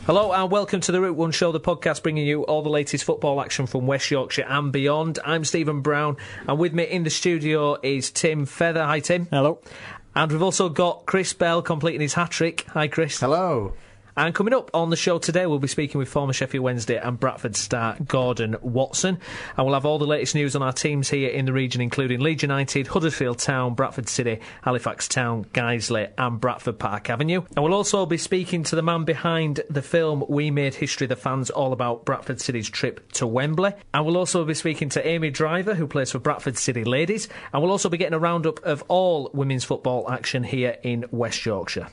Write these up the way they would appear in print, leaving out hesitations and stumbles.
Hello and welcome to the Route 1 Show, the podcast bringing you all the latest football action from West Yorkshire and beyond. I'm Stephen Brown, and with me in the studio is Tim Feather. Hi, Tim. Hello. And we've also got Chris Bell completing his hat-trick. Hi, Chris. Hello. And coming up on the show today, we'll be speaking with former Sheffield Wednesday and Bradford star Gordon Watson. And we'll have all the latest news on our teams here in the region, including Leeds United, Huddersfield Town, Bradford City, Halifax Town, Guiseley and Bradford Park Avenue. And we'll also be speaking to the man behind the film We Made History, the fans, all about Bradford City's trip to Wembley. And we'll also be speaking to Aimee Driver, who plays for Bradford City Ladies. And we'll also be getting a roundup of all women's football action here in West Yorkshire.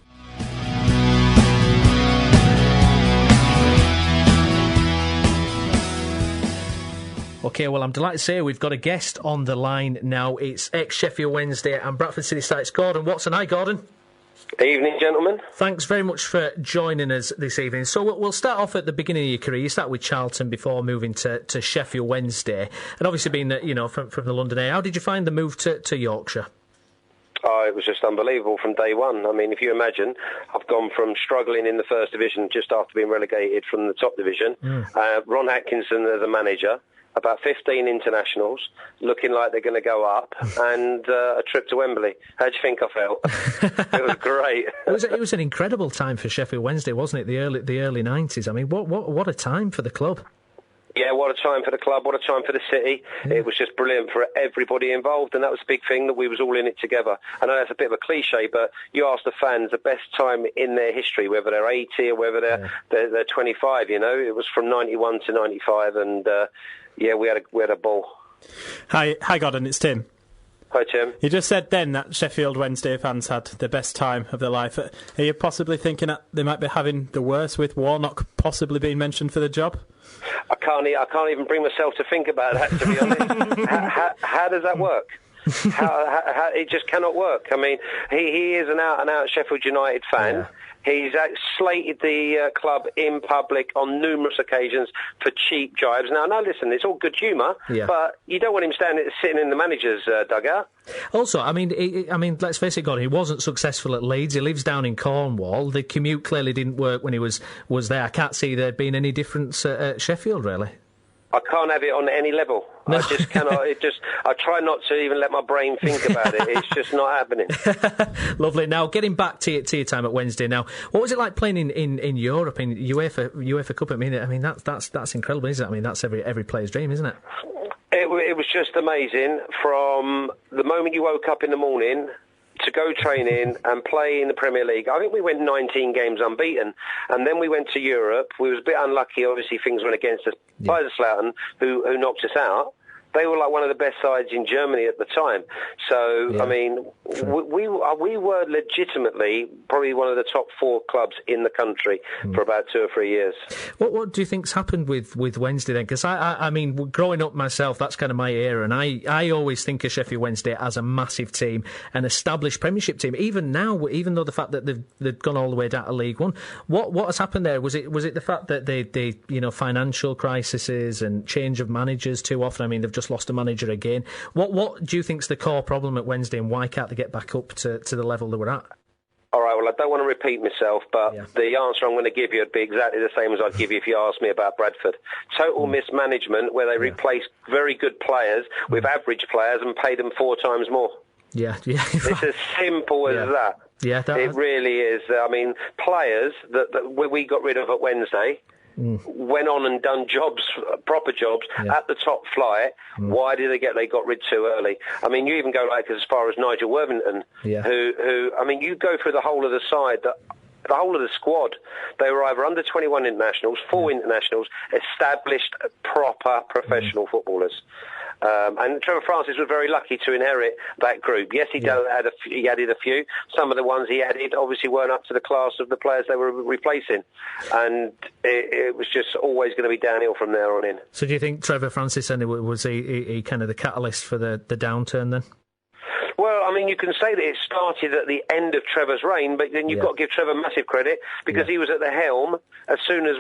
OK, well, I'm delighted to say we've got a guest on the line now. It's ex-Sheffield Wednesday and Bradford City star. It's Gordon Watson. Hi, Gordon. Evening, gentlemen. Thanks very much for joining us this evening. So we'll start off at the beginning of your career. You started with Charlton before moving to Sheffield Wednesday, and obviously being from the London area. How did you find the move to Yorkshire? Oh, it was just unbelievable from day one. I mean, if you imagine, I've gone from struggling in the first division just after being relegated from the top division. Ron Atkinson as a manager, about 15 internationals, looking like they're going to go up, and a trip to Wembley. How do you think I felt? It was great. It was an incredible time for Sheffield Wednesday, wasn't it? The early 90s. I mean, what a time for the club. Yeah, what a time for the club, what a time for the city. Yeah. It was just brilliant for everybody involved, and that was the big thing, that we was all in it together. I know that's a bit of a cliche, but you ask the fans the best time in their history, whether they're 80 or whether they're 25, you know. It was from 91 to 95, and we had a ball. Hi, Gordon, it's Tim. Hi, Tim. You just said then that Sheffield Wednesday fans had the best time of their life. Are you possibly thinking that they might be having the worst, with Warnock possibly being mentioned for the job? I can't even bring myself to think about that, to be honest. How does that work? How it just cannot work. I mean, he is an out-and-out Sheffield United fan. Yeah. He's slated the club in public on numerous occasions for cheap jibes. Now, listen, it's all good humour, but you don't want him sitting in the manager's dugout. Also, I mean, let's face it, Gordon, he wasn't successful at Leeds. He lives down in Cornwall. The commute clearly didn't work when he was there. I can't see there being any difference at Sheffield, really. I can't have it on any level. No. I just cannot. I try not to even let my brain think about it. It's just not happening. Lovely. Now, getting back to your time at Wednesday. Now, what was it like playing in Europe, in UEFA Cup? I mean that's incredible, isn't it? I mean, that's every player's dream, isn't it? It was just amazing. From the moment you woke up in the morning to go training and play in the Premier League. I think we went 19 games unbeaten, and then we went to Europe. We was a bit unlucky, obviously things went against us. Kaiserslautern, who knocked us out, they were like one of the best sides in Germany at the time. So, I mean, we were legitimately probably one of the top 4 clubs in the country for about 2 or 3 years. What do you think's happened with Wednesday then? Because I mean, growing up myself, that's kind of my era, and I always think of Sheffield Wednesday as a massive team, an established Premiership team. Even now, even though the fact that they've gone all the way down to League One, what has happened there? Was it the fact that they financial crises and change of managers too often? I mean, they've just lost a manager again. What do you think's the core problem at Wednesday, and why can't they get back up to the level they were at? All right, well, I don't want to repeat myself, but the answer I'm going to give you would be exactly the same as I'd give you if you asked me about Bradford. Total mismanagement, where they replaced very good players with average players and paid them 4 times more. It's as simple as that. It really is. I mean, players that we got rid of at Wednesday went on and done proper jobs at the top flight. Why did they got rid too early? I mean, you even go as far as Nigel Worthington, who I mean, you go through the whole of the side, the whole of the squad. They were either under 21 internationals, 4 internationals, established proper professional footballers. And Trevor Francis was very lucky to inherit that group. Yes, he added a few. Some of the ones he added obviously weren't up to the class of the players they were replacing. And it was just always going to be downhill from there on in. So do you think Trevor Francis was he kind of the catalyst for the downturn then? Well, I mean, you can say that it started at the end of Trevor's reign, but then you've got to give Trevor massive credit because he was at the helm as soon as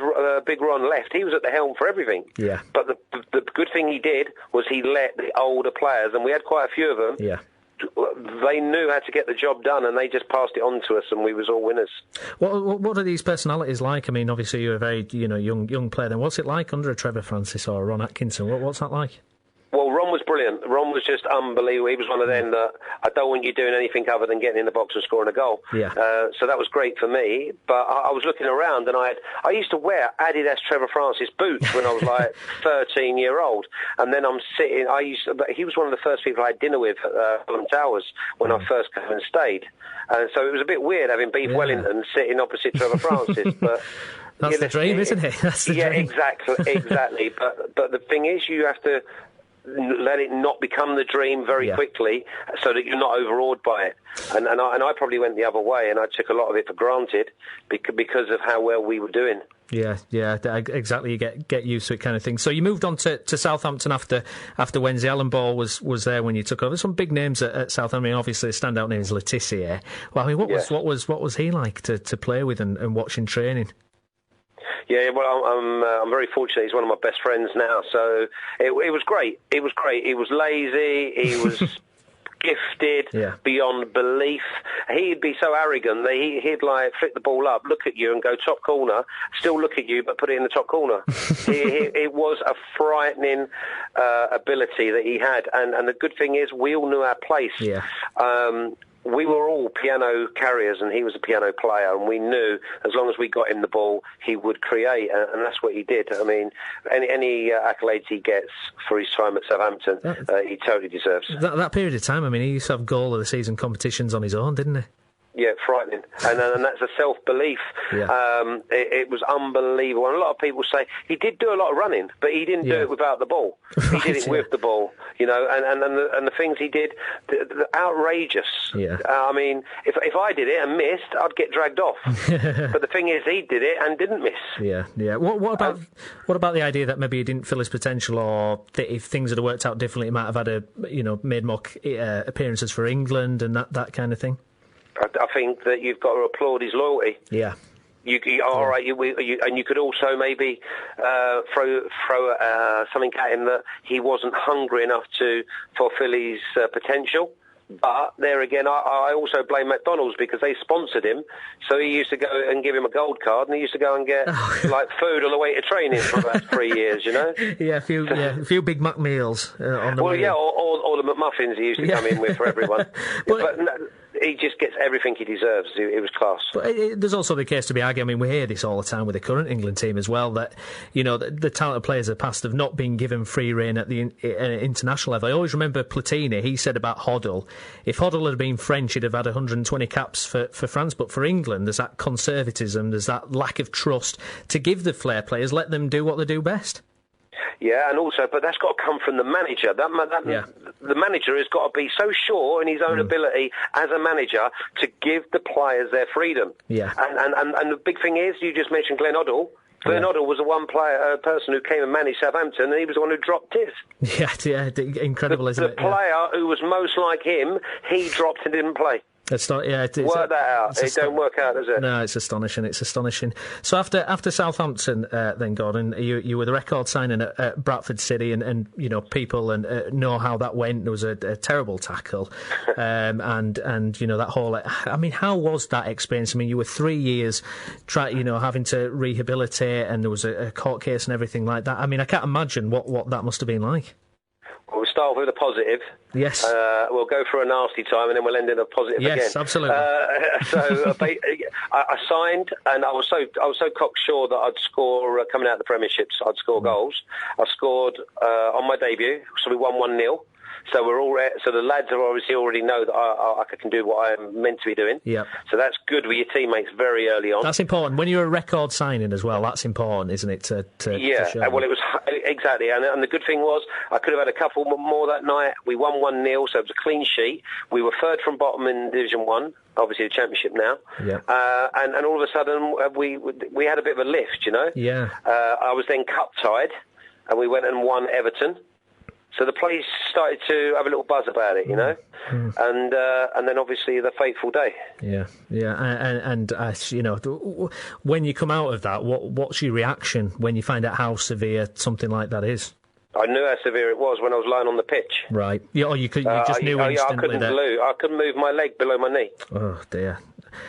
Big Ron left. He was at the helm for everything. Yeah. But the good thing he did was he let the older players, and we had quite a few of them, they knew how to get the job done, and they just passed it on to us, and we was all winners. What are these personalities like? I mean, obviously you're a very young player. Then what's it like under a Trevor Francis or a Ron Atkinson? What's that like? Well, Ron was brilliant. Ron was just unbelievable. He was one of them that I don't want you doing anything other than getting in the box and scoring a goal. Yeah. So that was great for me. But I was looking around, and I used to wear Adidas Trevor Francis boots when I was like 13-year-old. And then I'm sitting. He was one of the first people I had dinner with at Fulham Towers when I first came and stayed. And so it was a bit weird having Beef Wellington sitting opposite Trevor Francis, but. That's the dream, isn't it? That's the dream. Exactly. But the thing is, you have to let it not become the dream very quickly, so that you're not overawed by it. And I probably went the other way, and I took a lot of it for granted because of how well we were doing. Yeah, exactly. You get used to it, kind of thing. So you moved on to Southampton after Wednesday. Alan Ball was there when you took over. Some big names at Southampton. I mean, obviously the standout name is Letitia. Well, I mean, what was he like to play with and watch in training? Yeah, well, I'm very fortunate. He's one of my best friends now, so it was great. It was great. He was lazy. He was gifted beyond belief. He'd be so arrogant that he'd like flick the ball up, look at you, and go top corner. Still look at you, but put it in the top corner. It was a frightening ability that he had, and the good thing is we all knew our place. Yeah. We were all piano carriers, and he was a piano player, and we knew as long as we got him the ball, he would create, and that's what he did. I mean, any accolades he gets for his time at Southampton, he totally deserves. That period of time, I mean, he used to have goal of the season competitions on his own, didn't he? Yeah, frightening. And that's a self-belief. Yeah. It was unbelievable. And a lot of people say he did do a lot of running, but he didn't do it without the ball. He did it with the ball, and the things he did, the outrageous. Yeah. I mean, if I did it and missed, I'd get dragged off. But the thing is, he did it and didn't miss. Yeah. What about the idea that maybe he didn't fill his potential, or that if things had worked out differently, he might have had made more appearances for England and that kind of thing? I think that you've got to applaud his loyalty. Yeah. Right, and you could also maybe throw something at him that he wasn't hungry enough to fulfil his potential. But there again, I also blame McDonald's because they sponsored him. So he used to go and give him a gold card, and he used to go and get like food on the way to training for about 3 years, Yeah, a few Big Mac meals on the way. Or the McMuffins he used to come in with for everyone. But he just gets everything he deserves. It was class. But there's also the case to be argued. I mean, we hear this all the time with the current England team as well, that the talented players of the past have not been given free rein at the international level. I always remember Platini. He said about Hoddle, if Hoddle had been French, he'd have had 120 caps for France. But for England, there's that conservatism, there's that lack of trust to give the flair players, let them do what they do best. Yeah, and also, but that's got to come from the manager. The manager has got to be so sure in his own ability as a manager to give the players their freedom. Yeah. And the big thing is, you just mentioned Glenn Hoddle. Glenn Hoddle was the one person who came and managed Southampton, and he was the one who dropped his. Yeah, incredible, isn't it? The player who was most like him, he dropped and didn't play. Work that out. It don't work out, does it? No, it's astonishing. So after Southampton, then Gordon, you were the record signing at Bradford City, and people know how that went. There was a terrible tackle, and that whole. I mean, how was that experience? I mean, you were 3 years, having to rehabilitate, and there was a court case and everything like that. I mean, I can't imagine what that must have been like. We'll start with a positive. Yes. We'll go through a nasty time, and then we'll end in a positive again. Yes, absolutely. I signed, and I was so cocksure that I'd score coming out of the Premierships. I'd score goals. I scored on my debut, so we won 1-0. So so the lads have obviously already know that I can do what I'm meant to be doing. Yeah. So that's good with your teammates very early on. That's important when you're a record signing as well. That's important, isn't it? To show. Well, it was exactly, and the good thing was I could have had a couple more that night. We won 1-0, so it was a clean sheet. We were third from bottom in Division 1. Obviously the Championship now. Yeah. And all of a sudden we had a bit of a lift, Yeah. I was then cup tied, and we went and won Everton. So the place started to have a little buzz about it, and then obviously the fateful day. Yeah, and when you come out of that, what's your reaction when you find out how severe something like that is? I knew how severe it was when I was lying on the pitch. Right. Yeah, or you just knew instantly I couldn't move my leg below my knee. Oh, dear.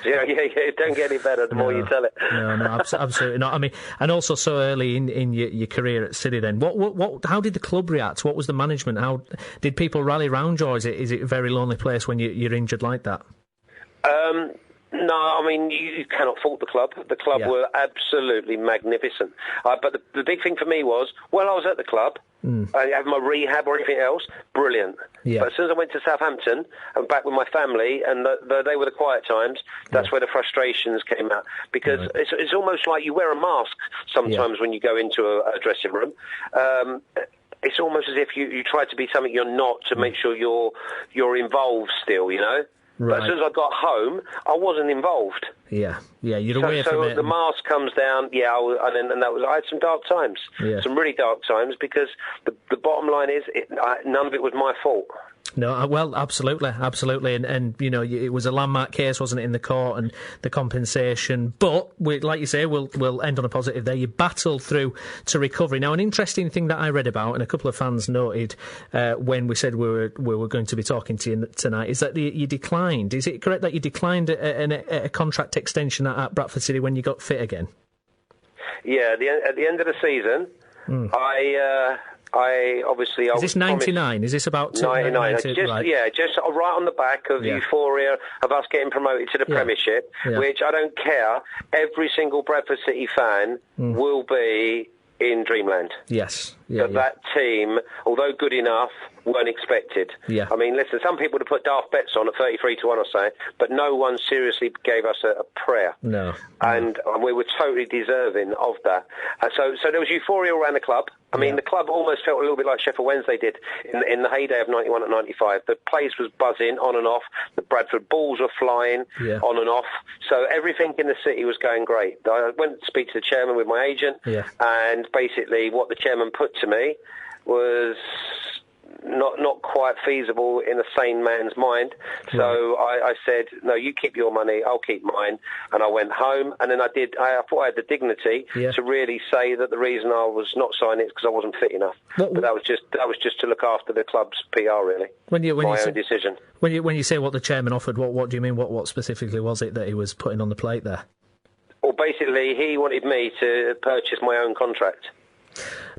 Yeah, it don't get any better the more you tell it. No, absolutely not. I mean, and also so early in your career at City then, how did the club react? What was the management? How did people rally round you, or is it a very lonely place when you're injured like that? No, I mean, you cannot fault the club. The club were absolutely magnificent. But the big thing for me was, while I was at the club, I had my rehab or anything else, brilliant. Yeah. But as soon as I went to Southampton, and back with my family, and they were the quiet times, that's where the frustrations came out. Because it's almost like you wear a mask sometimes when you go into a dressing room. It's almost as if you try to be something you're not, to make sure you're involved still, you know? Right. But as soon as I got home, I wasn't involved. Yeah, you're away from it. So the mask comes down, I had some dark times, some really dark times, because the bottom line is, none of it was my fault. No, well, absolutely, and you know, it was a landmark case, wasn't it, in the court, and the compensation. But like you say, we'll end on a positive there. You battled through to recovery. Now, an interesting thing that I read about, and a couple of fans noted when we said we were going to be talking to you tonight, is that you declined. Is it correct that you declined a contract extension at Bradford City when you got fit again? Yeah, at the end of the season, I obviously... Is this 99? Is this about... 99. Just right on the back of euphoria of us getting promoted to the Premiership, which I don't care. Every single Bradford City fan will be in dreamland. Yes. That team, although good enough, weren't expected. Yeah. I mean, listen, some people would have put daft bets on at 33-1 or so, but no one seriously gave us a prayer. No. And we were totally deserving of that. So there was euphoria around the club. I mean, the club almost felt a little bit like Sheffield Wednesday did in the heyday of 91 and 95. The place was buzzing on and off. The Bradford balls were flying on and off. So everything in the city was going great. I went to speak to the chairman with my agent, and basically what the chairman put to me was not quite feasible in a sane man's mind. So I said, no, you keep your money, I'll keep mine. And I went home, and then I thought I had the dignity to really say that the reason I was not signing it is because I wasn't fit enough. But that was just to look after the club's PR, really. My own decision. When you say what the chairman offered, what do you mean? What specifically was it that he was putting on the plate there? Well, basically, he wanted me to purchase my own contract.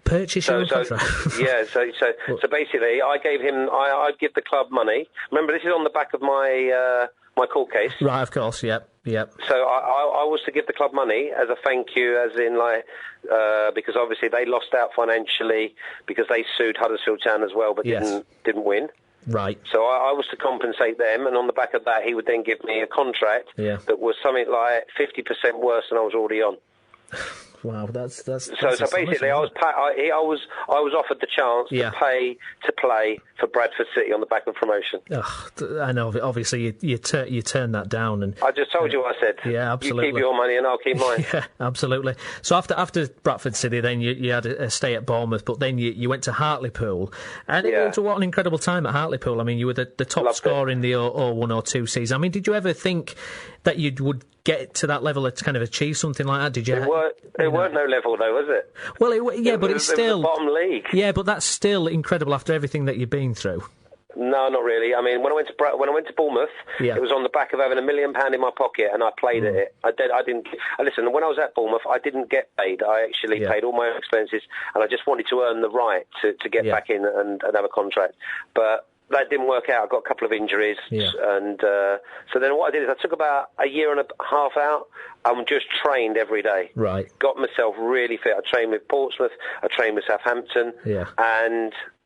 Purchase your own contract? So basically, I'd give the club money. Remember, this is on the back of my my court case. Right, of course, yep. So I was to give the club money as a thank you, as in because obviously they lost out financially because they sued Huddersfield Town as well, but didn't win. Right. So I was to compensate them, and on the back of that, he would then give me a contract that was something like 50% worse than I was already on. Wow, that's so basically, I was offered the chance to pay to play for Bradford City on the back of promotion. I know. Obviously, you turned that down, and I just told you what I said. Yeah, absolutely. You keep your money, and I'll keep mine. Yeah, absolutely. So after Bradford City, then you had a stay at Bournemouth, but then you went to Hartlepool, and what an incredible time at Hartlepool. I mean, you were the top scorer in the 01-02 season. I mean, did you ever think that you would get to that level to kind of achieve something like that? Did you? It weren't no level though, was it? Well, but it's still the bottom league. Yeah, but that's still incredible after everything that you've been through. No, not really. I mean, when I went to Bournemouth, it was on the back of having £1 million in my pocket, and I played at it. I didn't. Listen, when I was at Bournemouth, I didn't get paid. I actually paid all my own expenses, and I just wanted to earn the right to get back in and have a contract. But that didn't work out. I got a couple of injuries, and so then what I did is I took about a year and a half out and just trained every day. Right. Got myself really fit. I trained with Portsmouth. I trained with Southampton.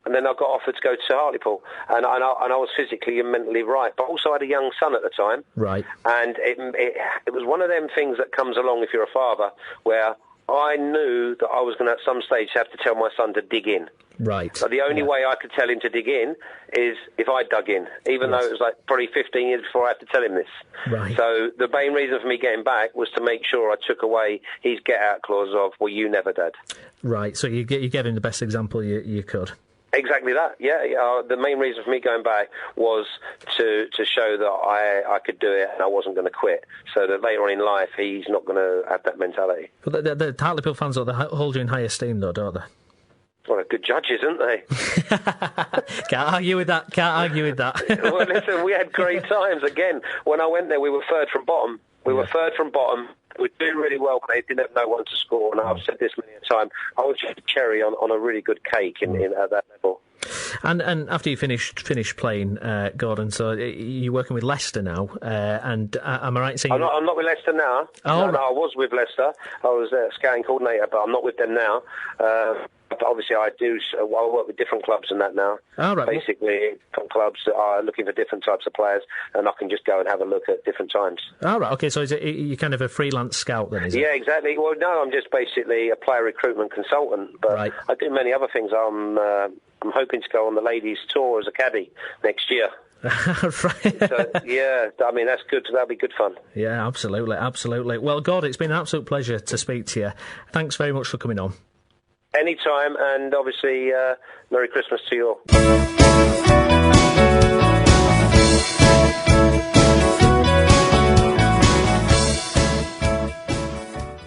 And then I got offered to go to Hartlepool, and I was physically and mentally right. But also I had a young son at the time. Right. And it was one of them things that comes along if you're a father, where I knew that I was going to at some stage have to tell my son to dig in. Right. So the only way I could tell him to dig in is if I dug in, even though it was like probably 15 years before I had to tell him this. Right. So the main reason for me getting back was to make sure I took away his get-out clause of, well, you never, Dad. Right, so you gave him the best example you could. Exactly that, the main reason for me going back was to show that I could do it and I wasn't going to quit, so that later on in life he's not going to have that mentality. But the Hartlepool fans hold you in high esteem, though, don't they? Well, they're good judges, aren't they? Can't argue with that. Well, listen, we had great times. Again, when I went there, we were third from bottom. We were doing really well, but they didn't have no one to score. And I've said this many a time. I was just a cherry on a really good cake at that level. And after you finished playing, Gordon, so you're working with Leicester now, and am I right in saying... I'm not with Leicester now. Oh, no, I was with Leicester. I was a scouting coordinator, but I'm not with them now. But obviously I work with different clubs and that now. Oh, right. Basically, different clubs that are looking for different types of players, and I can just go and have a look at different times. Oh, right, okay, so you're kind of a freelance scout then, is it? Yeah, exactly. Well, no, I'm just basically a player recruitment consultant, but right. I do many other things. I'm hoping to go on the ladies' tour as a caddy next year. Right. So, yeah, I mean, that's good. That'll be good fun. Yeah, absolutely. Well, Gordon, it's been an absolute pleasure to speak to you. Thanks very much for coming on. Anytime, and obviously, Merry Christmas to you all.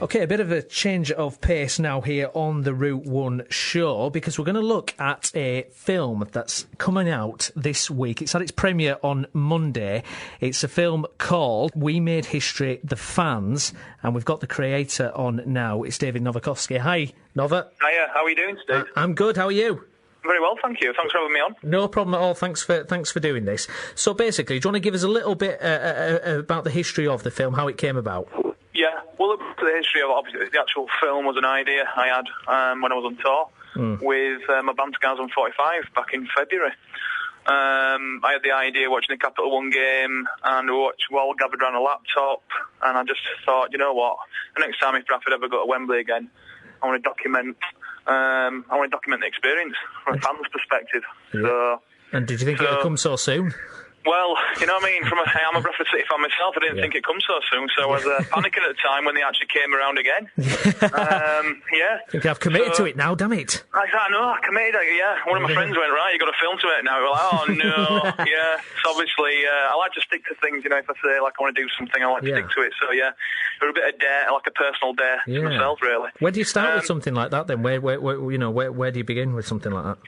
Okay, a bit of a change of pace now here on the Route 1 show, because we're going to look at a film that's coming out this week. It's had its premiere on Monday. It's a film called We Made History, The Fans, and we've got the creator on now. It's David Novakovsky. Hi, Nova. Hiya, how are you doing, Steve? I'm good, how are you? Very well, thank you. Thanks for having me on. No problem at all. Thanks for doing this. So basically, do you want to give us a little bit about the history of the film, how it came about? Yeah, well, the history of obviously the actual film was an idea I had when I was on tour with my band Scars on 45 back in February. I had the idea watching the Capital One game, and we all gathered around a laptop, and I just thought, you know what, the next time if Bradford ever go to Wembley again, I want to document the experience from a fan's perspective. Yeah. So, and did you think it would come so soon? Well, you know what I mean? I'm a Bradford City fan myself. I didn't think it'd come so soon, so I was panicking at the time when they actually came around again. Yeah. I think I've committed to it now, damn it. I know, I committed, yeah. One of my friends went, right, you got to film to it now. We're like, oh, no, yeah. So obviously, I like to stick to things, you know, if I say, like, I want to do something, I like to stick to it. So, yeah, it was a bit of dare, like a personal dare to myself, really. Where do you start with something like that, then? Where do you begin with something like that?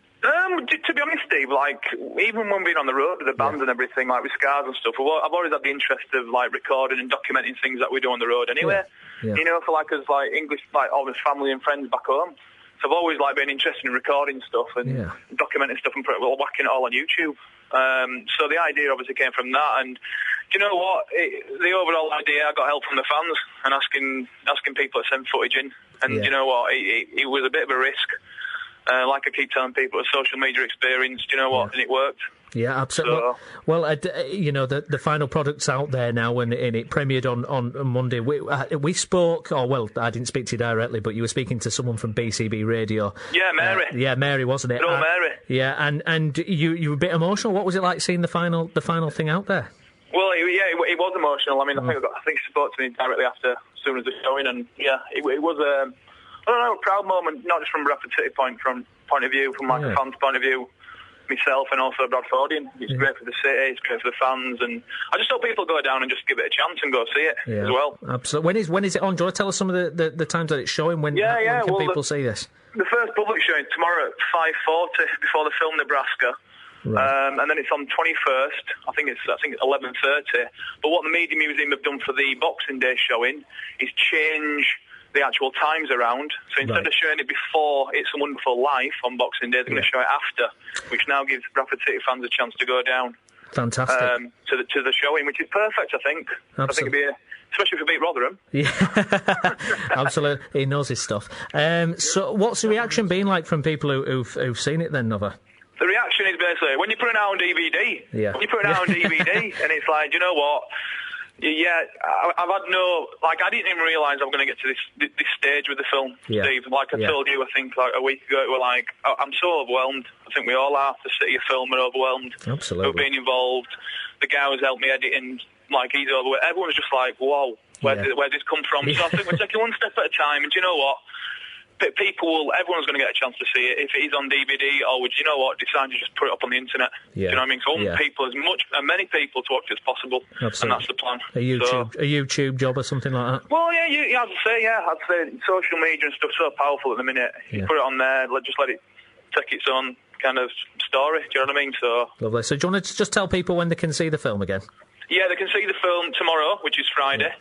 To be honest, Steve, like, even when being on the road with the band and everything, like with Scars and stuff, I've always had the interest of, like, recording and documenting things that we do on the road anyway. Yeah. You know, for, like, us, like, English, like, all this family and friends back home. So I've always, like, been interested in recording stuff and documenting stuff and whacking it all on YouTube. So the idea obviously came from that, and do you know what? The overall idea, I got help from the fans and asking people to send footage in, and you know what? It was a bit of a risk. Like I keep telling people, a social media experience, do you know what? And it worked. Yeah, absolutely. So, well, you know, the final product's out there now, and it premiered on Monday. We spoke, I didn't speak to you directly, but you were speaking to someone from BCB Radio. Yeah, Mary. Mary, wasn't it? No, Mary. Yeah, and you were a bit emotional. What was it like seeing the final thing out there? Well, it was emotional. I mean, I think she spoke to me directly after, as soon as the showing, and it was I don't know, a proud moment, not just from Bradford City point of view, from like a fan's point of view, myself and also Bradfordian. It's great for the city, it's great for the fans, and I just hope people go down and just give it a chance and go see it as well. Absolutely. When is it on? Do you want to tell us some of the times that it's showing? When can people see this? The first public showing tomorrow at 5:40 before the film Nebraska. Right. And then it's on 21st. I think it's 11:30. But what the Media Museum have done for the Boxing Day showing is change the actual times around. So instead of showing it before It's a Wonderful Life on Boxing Day, they're going to show it after, which now gives Bradford City fans a chance to go down. Fantastic. To the showing, which is perfect, I think. Absolutely. I think it'd be especially if we beat Rotherham. Yeah, absolutely. He knows his stuff. So what's the reaction been like from people who've seen it then, Nova? The reaction is basically, when you put it out on DVD, and it's like, you know what? Yeah, I've had I didn't even realise I was going to get to this stage with the film, Steve. Like I told you, I think like a week ago, we're like, I'm so overwhelmed. I think we all are. The city of film are overwhelmed. Absolutely. We've been involved. The guy who's helped me editing, like he's overwhelmed. Everyone's just like, whoa, where did this come from? So I think we're taking one step at a time. And do you know what? everyone's going to get a chance to see it. If it is on DVD, or would you know what, decide to just put it up on the internet. Do you know what I mean? So I want people, as many people to watch as possible. Absolutely. And that's the plan. A YouTube job or something like that? Well, I'd say social media and stuff's so powerful at the minute. You put it on there, just let it take its own kind of story. Do you know what I mean? So lovely. So do you want to just tell people when they can see the film again? Yeah, they can see the film tomorrow, which is Friday, at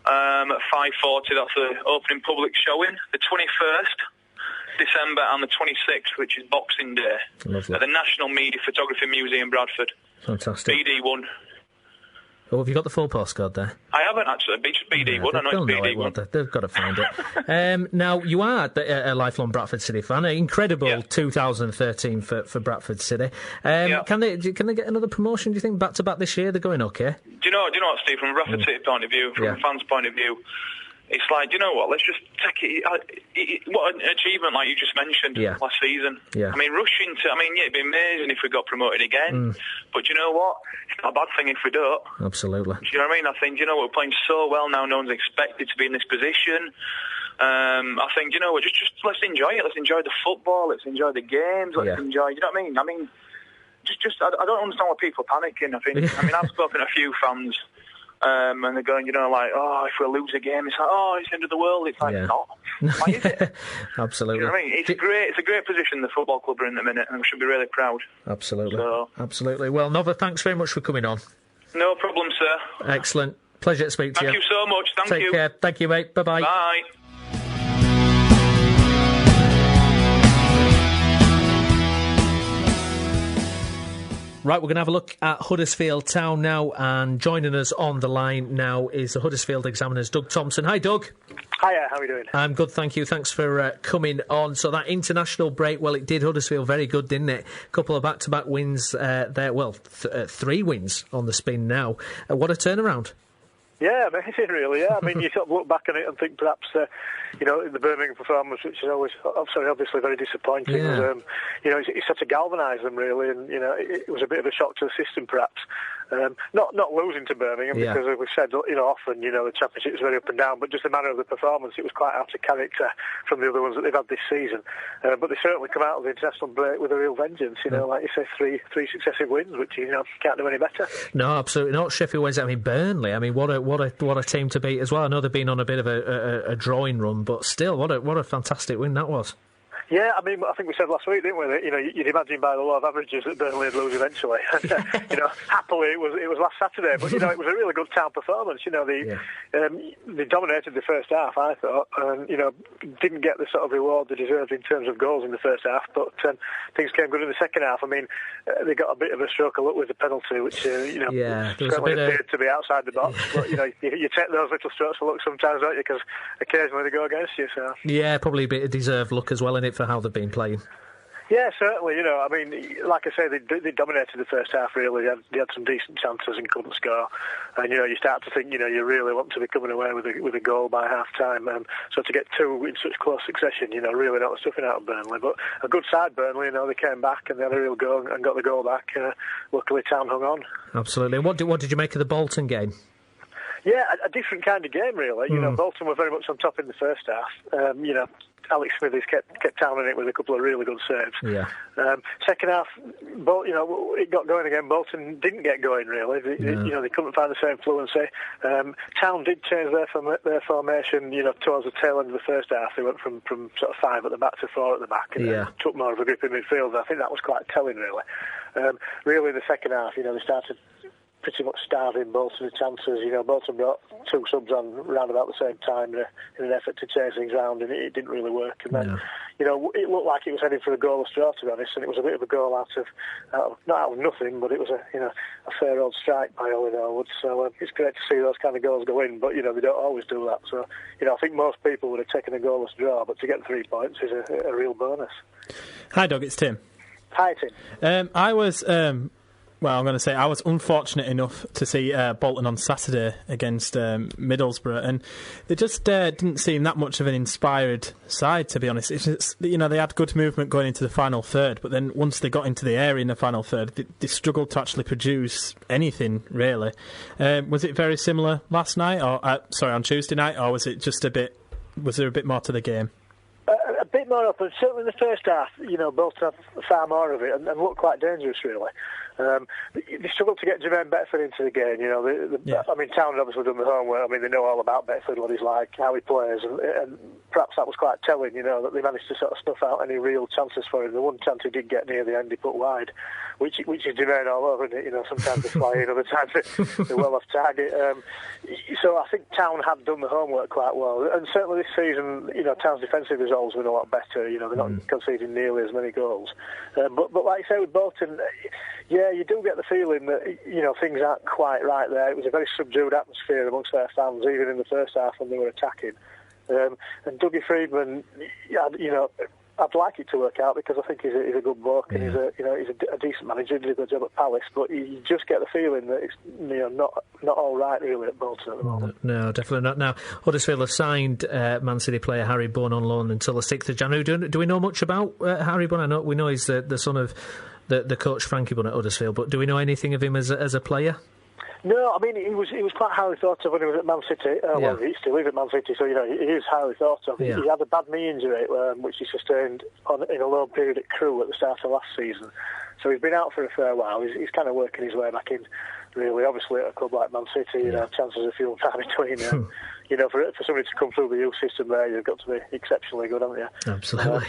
5:40. That's the opening public showing. The 21st December and the 26th, which is Boxing Day, at the National Media Photography Museum, Bradford. Fantastic. BD1. Oh, have you got the full postcode there? I haven't, actually. It's BD1. I know it's BD1. They've got to find it. Now, you are a lifelong Bradford City fan. An incredible 2013 for Bradford City. Can they get another promotion, do you think, back-to-back this year? They're going okay? Do you know what, Steve? From a Bradford City point of view, from a fan's point of view, it's like, you know what, let's just take it. What an achievement, like you just mentioned, last season. Yeah. I mean, it'd be amazing if we got promoted again. But you know what? It's not a bad thing if we don't. Absolutely. Do you know what I mean? I think, we're playing so well now, no one's expected to be in this position. I think, just let's enjoy it. Let's enjoy the football. Let's enjoy the games. Let's enjoy, you know what I mean? I mean, I don't understand why people are panicking. I've spoken to a few fans. And they're going, if we lose a game, it's like, it's the end of the world. It's like, not. Why is it? Absolutely. You know what I mean? It's a great position the football club are in at the minute, and we should be really proud. Absolutely. Absolutely. Well, Nova, thanks very much for coming on. No problem, sir. Excellent. Pleasure to speak to you. Thank you so much. Thank you. Take care. Thank you, mate. Bye-bye. Bye. Right, we're going to have a look at Huddersfield Town now, and joining us on the line now is the Huddersfield Examiner's Doug Thompson. Hi, Doug. Hiya, how are you doing? I'm good, thank you. Thanks for coming on. So that international break, well, it did Huddersfield very good, didn't it? A couple of back-to-back wins there. Well, 3 wins on the spin now. What a turnaround. Yeah, amazing, really, yeah. I mean, you sort of look back on it and think perhaps, the Birmingham performance, which is always, obviously very disappointing, it sort of galvanised them, really, and, it was a bit of a shock to the system, perhaps. Not losing to Birmingham, because, as we've said, often, the Championship is very up and down, but just the manner of the performance, it was quite out of character from the other ones that they've had this season. But they certainly come out of the international break with a real vengeance, like you say, three successive wins, which, can't do any better. No, absolutely not. Sheffield Wednesday, Burnley, what a team to beat as well. I know they've been on a bit of a drawing run, but still, what a fantastic win that was. Yeah, I think we said last week, didn't we, that you'd imagine by the law of averages that Burnley would lose eventually. Happily it was last Saturday, but it was a really good Town performance. They dominated the first half, I thought, and didn't get the sort of reward they deserved in terms of goals in the first half, but things came good in the second half. They got a bit of a stroke of luck with the penalty, which certainly appeared to be outside the box. But you take those little strokes of luck sometimes, don't you? Because occasionally they go against you. So yeah, probably a bit of deserved luck as well in it for how they've been playing. Yeah, certainly. Like I say, they dominated the first half. Really, they had some decent chances and couldn't score. And you start to think, you really want to be coming away with a goal by half time. So to get 2 in such close succession, really not the stuffing out of Burnley. But a good side, Burnley. They came back and they had a real go and got the goal back. Luckily, Town hung on. Absolutely. What did you make of the Bolton game? Yeah, a different kind of game, really. Bolton were very much on top in the first half. Alex Smithies kept Town in it with a couple of really good saves. Yeah. Second half, it got going again. Bolton didn't get going, really. They couldn't find the same fluency. Town did change their formation, towards the tail end of the first half. They went from sort of 5 at the back to 4 at the back, and took more of a grip in midfield. I think that was quite telling, really. Really, the second half, they started pretty much starving Bolton of chances. Bolton brought 2 subs on around about the same time in an effort to change things round, and it didn't really work. And then, it looked like it was heading for a goalless draw, to be honest, and it was a bit of a goal out of not out of nothing, but it was a fair old strike by Ollie Norwood. So it's great to see those kind of goals go in, but they don't always do that. So I think most people would have taken a goalless draw, but to get 3 points is a real bonus. Hi, Doug. It's Tim. Hi, Tim. I was. Well, I'm going to say I was unfortunate enough to see Bolton on Saturday against Middlesbrough, and they just didn't seem that much of an inspired side, to be honest. It's just, they had good movement going into the final third, but then once they got into the area in the final third, they struggled to actually produce anything, really. Was it very similar last night, or on Tuesday night, or was it just was there a bit more to the game? bit more open. Certainly in the first half, Bolton had far more of it and looked quite dangerous, really. They struggled to get Jermaine Beckford into the game. I mean, Town had obviously done the homework. I mean, they know all about Beckford, what he's like, how he plays, and perhaps that was quite telling. That they managed to sort of snuff out any real chances for him. The one chance he did get near the end, he put wide, which is Jermaine all over, isn't it? Sometimes they fly in, other times they're well off target. So I think Town have done the homework quite well, and certainly this season, Town's defensive results have been a lot better. They're not conceding nearly as many goals. But like you say with Bolton, yeah, you do get the feeling that things aren't quite right there. It was a very subdued atmosphere amongst their fans, even in the first half when they were attacking. And Dougie Freedman, I'd like it to work out because I think he's a good bloke and he's a decent manager. He did a good job at Palace, but you just get the feeling that it's not all right really at Bolton at the moment. No, definitely not. Now Huddersfield have signed Man City player Harry Bunn on loan until the 6th of January. Do we know much about Harry Bunn? We know he's the son of the coach Frankie Bunn at Huddersfield, but do we know anything of him as a player? No, I mean, he was quite highly thought of when he was at Man City. Well, he still is at Man City, so, he is highly thought of. Yeah. He had a bad knee injury, which he sustained in a loan period at Crewe at the start of last season. So he's been out for a fair while. He's kind of working his way back in, really. Obviously, at a club like Man City, chances are few and far between. For somebody to come through the youth system there, you've got to be exceptionally good, haven't you? Absolutely.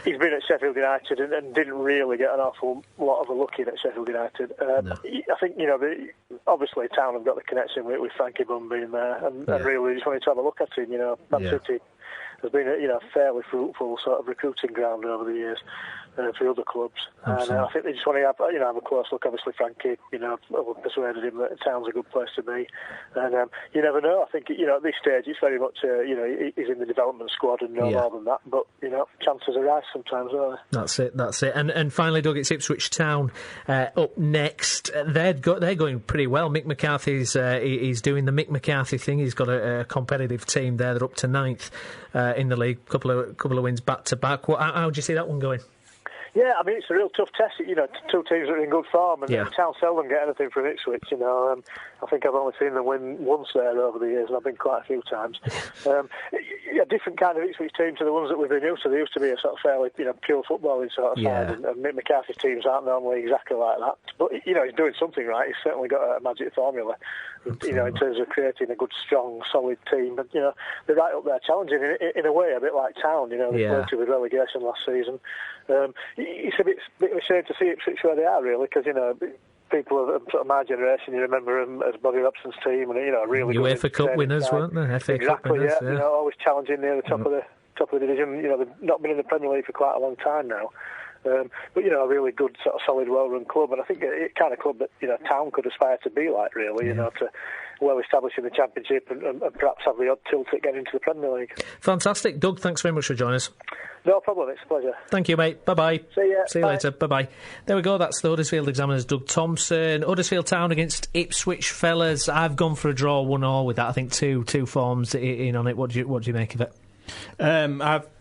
He's been at Sheffield United and didn't really get an awful lot of a look in at Sheffield United. No. I think, obviously Town have got the connection with Frankie Bunn being there and really just wanted to have a look at him. Man City has been a fairly fruitful sort of recruiting ground over the years for other clubs. Absolutely. And I think they just want to have a close look. Obviously, Frankie, persuaded him that Town's a good place to be. And you never know. I think, at this stage, it's very much, he's in the development squad and no more than that. But, chances arise sometimes, aren't they? That's it. And finally, Doug, it's Ipswich Town up next. They're going pretty well. Mick McCarthy's he's doing the Mick McCarthy thing. He's got a competitive team there. They're up to 9th in the league. Couple of wins back to back. How do you see that one going? Yeah, I mean, it's a real tough test. Two teams that are in good form, and Town seldom get anything from Ipswich. I think I've only seen them win once there over the years, and I've been quite a few times. A different kind of Ipswich team to the ones that we've been used to. They used to be a sort of fairly, pure footballing sort of side, and Mick McCarthy's teams aren't normally exactly like that. But, he's doing something right. He's certainly got a magic formula, in terms of creating a good, strong, solid team. But, they're right up there challenging, in a way, a bit like Town. They flirted with relegation last season. It's a bit of a shame to see Ipswich where they are, really, because, people of sort of my generation, you remember them as Bobby Robson's team, and really good UEFA Cup winners, weren't they? FA Cup winners, yeah. Always challenging near the top of the division. They've not been in the Premier League for quite a long time now. But a really good, sort of solid, well-run club, and I think a kind of club that Town could aspire to be like, really. To well established in the Championship and perhaps have the odd tilt at getting into the Premier League. Fantastic, Doug. Thanks very much for joining us. No problem. It's a pleasure. Thank you, mate. Bye-bye. See you later. Bye-bye. There we go. That's the Huddersfield Examiner's Doug Thompson. Huddersfield Town against Ipswich, fellas. I've gone for a draw 1-1 with that. I think two forms in on it. What do you make of it?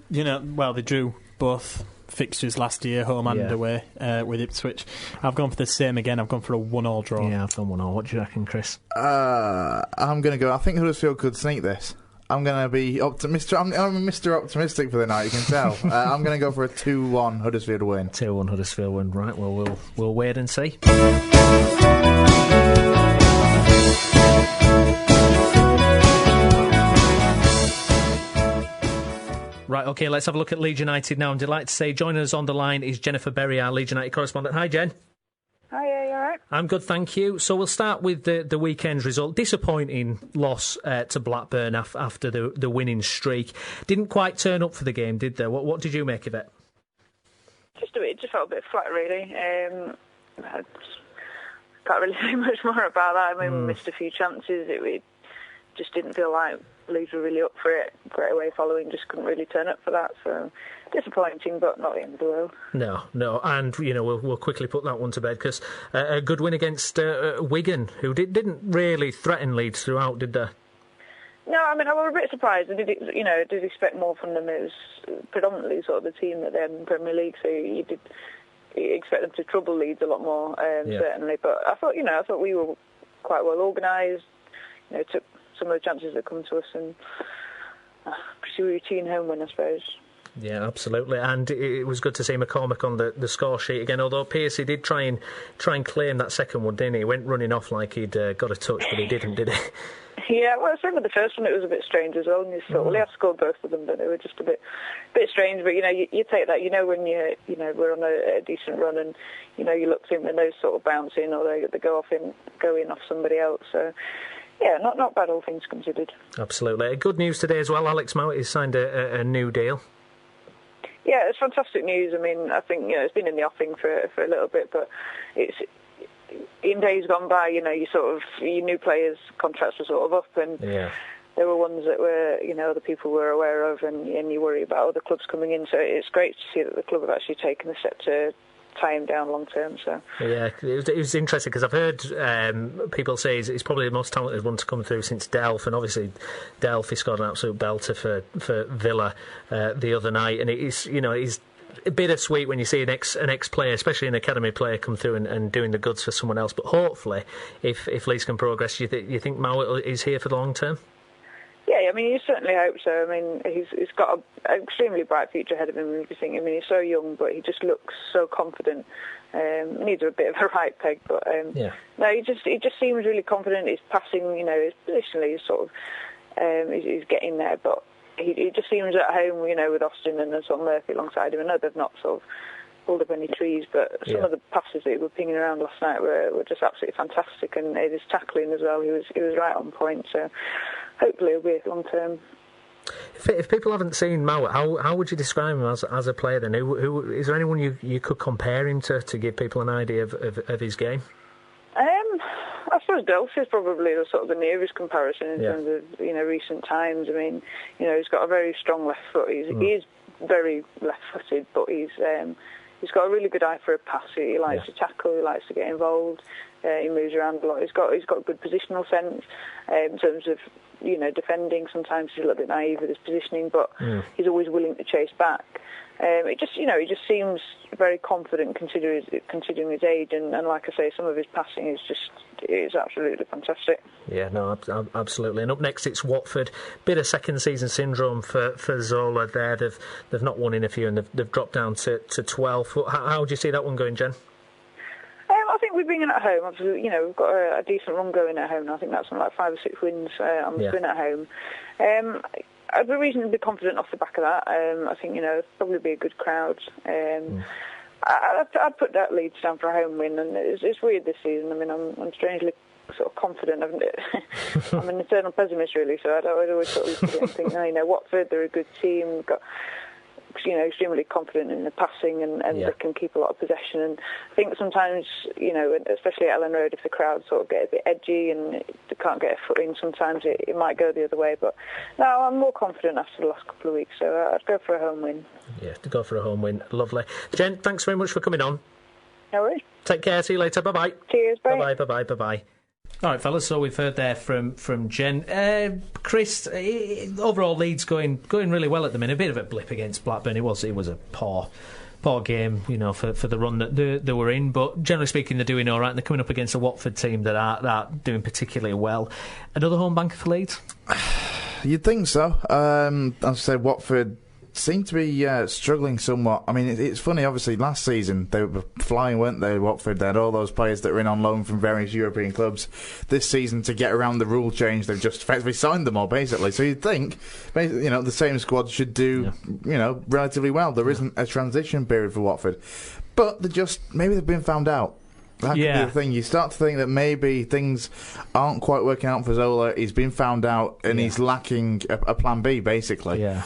They drew both fixtures last year, home and away, with Ipswich. I've gone for the same again. I've gone for a 1-1 draw. Yeah, I've gone 1-1. What do you reckon, Chris? I'm going to go. I think Huddersfield could sneak this. I'm going to be optimistic. I'm Mr. Optimistic for the night, you can tell. I'm going to go for a 2-1 Huddersfield win. 2-1 Huddersfield win, right. Well, we'll wait and see. Right, OK, let's have a look at Leeds United now. I'm delighted to say joining us on the line is Jennifer Berry, our Leeds United correspondent. Hi, Jen. Hi, you all right? I'm good, thank you. So we'll start with the weekend's result. Disappointing loss to Blackburn after the winning streak. Didn't quite turn up for the game, did they? What did you make of it? It just felt a bit flat, really. I can't really say much more about that. I mean, we missed a few chances. We just didn't feel like Leeds were really up for it. Great away following, just couldn't really turn up for that. So disappointing, but not the end of the world. No, and we'll quickly put that one to bed because a good win against Wigan, who didn't really threaten Leeds throughout, did they? No, I mean I was a bit surprised. I did expect more from them. It was predominantly sort of the team that they had in the Premier League, so you expect them to trouble Leeds a lot more, certainly. But I thought we were quite well organised. Took some of the chances that come to us and pretty routine home win, I suppose. Yeah, absolutely. And it was good to see McCormack on the score sheet again, although Pearcey did try and claim that second one, didn't he? He went running off like he'd got a touch, but he didn't, did he? Yeah, well, same with the first one, it was a bit strange as well. And you thought, well, he has scored both of them, but they were just a bit strange. But, you take that, when we're on a decent run and, you look think that those sort of bounce in or they go in off somebody else. So, yeah, not bad, all things considered. Absolutely. Good news today as well. Alex Mowat has signed a new deal. Yeah, it's fantastic news. I mean, I think, it's been in the offing for a little bit, but it's... In days gone by, you knew players' contracts were sort of up, and there were ones that were, other people were aware of, and you worry about other clubs coming in. So it's great to see that the club have actually taken the step to tie him down long term. So yeah, it was interesting because I've heard people say he's probably the most talented one to come through since Delph, and obviously Delph, he scored an absolute belter for Villa the other night, and it's bittersweet when you see an ex-player, especially an academy player, come through and doing the goods for someone else. But hopefully, if Leeds can progress, you think Mowat is here for the long term? Yeah, I mean, you certainly hope so. I mean, he's got an extremely bright future ahead of him. If you think, he's so young, but he just looks so confident. Needs a bit of a right peg, but no, he just seems really confident. His passing, his positionally, he's sort of he's getting there, but. He just seems at home, with Austin and sort of Murphy alongside him. I know they've not sort of pulled up any trees, but some of the passes that he was pinging around last night were just absolutely fantastic, and his tackling as well, he was right on point. So hopefully he'll be long term. If people haven't seen Mowat, how would you describe him as a player then? Who is there anyone you could compare him to give people an idea of his game? I suppose Delph is probably the nearest comparison in terms of recent times. I mean, he's got a very strong left foot. He is very left-footed, but he's got a really good eye for a pass. He likes to tackle. He likes to get involved. He moves around a lot. He's got a good positional sense in terms of defending. Sometimes he's a little bit naive with his positioning, but he's always willing to chase back. He just seems very confident considering his age, and like I say, some of his passing is absolutely fantastic. Yeah, no, absolutely. And up next it's Watford. Bit of second season syndrome for Zola there. They've not won in a few, and they've dropped down to 12th. How do you see that one going, Jen? I think we're bringing it at home. Obviously, we've got a decent run going at home. I think that's like 5 or 6 wins on the spin at home. I'd be reasonably confident off the back of that. I think, it'll probably be a good crowd. I'd put that Leeds down for a home win, and it's weird this season. I mean, I'm strangely sort of confident. I'm an eternal pessimist, really, so I'd always sort of think, Watford, they're a good team, got extremely confident in the passing, and they can keep a lot of possession. And I think sometimes, especially at Ellen Road, if the crowd sort of get a bit edgy and they can't get a foot in, sometimes it might go the other way. But no, I'm more confident after the last couple of weeks, so I'd go for a home win. Yeah, to go for a home win. Lovely. Jen, thanks very much for coming on. No worries. Take care. See you later. Bye-bye. Cheers. Bye. Bye-bye. Bye-bye. Bye-bye. All right, fellas, so we've heard there from Jen. Chris, overall Leeds going really well at the minute. A bit of a blip against Blackburn. It was a poor game, for the run that they were in, but generally speaking they're doing all right, and they're coming up against a Watford team that are doing particularly well. Another home banker for Leeds? You'd think so. As I said, Watford seem to be struggling somewhat. I mean, it's funny, obviously, last season they were flying, weren't they, Watford? They had all those players that were in on loan from various European clubs. This season, to get around the rule change, they've just effectively signed them all, basically. So you'd think, the same squad should do, relatively well. There isn't a transition period for Watford. But maybe they've been found out. That could be the thing. You start to think that maybe things aren't quite working out for Zola. He's been found out, and he's lacking a plan B, basically. Yeah.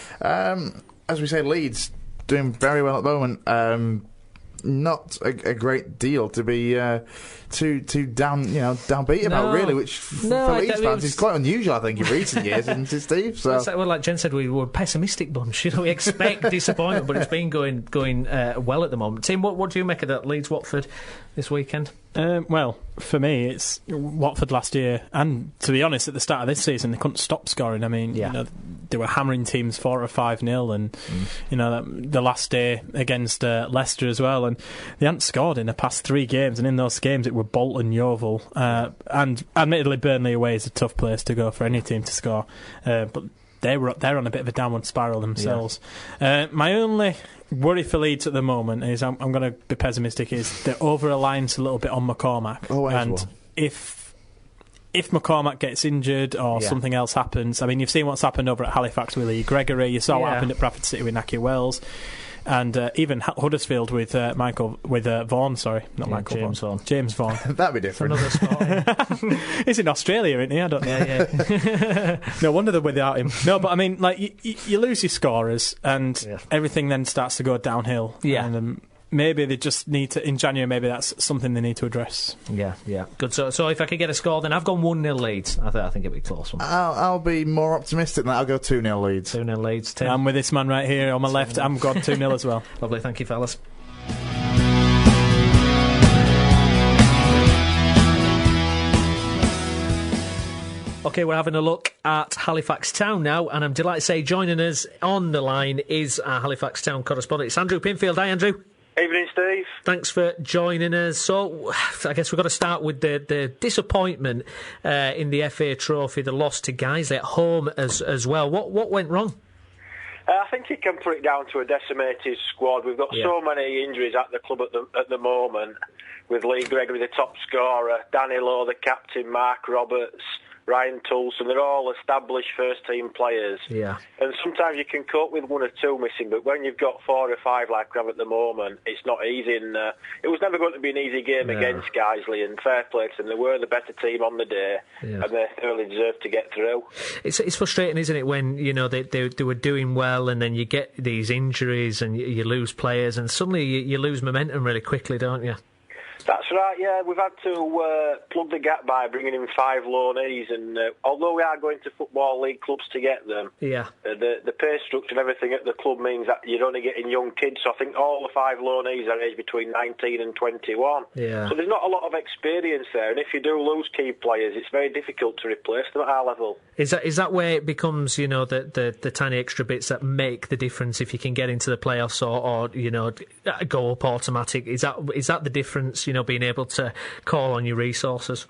As we say, Leeds doing very well at the moment. Not a great deal to be too downbeat about, really, which for Leeds fans is quite unusual, I think, in recent years, isn't it, Steve? So. Well, like Jen said, we were a pessimistic bunch. We expect disappointment, but it's been going well at the moment. Tim, what do you make of that Leeds-Watford this weekend? Well, for me, it's Watford last year, and to be honest, at the start of this season, they couldn't stop scoring. I mean, they were hammering teams 4 or 5-0, and the last day against Leicester as well, and they hadn't scored in the past 3 games, and in those games it were Bolton, Yeovil, and admittedly Burnley away is a tough place to go for any team to score, but they're on a bit of a downward spiral themselves. My only worry for Leeds at the moment is, I'm going to be pessimistic, is the over-reliance a little bit on McCormack. And if McCormack gets injured or something else happens, I mean, you've seen what's happened over at Halifax with Lee Gregory, you saw what happened at Bradford City with Naki Wells, and even Huddersfield with Vaughan, James Vaughan. That'd be different. Another sport. He's in Australia, isn't he? I don't know. Yeah. No wonder they're without him. No, but I mean, like, you lose your scorers, and everything then starts to go downhill. Yeah. And, maybe they just need to, in January, maybe that's something they need to address. Yeah. Good. So if I could get a score, then I've gone 1-0 Leeds. I think it'll be a close one. I'll be more optimistic than that. I'll go 2-0 Leeds. 2-0 Leeds. Tim? I'm with this man right here on my left. I'm gone 2-0 as well. Lovely. Thank you, fellas. OK, we're having a look at Halifax Town now, and I'm delighted to say joining us on the line is our Halifax Town correspondent. It's Andrew Pinfield. Hi, Andrew. Evening, Steve. Thanks for joining us. So, I guess we've got to start with the disappointment in the FA Trophy, the loss to Guiseley at home as well. What went wrong? I think you can put it down to a decimated squad. We've got so many injuries at the club at the moment, with Lee Gregory, the top scorer, Danny Lowe, the captain, Mark Roberts, Ryan Toulson. They're all established first-team players. Yeah. And sometimes you can cope with one or two missing, but when you've got 4 or 5 like we have at the moment, it's not easy. And it was never going to be an easy game against Guiseley, and fair play to them. They were the better team on the day, and they thoroughly deserved to get through. It's frustrating, isn't it, when they were doing well, and then you get these injuries and you lose players, and suddenly you lose momentum really quickly, don't you? That's right, yeah. We've had to plug the gap by bringing in 5 loanees, and although we are going to Football League clubs to get them, the pay structure and everything at the club means that you're only getting young kids. So I think all the 5 loanees are aged between 19 and 21. Yeah. So there's not a lot of experience there, and if you do lose key players, it's very difficult to replace them at our level. Is that where it becomes, the tiny extra bits that make the difference if you can get into the playoffs or go up automatic? Is that the difference? Being able to call on your resources?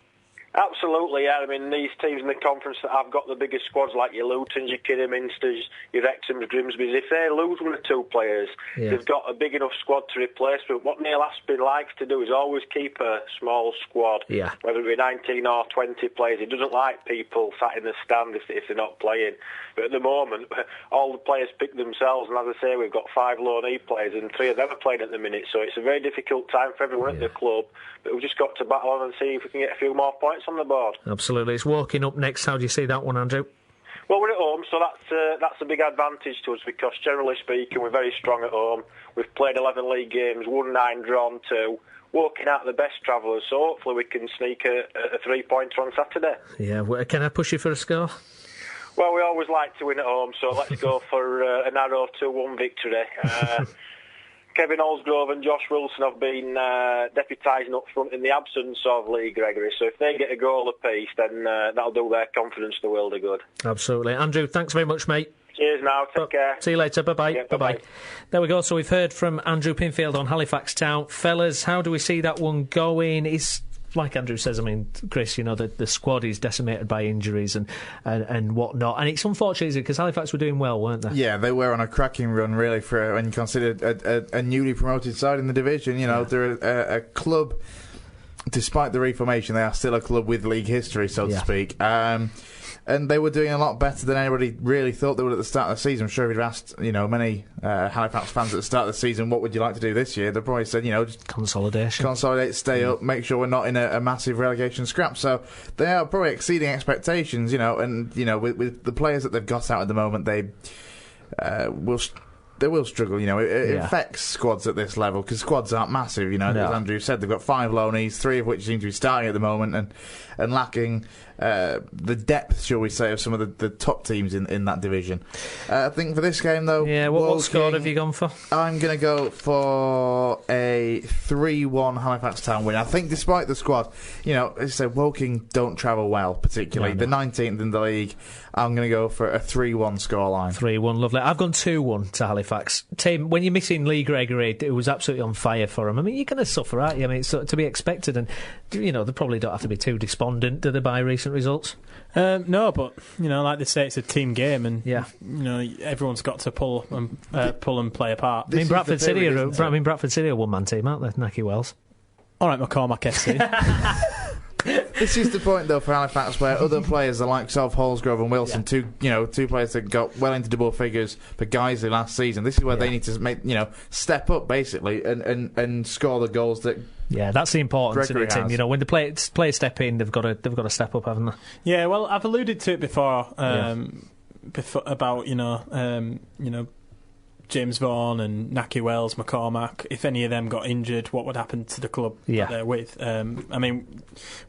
Absolutely, yeah. I mean, these teams in the conference that have got the biggest squads, like your Lutons, your Kidderminsters, your Wrexhams, Grimsby's, if they lose 1 or 2 players, they've got a big enough squad to replace them. What Neil Aspin likes to do is always keep a small squad, whether it be 19 or 20 players. He doesn't like people sat in the stand if they're not playing. But at the moment, all the players pick themselves, and as I say, we've got 5 loanee players, and 3 have never played at the minute, so it's a very difficult time for everyone at the club. But we've just got to battle on and see if we can get a few more points on the board. Absolutely. It's Woking up next. How do you see that one, Andrew? Well, we're at home, so that's a big advantage to us, because generally speaking, we're very strong at home. We've played 11 league games, won 9, drawn 2. Woking out the best travellers, so hopefully we can sneak a 3-pointer on Saturday. Yeah, can I push you for a score? Well, we always like to win at home, so let's go for a narrow 2-1 victory. Kevin Olsgrove and Josh Wilson have been deputising up front in the absence of Lee Gregory, so if they get a goal apiece, then that'll do their confidence the world of good. Absolutely. Andrew, thanks very much, mate. Cheers now, take care. See you later, bye-bye. Yeah, bye-bye. There we go, so we've heard from Andrew Pinfield on Halifax Town. Fellas, how do we see that one going? Like Andrew says, I mean, Chris, the squad is decimated by injuries and whatnot, and it's unfortunate, isn't it, because Halifax were doing well, weren't they? Yeah, they were on a cracking run, really, for when you consider a newly promoted side in the division. They're a club, despite the reformation, they are still a club with league history, so to speak. And they were doing a lot better than anybody really thought they would at the start of the season. I'm sure if you'd asked, many Halifax fans at the start of the season, what would you like to do this year? They probably said, just consolidate, stay up, make sure we're not in a massive relegation scrap. So they are probably exceeding expectations, and with the players that they've got out at the moment, they will struggle. It affects squads at this level, because squads aren't massive. As Andrew said, they've got 5 loanees, 3 of which seem to be starting at the moment, and lacking the depth, shall we say, of some of the top teams in that division. I think for this game, though, what score have you gone for? I'm going to go for a 3-1 Halifax Town win. I think, despite the squad, as I said, Woking don't travel well, particularly. The 19th in the league. I'm going to go for a 3-1 scoreline. 3-1, lovely. I've gone 2-1 to Halifax. Halifax. Tim, when you're missing Lee Gregory, it was absolutely on fire for him. I mean, you're going to suffer, aren't you? I mean, it's to be expected, and, they probably don't have to be too despondent, do they, by recent results? No, but, like they say, it's a team game, and, everyone's got to pull and play a part. Bradford City are a one-man team, aren't they, Naki Wells? All right, McCormack FC. This is the point, though, for Halifax, where other players, the likes of Holsgrove and Wilson, two players that got well into double figures for Guiseley last season. This is where they need to step up basically and score the goals that. Yeah, that's the importance of it, Tim. When the players step in, they've got to step up, haven't they? Yeah, well, I've alluded to it before, about James Vaughan and Naki Wells, McCormack, if any of them got injured, what would happen to the club that they're with?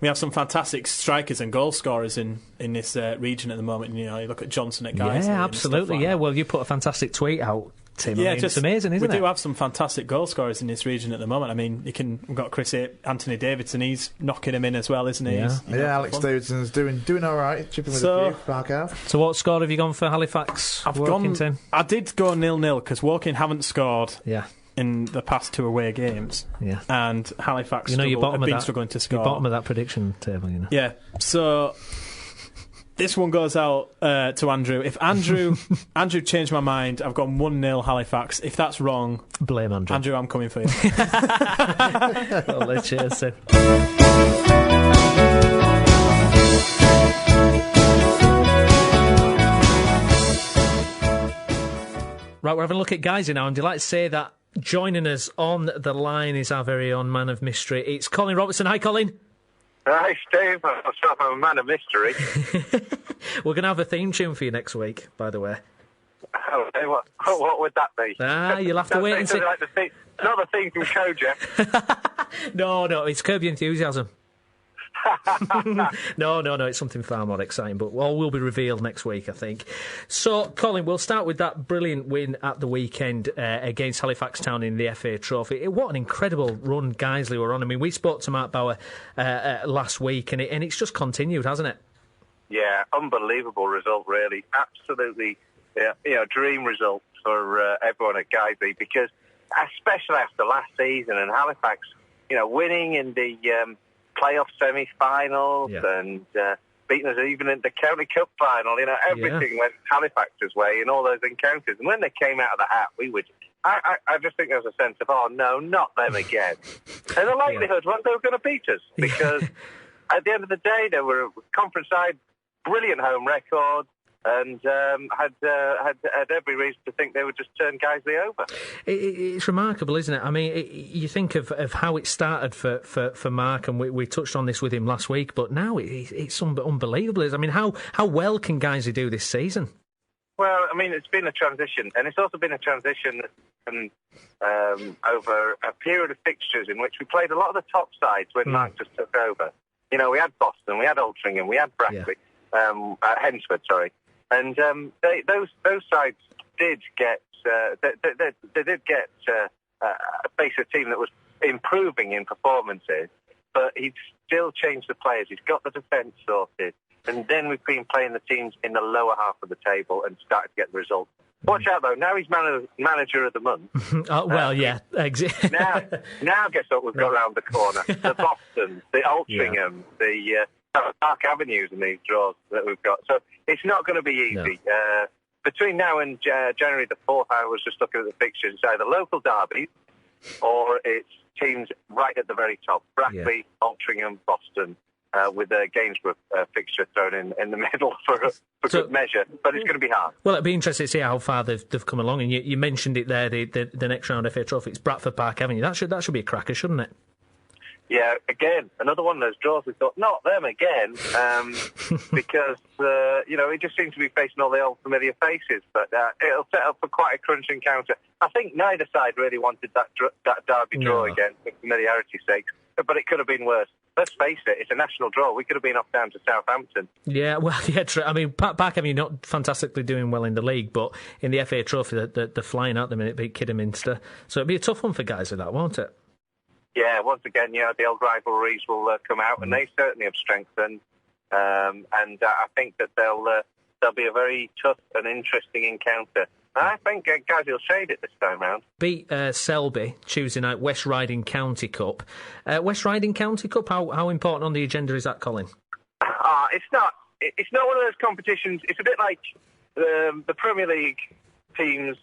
We have some fantastic strikers and goal scorers in this region at the moment. You look at Johnson at Guiseley. Yeah, absolutely. Well, you put a fantastic tweet out, Tim. It's amazing, isn't it? We do have some fantastic goal scorers in this region at the moment. I mean, we've got Anthony Davidson. He's knocking him in as well, isn't he? Yeah, Alex Davidson's doing all right. Chipping with a few. Back out. So, what score have you gone for Halifax? I did go 0-0 because Woking haven't scored. Yeah. In the past 2 away games, and Halifax have been struggling to score. You're bottom of that prediction table, Yeah, so this one goes out to Andrew. If Andrew changed my mind, I've gone 1-0 Halifax. If that's wrong, blame Andrew. Andrew, I'm coming for you. Well, cheers, Sid. Right, we're having a look at Guiseley now, and I'd like to say that joining us on the line is our very own man of mystery. It's Colin Robertson. Hi, Colin. Hi, Steve. I'm a man of mystery. We're going to have a theme tune for you next week, by the way. Oh, what would that be? You'll have to wait and see. Not the theme from Kojak. No, it's Curb Your Enthusiasm. No, it's something far more exciting, but all will be revealed next week, I think. So, Colin, we'll start with that brilliant win at the weekend against Halifax Town in the FA Trophy. What an incredible run Guiseley were on. I mean, we spoke to Mark Bauer last week, and it's just continued, hasn't it? Yeah, unbelievable result, really. Absolutely, dream result for everyone at Guiseley, because especially after last season and Halifax, winning in the playoff semi-finals and beating us even in the County Cup final. Everything went Halifax's way in all those encounters. And when they came out of the hat, I just think there was a sense of, oh, no, not them again. And the likelihood was they were going to beat us because at the end of the day, they were a conference side, brilliant home record, and had every reason to think they would just turn Guiseley over. It's remarkable, isn't it? I mean, you think of how it started for Mark, and we touched on this with him last week, but now it's unbelievable. I mean, how well can Guiseley do this season? Well, I mean, it's been a transition, and it's also been a transition over a period of fixtures in which we played a lot of the top sides when Mark just took over. We had Boston, we had Altrincham, we had Bradford, Hensford, sorry. And those sides did get face a team that was improving in performances, but he'd still changed the players. He's got the defence sorted, and then we've been playing the teams in the lower half of the table and started to get the results. Watch out though! Now he's manager of the month. Exactly. Now guess what we've got around the corner? The Boston, the Altrincham, the Park Avenues in these draws that we've got. So it's not going to be easy. No. Between now and January the 4th, I was just looking at the fixtures. It's either local derbies or it's teams right at the very top. Bradley, Altrincham, Boston, with a Gainsborough fixture thrown in the middle for good measure. But it's going to be hard. Well, it'd be interesting to see how far they've come along. And you mentioned it there, the next round FA Trophy. It's Bradford Park Avenue. That should be a cracker, shouldn't it? Yeah, again, another one of those draws. We thought, not them again, because it just seems to be facing all the old familiar faces. But it'll set up for quite a crunch encounter. I think neither side really wanted that derby draw again, for familiarity's sake. But it could have been worse. Let's face it, it's a national draw. We could have been off down to Southampton. Yeah, well, true. I mean, Park Avenue not fantastically doing well in the league, but in the FA Trophy, they're flying out the minute, beat Kidderminster. So it'd be a tough one for guys with that, won't it? Yeah, once again, the old rivalries will come out, and they certainly have strengthened. And I think that they'll be a very tough and interesting encounter. I think Guiseley will shade it this time round. Beat Selby Tuesday night, West Riding County Cup. West Riding County Cup, how important on the agenda is that, Colin? It's not one of those competitions. It's a bit like the Premier League teams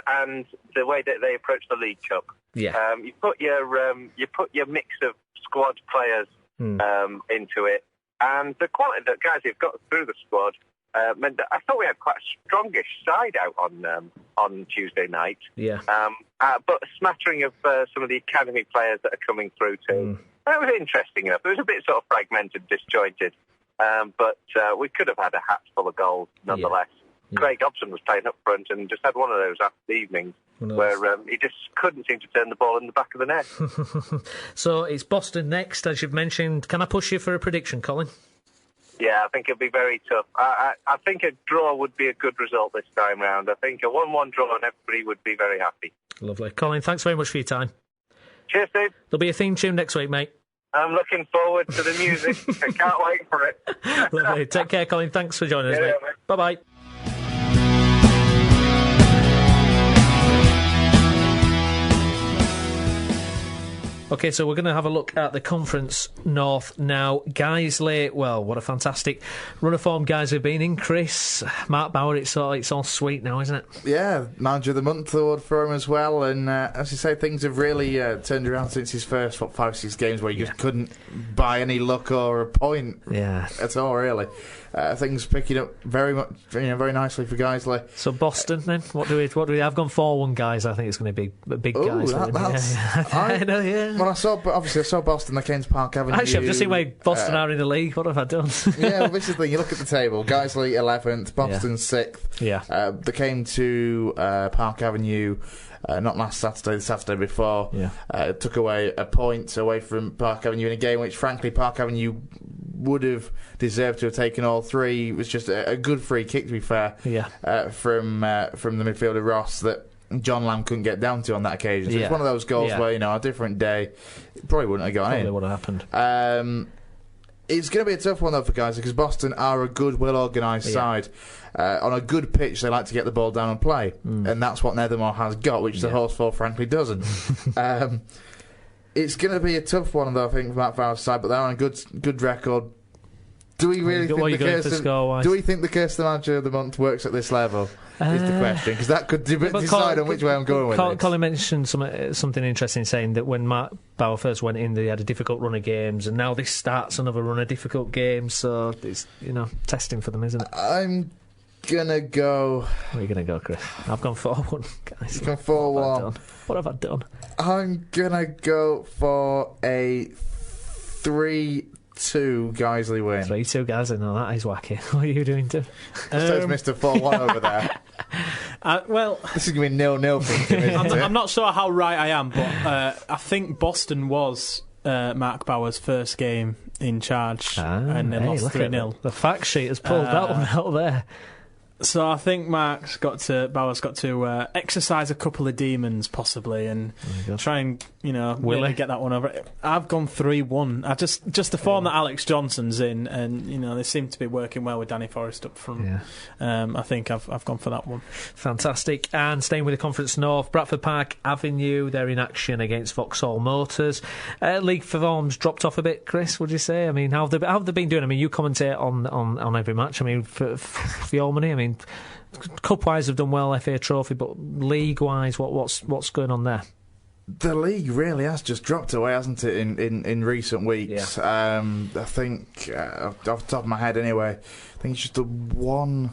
and the way that they approach the League Cup. Yeah. You put your mix of squad players into it, and the quality that guys have got through the squad meant that I thought we had quite a strongish side out on Tuesday night. Yeah. But a smattering of some of the academy players that are coming through too. That was interesting enough. It was a bit sort of fragmented, disjointed, but we could have had a hat full of goals nonetheless. Yeah. Craig Dobson was playing up front and just had one of those after evenings where he just couldn't seem to turn the ball in the back of the net. So it's Boston next, as you've mentioned. Can I push you for a prediction, Colin? Yeah, I think it'll be very tough. I think a draw would be a good result this time round. I think a 1-1 draw and everybody would be very happy. Lovely. Colin, thanks very much for your time. Cheers, Steve. There'll be a theme tune next week, mate. I'm looking forward to the music. I can't wait for it. Lovely. Take care, Colin. Thanks for joining us, mate. Bye-bye. OK, so we're going to have a look at the Conference North now. Guiseley, well, what a fantastic run of form guys have been in. Chris, Mark Bauer, it's all sweet now, isn't it? Yeah, Manager of the Month award for him as well. And as you say, things have really turned around since his first 5-6 games where you just couldn't buy any luck or a point at all, really. Things picking up very much, very nicely for Guiseley. So Boston, then, what do we? I've gone 4-1, guys. I think it's going to be a big Guiseley. I know, yeah. When I saw Boston, they came to Park Avenue. Actually, I've just seen where Boston are in the league. What have I done? Yeah, well, this is the thing. You look at the table. Guiseley 11th, Boston 6th. Yeah. They came to Park Avenue. Not last Saturday, the Saturday before. Yeah. Took away a point away from Park Avenue in a game which, frankly, Park Avenue would have deserved to have taken all three. It was just a good free kick, to be fair, from the midfielder Ross that John Lamb couldn't get down to on that occasion. So it's one of those goals where, a different day, it probably wouldn't have gone in. Probably would have happened. It's going to be a tough one, though, for guys, because Boston are a good, well-organised side. On a good pitch, they like to get the ball down and play. And that's what Nethermore has got, which the Horsefall, frankly, doesn't. It's going to be a tough one, though, I think, for Matt Farrell's side, but they're on a good record. Do we really think the Kirsten Manager of the Month works at this level? Is the question, because that could decide on which way I'm going with it. Colin mentioned something interesting, saying that when Matt Bauer first went in, they had a difficult run of games, and now this starts another run of difficult games, so it's, testing for them, isn't it? I'm gonna go... Where are you gonna go, Chris? I've gone 4-1, guys. You've gone 4-1. What have I done? I'm gonna go for a 3-2 Guiseley win. 3-2 Guiseley, no, that is wacky. What are you doing, Tim? Says Mr. 4-1 over there. Well, this is going to be 0-0 for him, I'm not sure how right I am, but I think Boston was Mark Bauer's first game in charge, and they lost 3-0. The fact sheet has pulled that one out there. So I think Bauer's got to exercise a couple of demons possibly and try and really get that one over. I've gone 3-1. Just the form that Alex Johnson's in, and they seem to be working well with Danny Forrest up front. Yeah. I think I've gone for that one. Fantastic. And staying with the Conference North, Bradford Park Avenue, they're in action against Vauxhall Motors. League form's dropped off a bit, Chris. Would you say? I mean, how have they been doing? I mean, you commentate on every match. I mean, for your money, I mean. Cup-wise, have done well, FA Trophy, but league-wise, what's going on there? The league really has just dropped away, hasn't it, in recent weeks? Yeah. I think, off the top of my head anyway, I think it's just one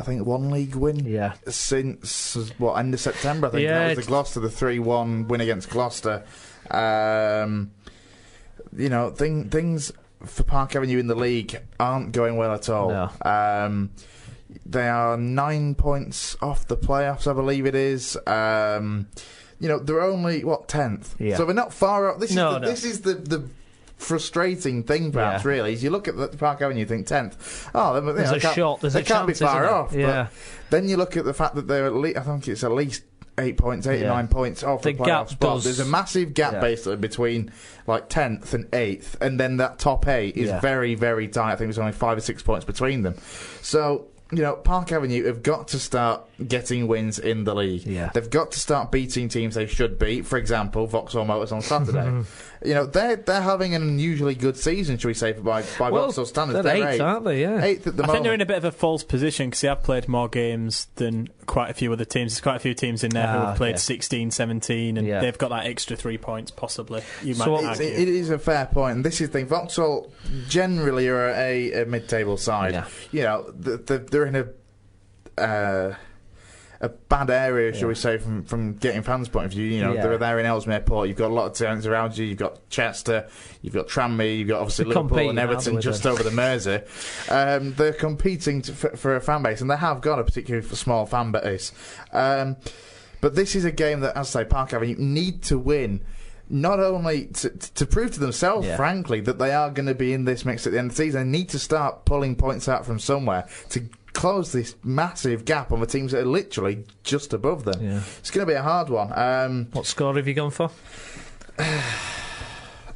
league win since, end of September, I think. That was the Gloucester, the 3-1 win against Gloucester. Things for Park Avenue in the league aren't going well at all. No. They are 9 points off the playoffs, I believe it is. They're only 10th, so they're not far off. This is the frustrating thing, perhaps. Really, is you look at the Park Avenue, you think 10th. Oh, there's a shot. There's a chance. They can't be far off. Yeah. But then you look at the fact that they're I think it's at least 8 points, 8 or 9 points off the playoff spot. There's a massive gap basically between 10th and 8th, and then that top 8 is very, very tight. I think there's only 5 or 6 points between them. So. Park Avenue have got to start, getting wins in the league. Yeah. They've got to start beating teams they should beat. For example, Vauxhall Motors on Saturday. They're having an unusually good season, shall we say, by Vauxhall standards. They're eighth, aren't they? Yeah. Eighth at the moment. I think they're in a bit of a false position because they have played more games than quite a few other teams. There's quite a few teams in there who have played 16, 17, and they've got that extra 3 points, possibly. You might argue. It is a fair point, and this is the thing. Vauxhall generally are a mid-table side. Yeah. They're in a bad area, shall we say, from getting fans' point of view. They're there in Ellesmere Port. You've got a lot of teams around you. You've got Chester, you've got Tranmere, you've got obviously Liverpool and Everton just over the Mersey. They're competing for a fan base, and they have got a particularly small fan base. But this is a game that, as I say, Park Avenue need to win. Not only to prove to themselves, frankly, that they are going to be in this mix at the end of the season, they need to start pulling points out from somewhere to close this massive gap on the teams that are literally just above them. Yeah. It's going to be a hard one. What score have you gone for?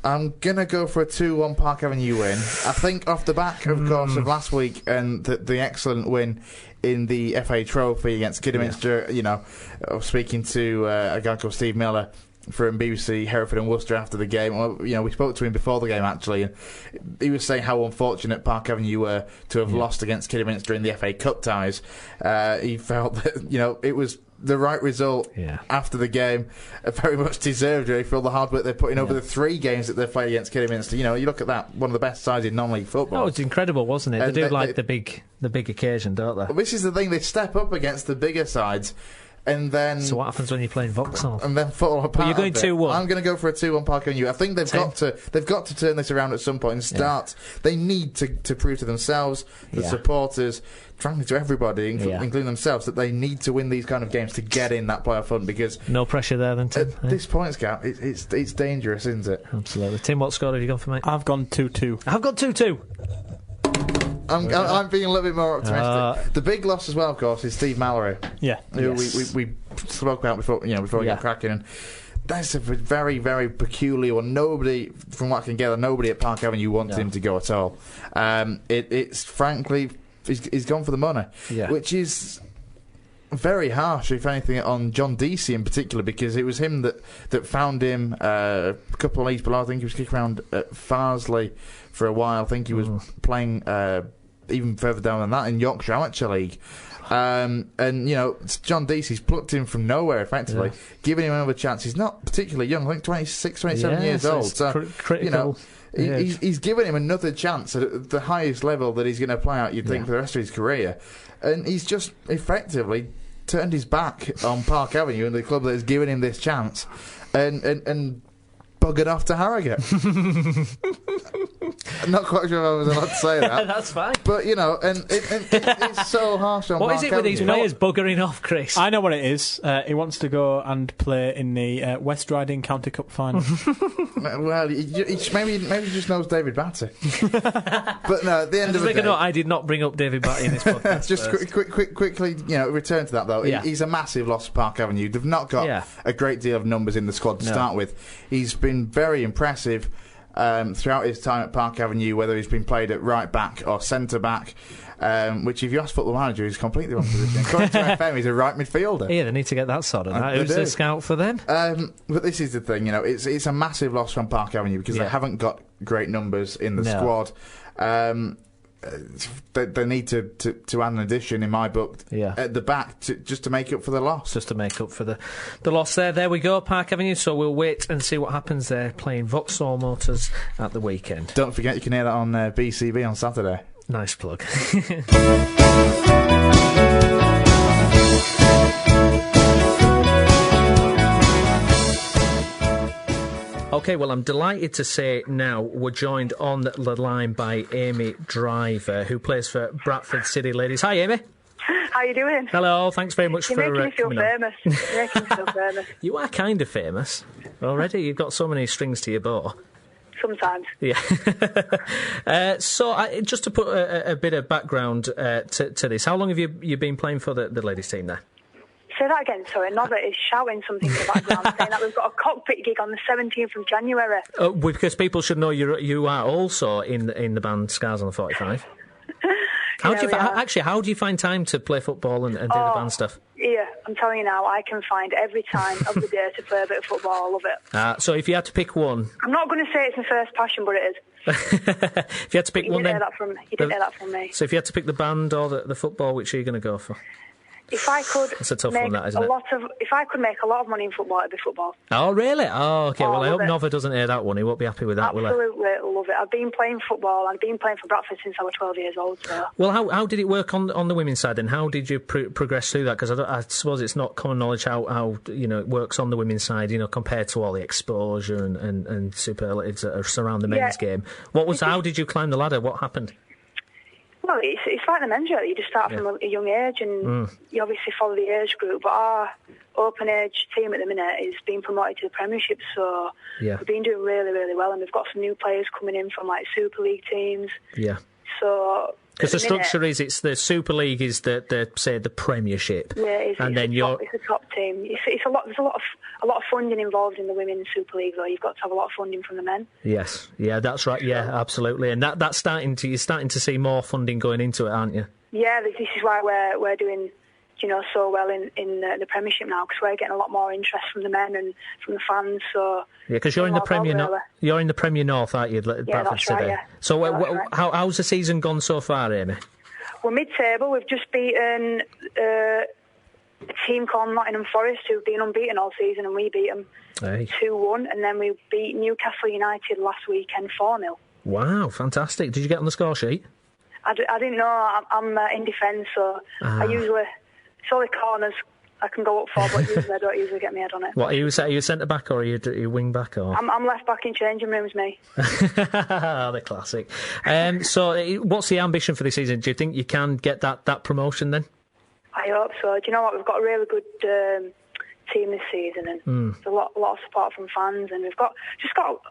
I'm going to go for a 2-1 Park Avenue win. I think off the back, of course, of last week and the excellent win in the FA Trophy against Kidderminster, I was speaking to a guy called Steve Miller from BBC Hereford and Worcester after the game. Well, we spoke to him before the game actually, and he was saying how unfortunate Park Avenue were to have lost against Kidderminster in the FA Cup ties. He felt that it was the right result after the game, very much deserved really for all the hard work they're putting over the 3 games that they've played against Kidderminster. You look at that, one of the best sides in non-league football. Oh, it's incredible, wasn't it? They do like the big occasion, don't they? This is the thing, they step up against the bigger sides. And then, so what happens when you're playing Vauxhall? And then fall apart. Well, you're going 2-1. I'm going to go for a 2-1 Park Avenue. I think they've got to turn this around at some point and start. They need to prove to themselves, the supporters, frankly to everybody, including themselves, that they need to win these kind of games to get in that playoff hunt. Because no pressure there, then, Tim. This points gap, it's dangerous, isn't it? Absolutely. Tim, what score have you gone for, mate? I've gone 2-2. I've got 2-2. I'm being a little bit more optimistic. The big loss as well, of course, is Steve Mallory. Yeah, who we spoke about before we got cracking. And that's a very, very peculiar one. Nobody, from what I can gather, nobody at Park Avenue wanted him to go at all. It's frankly, he's gone for the money, which is very harsh, if anything, on John Deasy in particular, because it was him that found him a couple of leagues below. I think he was kicking around at Farsley for a while. I think he was playing even further down than that in Yorkshire Amateur League. And John Deasy's plucked him from nowhere effectively, giving him another chance. He's not particularly young, I think 26, 27 years old. So critical. He's given him another chance at the highest level that he's going to play out, you'd think, for the rest of his career. And he's just effectively turned his back on Park Avenue and the club that has given him this chance, and buggered off to Harrogate. I'm not quite sure if I was allowed to say that. That's fine. But, it's so harsh on Park Avenue. What is it with these players buggering off, Chris? I know what it is. He wants to go and play in the West Riding County Cup final. Well, maybe he just knows David Batty. But no, at the end of the day... I did not bring up David Batty in this podcast. Just quickly, return to that, though. Yeah. He's a massive loss for Park Avenue. They've not got a great deal of numbers in the squad to start with. He's been very impressive throughout his time at Park Avenue, whether he's been played at right back or centre back, which, if you ask Football Manager, is completely wrong position. According to FM, he's a right midfielder. Yeah, they need to get that sorted out. Who's the scout for them? But this is the thing, it's a massive loss from Park Avenue because they haven't got great numbers in the squad. They need to add an addition, in my book, at the back just to make up for the loss. Just to make up for the loss there. There we go, Park Avenue. So we'll wait and see what happens there, playing Vauxhall Motors at the weekend. Don't forget, you can hear that on BCB on Saturday. Nice plug. OK, well, I'm delighted to say now we're joined on the line by Aimee Driver, who plays for Bradford City Ladies. Hi, Aimee. How you doing? Hello, thanks very much You're making me feel famous. You're making me feel famous. You are kind of famous already. You've got so many strings to your bow. Sometimes. Yeah. So, just to put a bit of background to this, how long have you been playing for the ladies' team there? Say that again, sorry. Norbert is shouting something in the background, saying that we've got a cockpit gig on the 17th of January. Because people should know you are also in the band Scars on the 45. How do you find time to play football and do the band stuff? I'm telling you now, I can find every time of the day to play a bit of football. I love it. So if you had to pick one... I'm not going to say it's my first passion, but it is. If you had to pick one, then... You didn't hear that from me. So if you had to pick the band or the football, which are you going to go for? If I could That's a tough one, that, isn't it? If I could make a lot of money in football, it'd be football. Oh, really? Oh, OK. Well, I hope Nova doesn't hear that one. He won't be happy with that, will he? Absolutely love it. I've been playing football. I've been playing for Bradford since I was 12 years old. So. Well, how did it work on the women's side then? How did you progress through that? Because I suppose it's not common knowledge how it works on the women's side, compared to all the exposure and superlatives that surround the men's game. How did you climb the ladder? What happened? Well, it's like the men's really. You just start from a young age and you obviously follow the age group. But our open age team at the minute is being promoted to the Premiership, so we've been doing really, really well. And we've got some new players coming in from like Super League teams. Yeah. So... Because the structure is, it's the Super League is the Premiership. Yeah, it's a top team. It's a lot. There's a lot of funding involved in the women's Super League, though. You've got to have a lot of funding from the men. Yes, yeah, that's right. Yeah, absolutely, and that's you're starting to see more funding going into it, aren't you? Yeah, this is why we're doing so well in the Premiership now, because we're getting a lot more interest from the men and from the fans. So yeah, because you're in the Premier you're in the Premier North, aren't you? Yeah, that's right. Yeah. So how's the season gone so far, Aimee? We're mid-table. We've just beaten a team called Nottingham Forest, who've been unbeaten all season, and we beat them 2-1, and then we beat Newcastle United last weekend 4-0. Wow, fantastic! Did you get on the score sheet? I didn't know. I'm in defence, so I usually. It's only corners I can go up for, but usually I don't usually get my head on it. What, are you centre-back or are you wing-back? Or? I'm left-back in changing rooms, me. The classic. So what's the ambition for this season? Do you think you can get that promotion then? I hope so. Do you know what? We've got a really good team this season, and there's a lot of support from fans, and we've got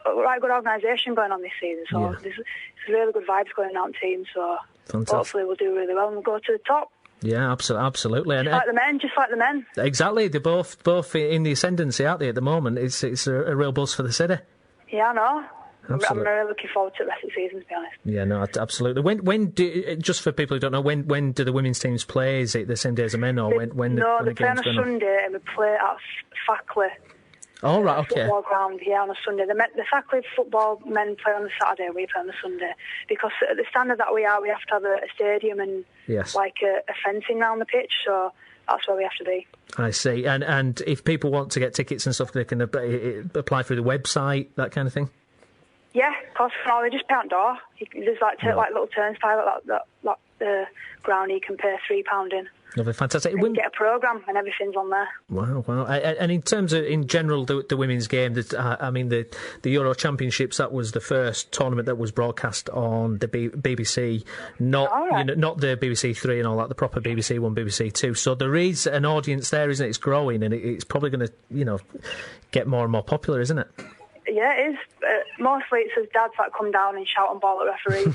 a right good organisation going on this season, so there's really good vibes going on in the team, so hopefully we'll do really well and we'll go to the top. Yeah, absolutely. Just like the men. Exactly. They're both in the ascendancy, aren't they, at the moment? It's a real buzz for the city. Yeah, I know. Absolutely. I'm really looking forward to the rest of the season, to be honest. Yeah, no, absolutely. When just for people who don't know, when do the women's teams play? Is it the same day as the men, or when? No, they play on a Sunday, and we play at Fackley. Oh, right, okay. Football ground, on a Sunday. The Fackley football men play on the Saturday and we play on the Sunday. Because at the standard that we have to have a stadium and like a fencing around the pitch, so that's where we have to be. I see. And if people want to get tickets and stuff, they can apply through the website, that kind of thing? Yeah, of course. No, they just pay on door. There's like little turnstile at that ground you can pay £3 in. Lovely, fantastic. And you get a programme and everything's on there. Wow. And in terms of, in general, the women's game, the Euro Championships, that was the first tournament that was broadcast on the BBC, not the BBC Three and all that, the proper BBC One, BBC Two. So there is an audience there, isn't it? It's growing, and it's probably going to, get more and more popular, isn't it? Yeah, it is. Mostly it's his dads that come down and shout and ball at referees.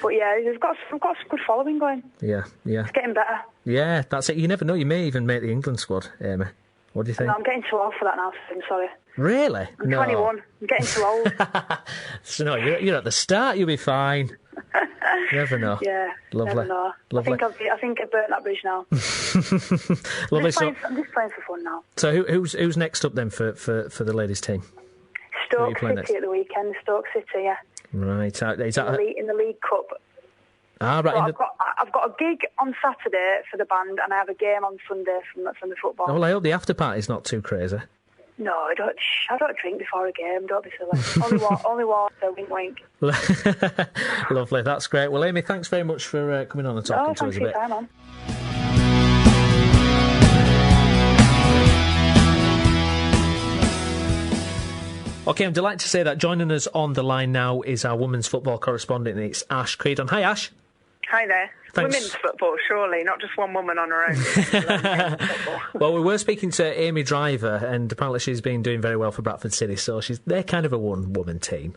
But yeah, we've got some good following going. Yeah. It's getting better. Yeah, that's it. You never know. You may even make the England squad, Aimee. What do you think? No, I'm getting too old for that now, I'm sorry. Really? I'm 21. I'm getting too old. So no, you're at the start. You'll be fine. You never know. Yeah, lovely. Never know. Lovely. I think I've burnt that bridge now. Lovely. I'm just playing for fun now. So who's next up then for the ladies' team? Stoke City at the weekend. Stoke City, yeah. Right. Is that in the League Cup? Ah, right. So I've got a gig on Saturday for the band, and I have a game on Sunday from the football. Oh, well, I hope the after party's not too crazy. No, I don't drink before a game. Don't be silly. only water. Wink, wink. Lovely. That's great. Well, Aimee, thanks very much for coming on and talking to us a bit. Time on. OK, I'm delighted to say that joining us on the line now is our women's football correspondent, and it's Ash Creedon. Hi, Ash. Hi there. Thanks. Women's football, surely, not just one woman on her own. Well, we were speaking to Aimee Driver, and apparently she's been doing very well for Bradford City, so they're kind of a one-woman team.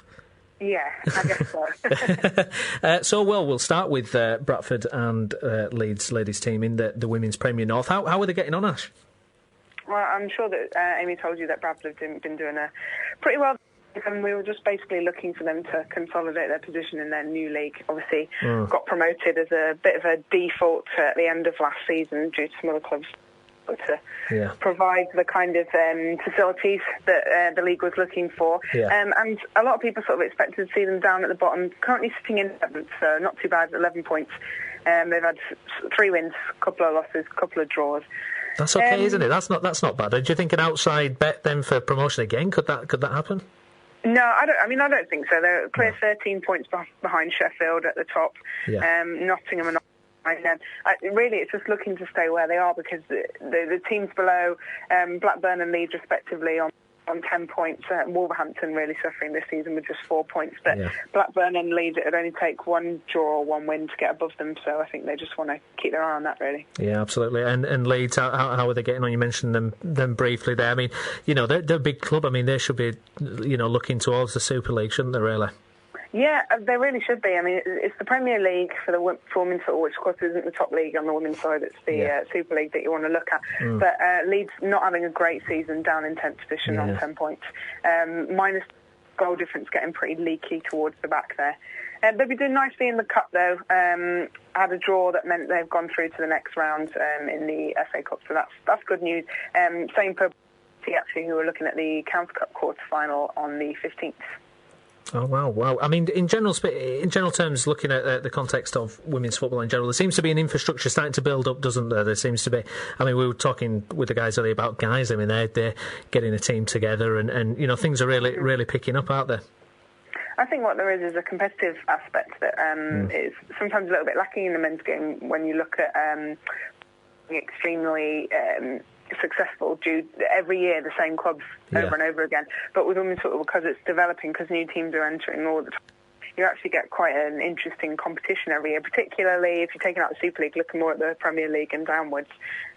Yeah, I guess so. So, we'll start with Bradford and Leeds ladies team in the Women's Premier North. How are they getting on, Ash? Well, I'm sure that Aimee told you that Bradford have been doing pretty well And we were just basically looking for them to consolidate their position in their new league. Obviously, got promoted as a bit of a default at the end of last season due to some other clubs to provide the kind of facilities that the league was looking for. And a lot of people sort of expected to see them down at the bottom, currently sitting in 7th, so not too bad, 11 points. They've had 3 wins, a couple of losses, a couple of draws. That's okay, isn't it? That's not bad. Do you think an outside bet then for promotion again? Could that happen? No, I don't think so. They're clear 13 points behind Sheffield at the top. Nottingham and really, it's just looking to stay where they are because the teams below, Blackburn and Leeds respectively, on 10 points. Wolverhampton really suffering this season with just 4 points. But Blackburn and Leeds, it would only take 1 draw or 1 win to get above them. So I think they just want to keep their eye on that, really. Yeah, absolutely. And Leeds, how are they getting on? You mentioned them briefly there. I mean, they're a big club. I mean, they should be, looking towards the Super League, shouldn't they, really? Yeah, they really should be. I mean, it's the Premier League for women's football, which of course isn't the top league on the women's side. It's the Super League that you want to look at. But Leeds not having a great season, down in 10th position on 10 points. Minus goal difference getting pretty leaky towards the back there. They'll be doing nicely in the Cup, though. Had a draw that meant they've gone through to the next round in the FA Cup, so that's good news. Same for actually, who are looking at the County Cup quarter-final on the 15th. Oh, wow. I mean, in general terms, looking at the context of women's football in general, there seems to be an infrastructure starting to build up, doesn't there? There seems to be. I mean, we were talking with the guys earlier about Guiseley. I mean, they're getting a team together and things are really picking up, aren't they? I think what there is a competitive aspect that is sometimes a little bit lacking in the men's game when you look at extremely successful every year the same clubs over and over again. But with women's football, because it's developing, because new teams are entering all the time, you actually get quite an interesting competition every year, particularly if you're taking out the Super League, looking more at the Premier League and downwards.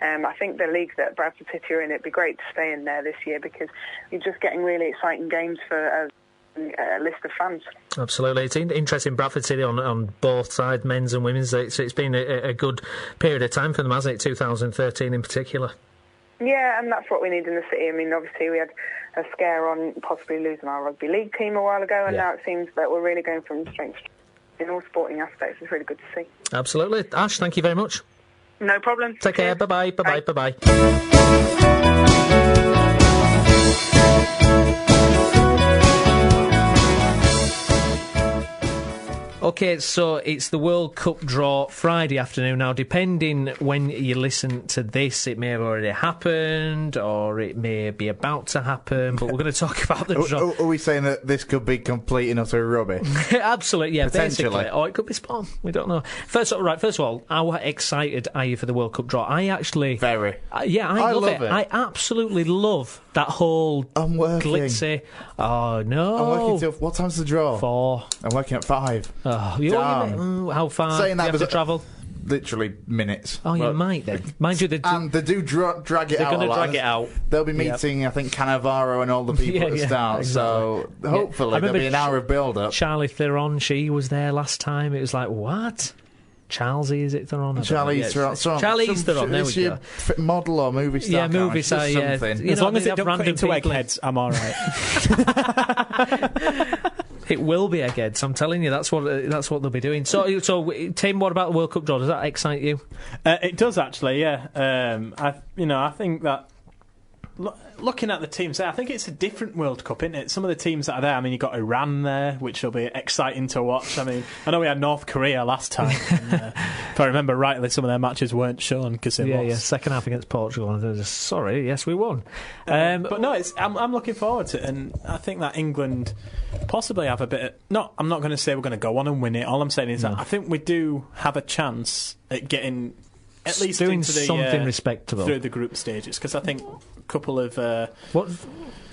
I think the league that Bradford City are in, it'd be great to stay in there this year because you're just getting really exciting games for a list of fans. Absolutely. It's interesting, Bradford City on both sides, men's and women's. It's been a good period of time for them, hasn't it, 2013 in particular? Yeah, and that's what we need in the city. I mean, obviously we had a scare on possibly losing our rugby league team a while ago, and now it seems that we're really going from strength in all sporting aspects. It's really good to see. Absolutely. Ash, thank you very much. No problem. Take care. Bye-bye. Bye-bye. Bye-bye. OK, so it's the World Cup draw Friday afternoon. Now, depending when you listen to this, it may have already happened or it may be about to happen, but we're going to talk about the draw. Are we saying that this could be complete and utter rubbish? Absolutely, yeah, basically. Or it could be spawn. We don't know. First of all, how excited are you for the World Cup draw? I actually... Very. I love it. I absolutely love that whole glitzy... Oh, no. I'm working till... What time's the draw? 4. I'm working at 5. How far do you have to travel? Literally minutes. Oh, you might then. Mind you, they do drag it out. They're going to drag it out. They'll be meeting, I think, Cannavaro and all the people at the start. Exactly. So hopefully there'll be an hour of build-up. Charlie Theron, she was there last time. It was like, what? Charlesy, is it Theron? Charlie's Theron. Charlie's Theron, there we go. Model or movie star? Yeah, movie star, yeah. As long as it don't cut into eggheads, I'm all right. It will be eggheads, I'm telling you. That's what they'll be doing. So, Tim, what about the World Cup draw? Does that excite you? It does, actually, yeah. I think that... Looking at the teams there, I think it's a different World Cup, isn't it? Some of the teams that are there, I mean, you've got Iran there, which will be exciting to watch. I mean, I know we had North Korea last time. And, if I remember rightly, some of their matches weren't shown because they lost. Yeah, second half against Portugal. And they're just, sorry, yes, we won. But no, I'm looking forward to it, and I think that England possibly have a bit of... I'm not going to say we're going to go on and win it. All I'm saying is that I think we do have a chance at getting... At least doing something respectable through the group stages, because I think a couple of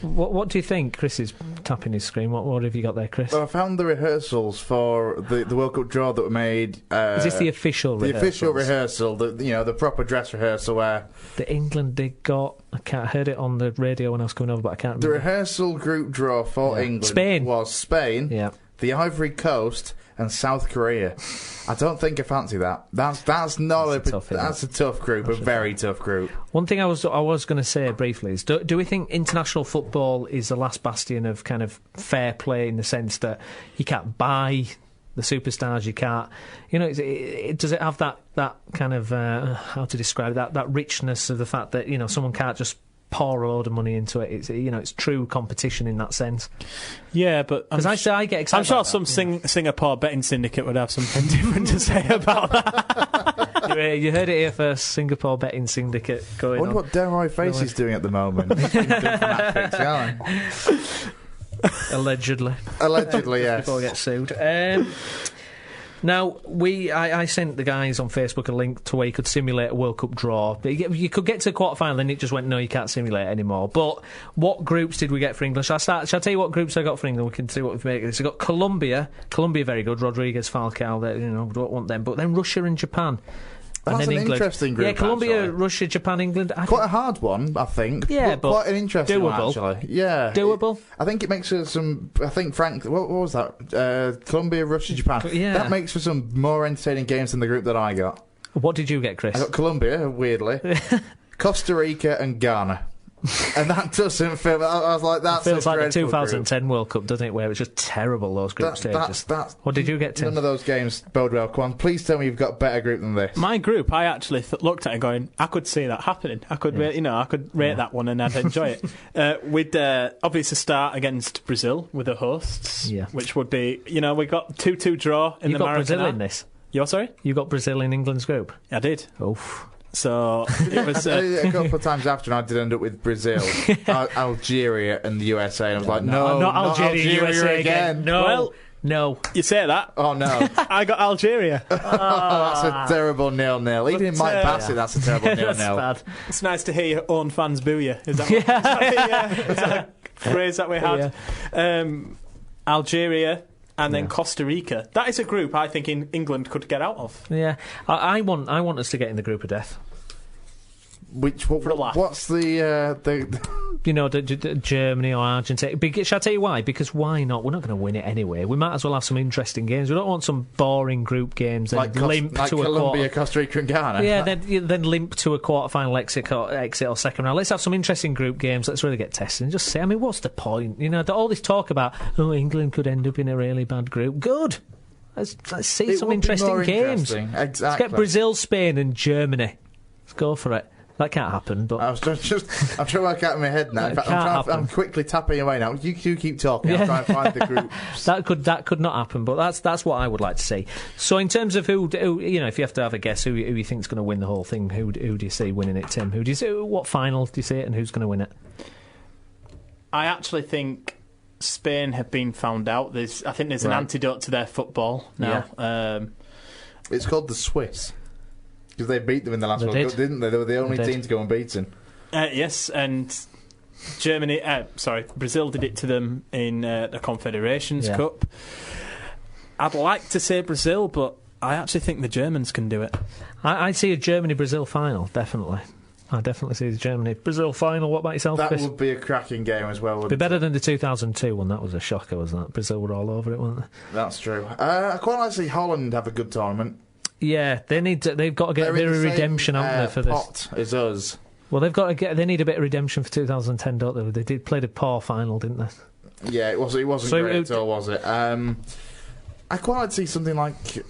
what do you think? Chris is tapping his screen. What have you got there, Chris? Well, I found the rehearsals for the World Cup draw that were made. Is this the official rehearsals? The official rehearsal, the proper dress rehearsal where the England they got. I heard it on the radio when I was coming over, but I can't remember. The rehearsal group draw for England Spain was Spain. Yeah. the Ivory Coast, and South Korea. I don't think I fancy that. That's a tough group, a very tough group. One thing I was going to say briefly is, do we think international football is the last bastion of kind of fair play, in the sense that you can't buy the superstars, you can't, does it have that kind of how to describe that richness of the fact that someone can't just pour a load of money into it? It's true competition in that sense. Yeah, but because I get excited. I'm sure some Singapore betting syndicate would have something different to say about that. You heard it here first. Singapore betting syndicate going. I wonder what Delroy Face is doing at the moment. He's been doing fanatics, aren't Allegedly, yes. Before I get sued. Now, I sent the guys on Facebook a link to where you could simulate a World Cup draw. You could get to the quarter-final, and it just went, no, you can't simulate it anymore. But what groups did we get for England? Shall I tell you what groups I got for England? We can see what we've made of this. I got Colombia, very good. Rodriguez, Falcao, don't want them. But then Russia and Japan. That's an interesting group. Yeah, Colombia, actually. Russia, Japan, England. Quite a hard one, I think. Yeah, but quite an interesting doable. one, actually. Yeah, doable. I think it makes for some. I think, Frank, what was that? Colombia, Russia, Japan. Yeah, that makes for some more entertaining games than the group that I got. What did you get, Chris? I got Colombia, weirdly, Costa Rica, and Ghana. And that doesn't feel. I was like, that feels like the 2010 World Cup, doesn't it? Where it was just terrible, those group stages. What did you get, Tim? None of those games bode well. Come on, please tell me you've got a better group than this. My group, I actually looked at it going, I could see that happening. I could, I could rate that one and I'd enjoy it. We'd obviously start against Brazil with the hosts, which would be, we got 2-2 draw in the Maracanã. You got Brazil in this? You're sorry? You got Brazil in England's group? I did. Oof. So it was a couple of times after, and I did end up with Brazil, Algeria, and the USA. And I was like, no, not Algeria, USA again. No. You say that? Oh no, I got Algeria. That's a terrible 0-0. Even in Mike Bassett, that's a terrible 0-0. Bad. It's nice to hear your own fans boo you. Is that is that a phrase that we had? Yeah. Algeria. And then Costa Rica. That is a group I think England could get out of. Yeah, I want us to get in the group of death. What's the Germany or Argentina? Shall I tell you why? Because why not? We're not going to win it anyway. We might as well have some interesting games. We don't want some boring group games and limp to Colombia, Costa Rica, and Ghana. Yeah, then limp to a quarter-final exit or second round. Let's have some interesting group games. Let's really get tested and just say, what's the point? All this talk about England could end up in a really bad group. Good. Let's see some interesting games. Exactly. Let's get Brazil, Spain, and Germany. Let's go for it. That can't happen. But I'm trying to work out in my head now. In fact, I'm quickly tapping away now. You keep talking. I'll try and find the groups. that could not happen. But that's what I would like to see. So in terms of who if you have to have a guess, who you think is going to win the whole thing, who do you see winning it, Tim? Who do you see? What final do you see it, and who's going to win it? I actually think Spain have been found out. I think there's an antidote to their football now. Yeah. It's called the Swiss. Because they beat them in the last World Cup, didn't they? They were the only team to go unbeaten. Yes, and Brazil did it to them in the Confederations Cup. I'd like to say Brazil, but I actually think the Germans can do it. I see a Germany-Brazil final, definitely. I definitely see the Germany-Brazil final. What about yourself, Chris? That would be a cracking game as well. Be better than the 2002 one. That was a shocker, wasn't it? Brazil were all over it, weren't they? That's true. I quite like to see Holland have a good tournament. Yeah, they've got to get a bit of redemption, haven't they, for this? Pot as us. Well, they need a bit of redemption for 2010, don't they? They did play the poor final, didn't they? Yeah, it wasn't great at all, was it? I quite like to see something like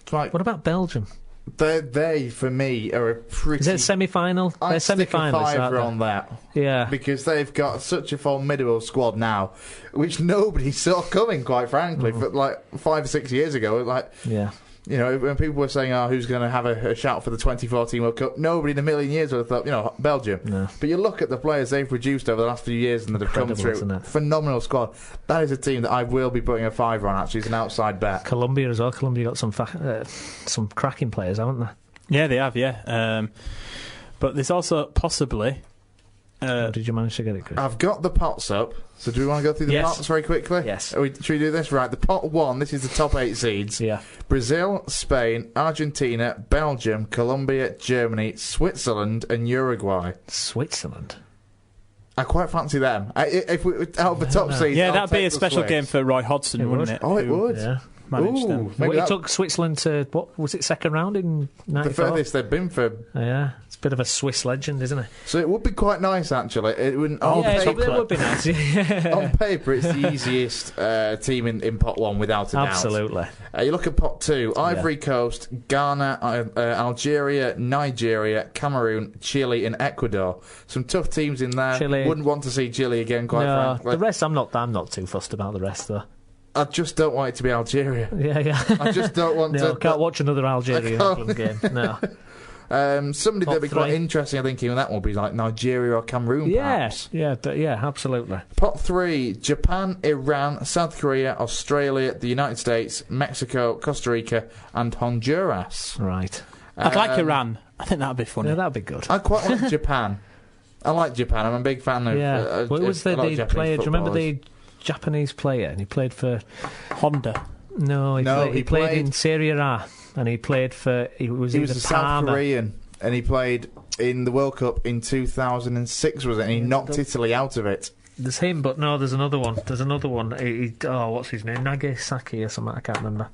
what about Belgium? They for me are a pretty. Is it a semi-final? I'd stick a fiver on that. Yeah, because they've got such a formidable squad now, which nobody saw coming. Quite frankly, for like 5 or 6 years ago, when people were saying, who's going to have a shout for the 2014 World Cup, nobody in a million years would have thought, Belgium. No. But you look at the players they've produced over the last few years and that have come through. Phenomenal squad. That is a team that I will be putting a fiver on, actually. It's an outside bet. Colombia as well. Colombia got some cracking players, haven't they? Yeah, they have, yeah. But there's also possibly... did you manage to get it, Chris? I've got the pots up. So do we want to go through the pots very quickly? Yes. Should we do this? Right, the pot 1, this is the top 8 seeds. Yeah. Brazil, Spain, Argentina, Belgium, Colombia, Germany, Switzerland and Uruguay. Switzerland? I quite fancy them. If we out of the top seeds, that'd be a special game for Roy Hodgson, wouldn't it? Oh, it would. Yeah. He took Switzerland to, what was it, second round in 94? The furthest they've been for... Yeah, it's a bit of a Swiss legend, isn't it? So it would be quite nice, actually. It wouldn't... it would be nice. On paper, it's the easiest team in pot 1, without a doubt. Absolutely. You look at pot 2, Ivory Coast, Ghana, Algeria, Nigeria, Cameroon, Chile and Ecuador. Some tough teams in there. Chile. Wouldn't want to see Chile again, quite frankly. The rest, I'm not too fussed about the rest, though. I just don't want it to be Algeria. Yeah. I just don't want to... No, can't watch another Algeria-England game, no. Somebody that'd be quite interesting, I think, in that will be like Nigeria or Cameroon, perhaps. Yeah, absolutely. Pot 3, Japan, Iran, South Korea, Australia, the United States, Mexico, Costa Rica and Honduras. Right. I'd like Iran. I think that'd be funny. Yeah, that'd be good. I quite like Japan. I like Japan. I'm a big fan of... Yeah. What was the player? Do you remember the Japanese player? And he played for... Honda. No, he played in Serie A. And he played for... He was a South Korean, and he played in the World Cup in 2006, was it? And he knocked Italy out of it. There's him, but no, there's another one. What's his name? Nagasaki or something, I can't remember.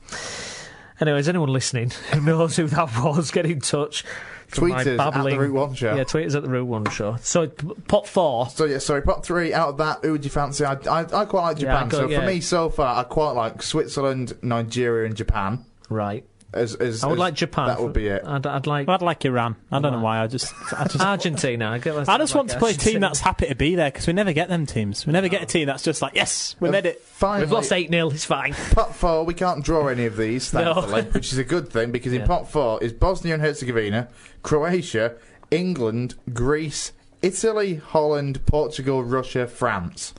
Anyway, is anyone listening who knows who that was, get in touch. Tweet us at the Route 1 Show. Yeah, tweet us at the Route 1 Show. So, pot 4. Pot 3, out of that, who would you fancy? I quite like Japan. For me, so far, I quite like Switzerland, Nigeria and Japan. Right. I would like Japan. That would be it. I'd like Iran. I don't know why. I just Argentina. I just want to play a team that's happy to be there, because we never get them teams. We never get a team that's just like, yes, we made it. Finally, we've lost 8-0. It's fine. Pot 4, we can't draw any of these, thankfully, which is a good thing, because in pot 4 is Bosnia and Herzegovina, Croatia, England, Greece, Italy, Holland, Portugal, Russia, France.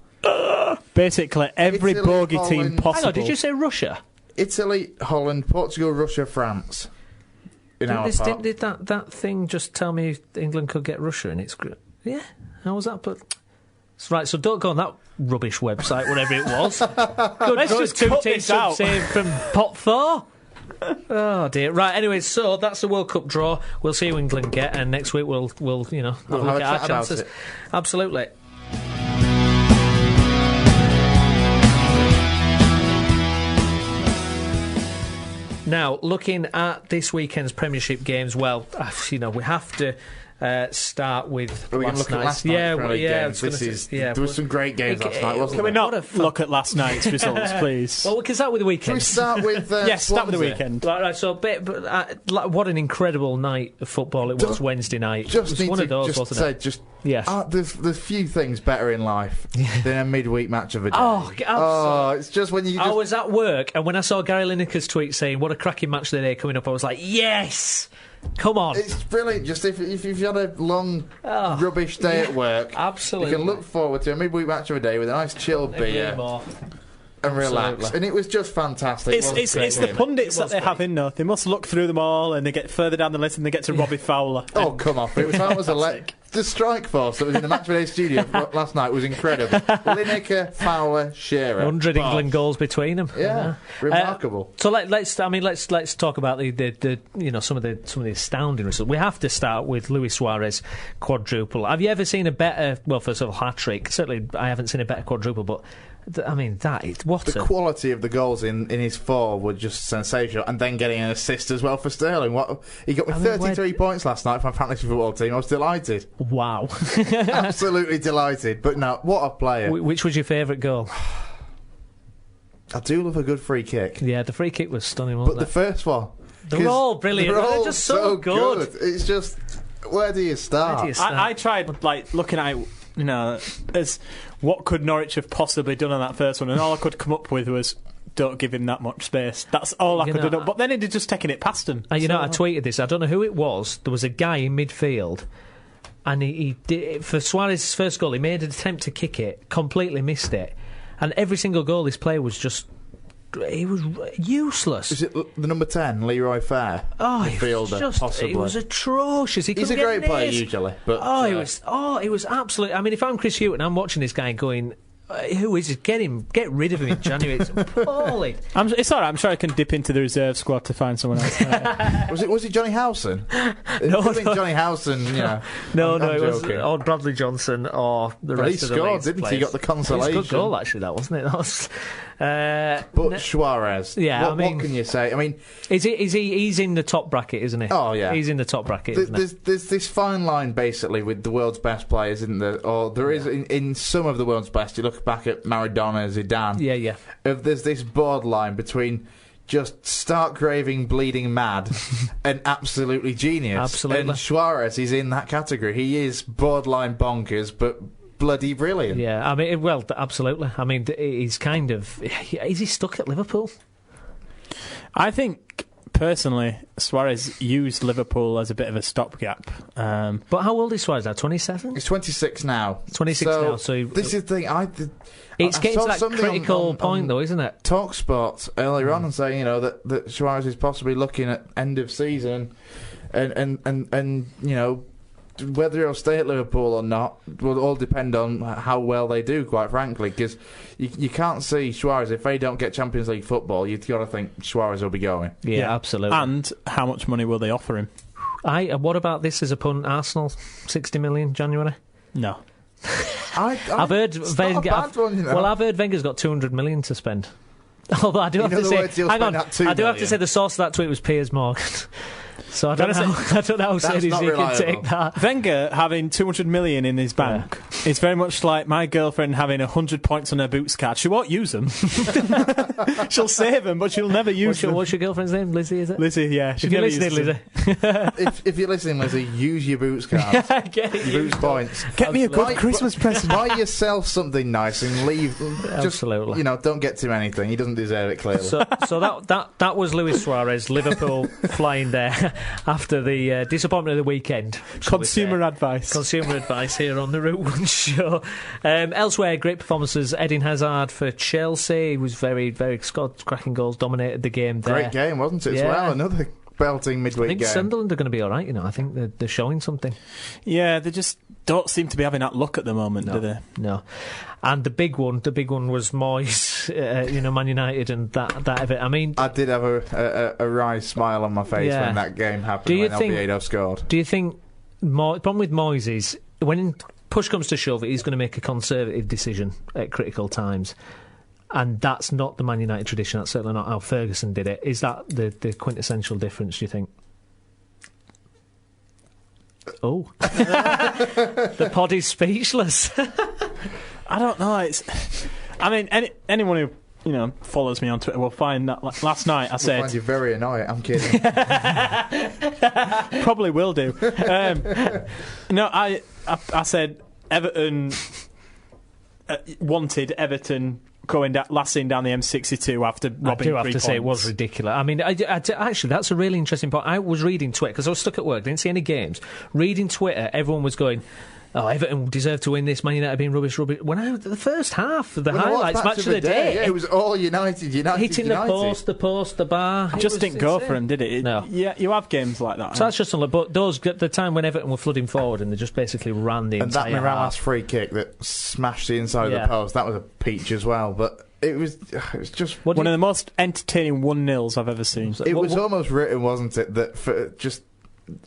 Basically, every bogey team possible. Hang on, did you say Russia? Italy, Holland, Portugal, Russia, France. Did that thing just tell me England could get Russia in its group? Yeah, how was that? But right, so don't go on that rubbish website, whatever it was. Let's just two teams saved from pot 4. Oh dear. Right. Anyway, so that's the World Cup draw. We'll see who England get, and next week we'll have a look at our chances. Absolutely. Now, looking at this weekend's Premiership games, well, we have to start with last night's. There was some great games last night, wasn't there? Can we not look at last night's results, please? Well, we can start with the weekend. Can we start with yes, start with the weekend. Right, so what an incredible night of football it was Wednesday night. It was one of those, wasn't it? Yes. There's few things better in life than a midweek match of a day. It's just when you. I was at work, and when I saw Gary Lineker's tweet saying what a cracking match of the day coming up, I was like, yes. Come on. It's brilliant. Just if you've had a long, rubbish day at work, absolutely, you can look forward to a midweek match of a day with a nice chilled beer and relax. And it was just fantastic. It's the pundits that they have in there. They must look through them all, and they get further down the list, and they get to Robbie Fowler. Oh, come on. That was the strike force that was in the Match of the Day studio last night was incredible. Lineker, Fowler, Shearer. 100 England goals between them. Yeah, remarkable. So let's talk about the some of the astounding results. We have to start with Luis Suarez quadruple. Have you ever seen a better? Well, for sort of hat trick, certainly I haven't seen a better quadruple, but. The quality of the goals in his 4 were just sensational, and then getting an assist as well for Sterling. He got me 33 points last night for my fantasy football team. I was delighted. Wow. Absolutely delighted. But no, what a player. Which was your favourite goal? I do love a good free kick. Yeah, the free kick was stunning, wasn't it? But the first one. They're all brilliant. They're just so good. It's just, where do you start? I tried looking at it, as what could Norwich have possibly done on that first one, and all I could come up with was don't give him that much space. That's all I could have done. But then he'd just taken it past him. I tweeted this. I don't know who it was. There was a guy in midfield, and he did, for Suarez's first goal, he made an attempt to kick it, completely missed it, and every single goal this player was just. He was useless. Is it the number 10, Leroy Fair? He was atrocious. He's a great player usually, but he was absolutely. I mean, if I'm Chris Hughton, I'm watching this guy going, Who is it? Get rid of him in January. It's appalling. It's all right. I'm sure I can dip into the reserve squad to find someone else. Was it Johnny Howson? No, Johnny Howson. Yeah. No, it was or Bradley Johnson or the rest of the Leeds didn't players. He got the consolation. It was a good goal, actually. That wasn't it? That was. But Suarez. Yeah, what can you say? I mean, he's in the top bracket, isn't he? Oh yeah, he's in the top bracket. There's this fine line basically with the world's best players, isn't there? Or there is in some of the world's best. You look back at Maradona, Zidane. Yeah. There's this borderline between just stark raving, bleeding mad, and absolutely genius. Absolutely. And Suarez is in that category. He is borderline bonkers, but bloody brilliant. Yeah, I mean, well, absolutely. I mean, he's kind of... Is he stuck at Liverpool? I think, personally, Suarez used Liverpool as a bit of a stopgap. But how old is Suarez now? 27? He's 26 now. 26 now, so... This is the thing, It's getting to that critical point, though, isn't it? TalkSport earlier on and saying, that Suarez is possibly looking at end of season and whether he'll stay at Liverpool or not will all depend on how well they do, quite frankly, because you can't see Suarez, if they don't get Champions League football, you've got to think Suarez will be going. Yeah, absolutely. And how much money will they offer him? What about this as a punt? Arsenal, 60 million January? No. I've heard Wenger. I've heard Wenger's got 200 million to spend. Although I do have to say, hang on, I do have to say the source of that tweet was Piers Morgan. So I don't know how serious he can take that. Wenger having 200 million in his bank is very much like my girlfriend having 100 points on her Boots card. She won't use them. She'll save them, but she'll never use them. What's your girlfriend's name? Lizzie, is it? Lizzie, yeah. If you're listening, Lizzie. if you're listening, Lizzie, use your Boots card. Your Boots points. Get me a good Christmas present. Buy yourself something nice and leave. Absolutely. Don't get him anything. He doesn't deserve it, clearly. So that was Luis Suarez, Liverpool flying there after the disappointment of the weekend. Consumer advice here on the Route 1 show. Elsewhere, great performances. Eden Hazard for Chelsea. He was very, very cracking goals, dominated the game there. Great game, wasn't it, as well? Another belting midweek game. I think Sunderland are going to be alright, I think they're showing something. Yeah, they just don't seem to be having that luck at the moment, do they? No. And the big one was Moyes, Man United and that of it. I mean, I did have a wry smile on my face when that game happened, when Oviedo scored. Do you think, problem with Moyes is, when push comes to shove, he's going to make a conservative decision at critical times. And that's not the Man United tradition. That's certainly not how Ferguson did it. Is that the quintessential difference, do you think? Oh. The pod is speechless. I don't know. Anyone who follows me on Twitter will find that last night I said... find you very annoying. I'm kidding. Probably will do. No, I said Everton wanted Everton going last seen down the M62 after robbing 3 points. I do have to say it was ridiculous. I mean, actually, that's a really interesting point. I was reading Twitter, because I was stuck at work, didn't see any games. Reading Twitter, everyone was going, Everton deserve to win this, Man United being rubbish. When the first half of the highlights, match of the day. Yeah, it was all United. Hitting the post, the bar. It just didn't go for him, did it? No. Yeah, you have games like that. So that's just but the time when Everton were flooding forward and they just basically ran the entire And that Mirallas free kick that smashed the inside of the post, that was a peach as well, but... It was just one of the most entertaining 1-0s I've ever seen. It was almost written, wasn't it, that for just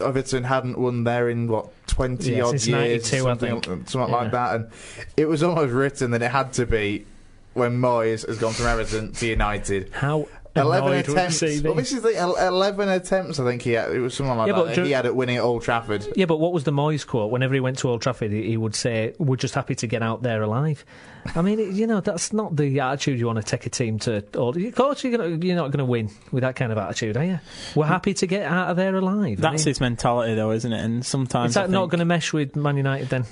Everton hadn't won there in 20 odd since years, 92, something like that, and it was almost written that it had to be when Moyes has gone from Everton to United. How 11 attempts. Well, this is the 11 attempts. I think he had. It was something like that. He had at winning at Old Trafford. Yeah, but what was the Moyes quote? Whenever he went to Old Trafford, he would say, "We're just happy to get out there alive." I mean, that's not the attitude you want to take a team to. Of course, you're not going to win with that kind of attitude, are you? We're happy to get out of there alive. That's his mentality, though, isn't it? And sometimes is that not going to mesh with Man United then?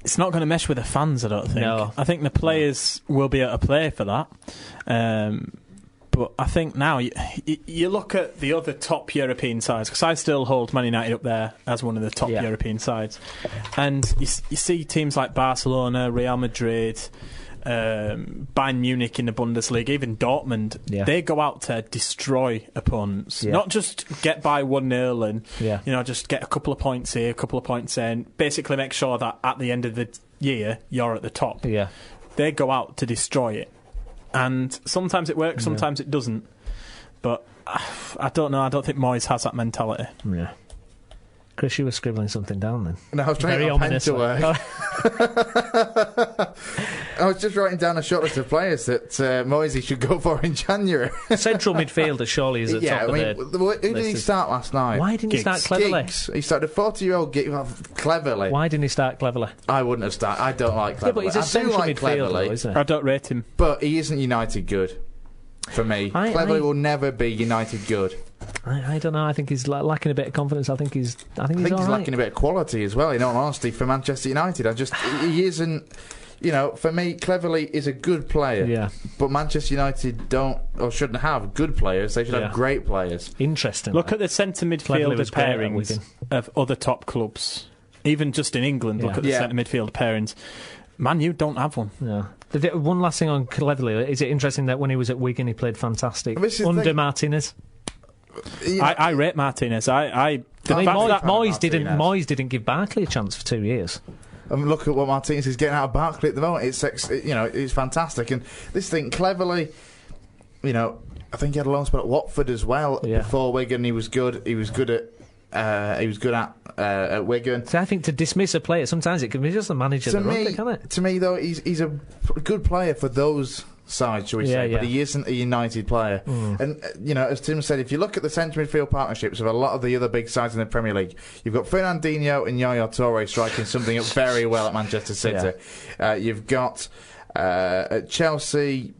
It's not going to mesh with the fans, I don't think. No. I think the players will be able to play for that. But I think now you look at the other top European sides, because I still hold Man United up there as one of the top European sides, and you see teams like Barcelona, Real Madrid, Bayern Munich in the Bundesliga, even Dortmund, they go out to destroy opponents, not just get by 1-0 and just get a couple of points here, a couple of points there, and basically make sure that at the end of the year you're at the top. they go out to destroy it. And sometimes it works, sometimes it doesn't. But I don't know. I don't think Moyes has that mentality. Yeah. Chris, you were scribbling something down then. No, I was trying to get a pen to work. I was just writing down a short list of players that Moisey should go for in January. Central midfielder surely is at top of the who did he start last night? Why didn't he start Cleverley? He started a 40-year-old Giggs. Cleverley. Why didn't he start Cleverley? I wouldn't have started. I don't like Cleverley. Yeah, but he's a central midfielder, isn't he? I don't rate him. But he isn't United good, for me. Cleverley will never be United good. I don't know. I think he's lacking a bit of confidence. I think he's he's lacking a bit of quality as well, in all honesty, for Manchester United. He isn't... You know, for me, Cleverley is a good player. Yeah. But Manchester United don't, or shouldn't have good players. They should have great players. Interesting. Look at the centre midfielder pairings of other top clubs. Even just in England, look at the centre midfielder pairings. Man, you don't have one. Yeah. One last thing on Cleverley. Is it interesting that when he was at Wigan, he played fantastic under Martinez? I rate Martinez. Moyes didn't give Barkley a chance for 2 years. And look at what Martinez is getting out of Barkley at the moment. It's fantastic. And this thing, Cleverley, I think he had a long spell at Watford as well before Wigan. He was good. He was good at Wigan. So I think to dismiss a player, sometimes it can be just the manager that runs it, can't it? To me, though, he's a good player for those side, shall we say, but he isn't a United player. And, as Tim said, if you look at the centre midfield partnerships of a lot of the other big sides in the Premier League, you've got Fernandinho and Yaya Toure striking something up very well at Manchester City. You've got at Chelsea,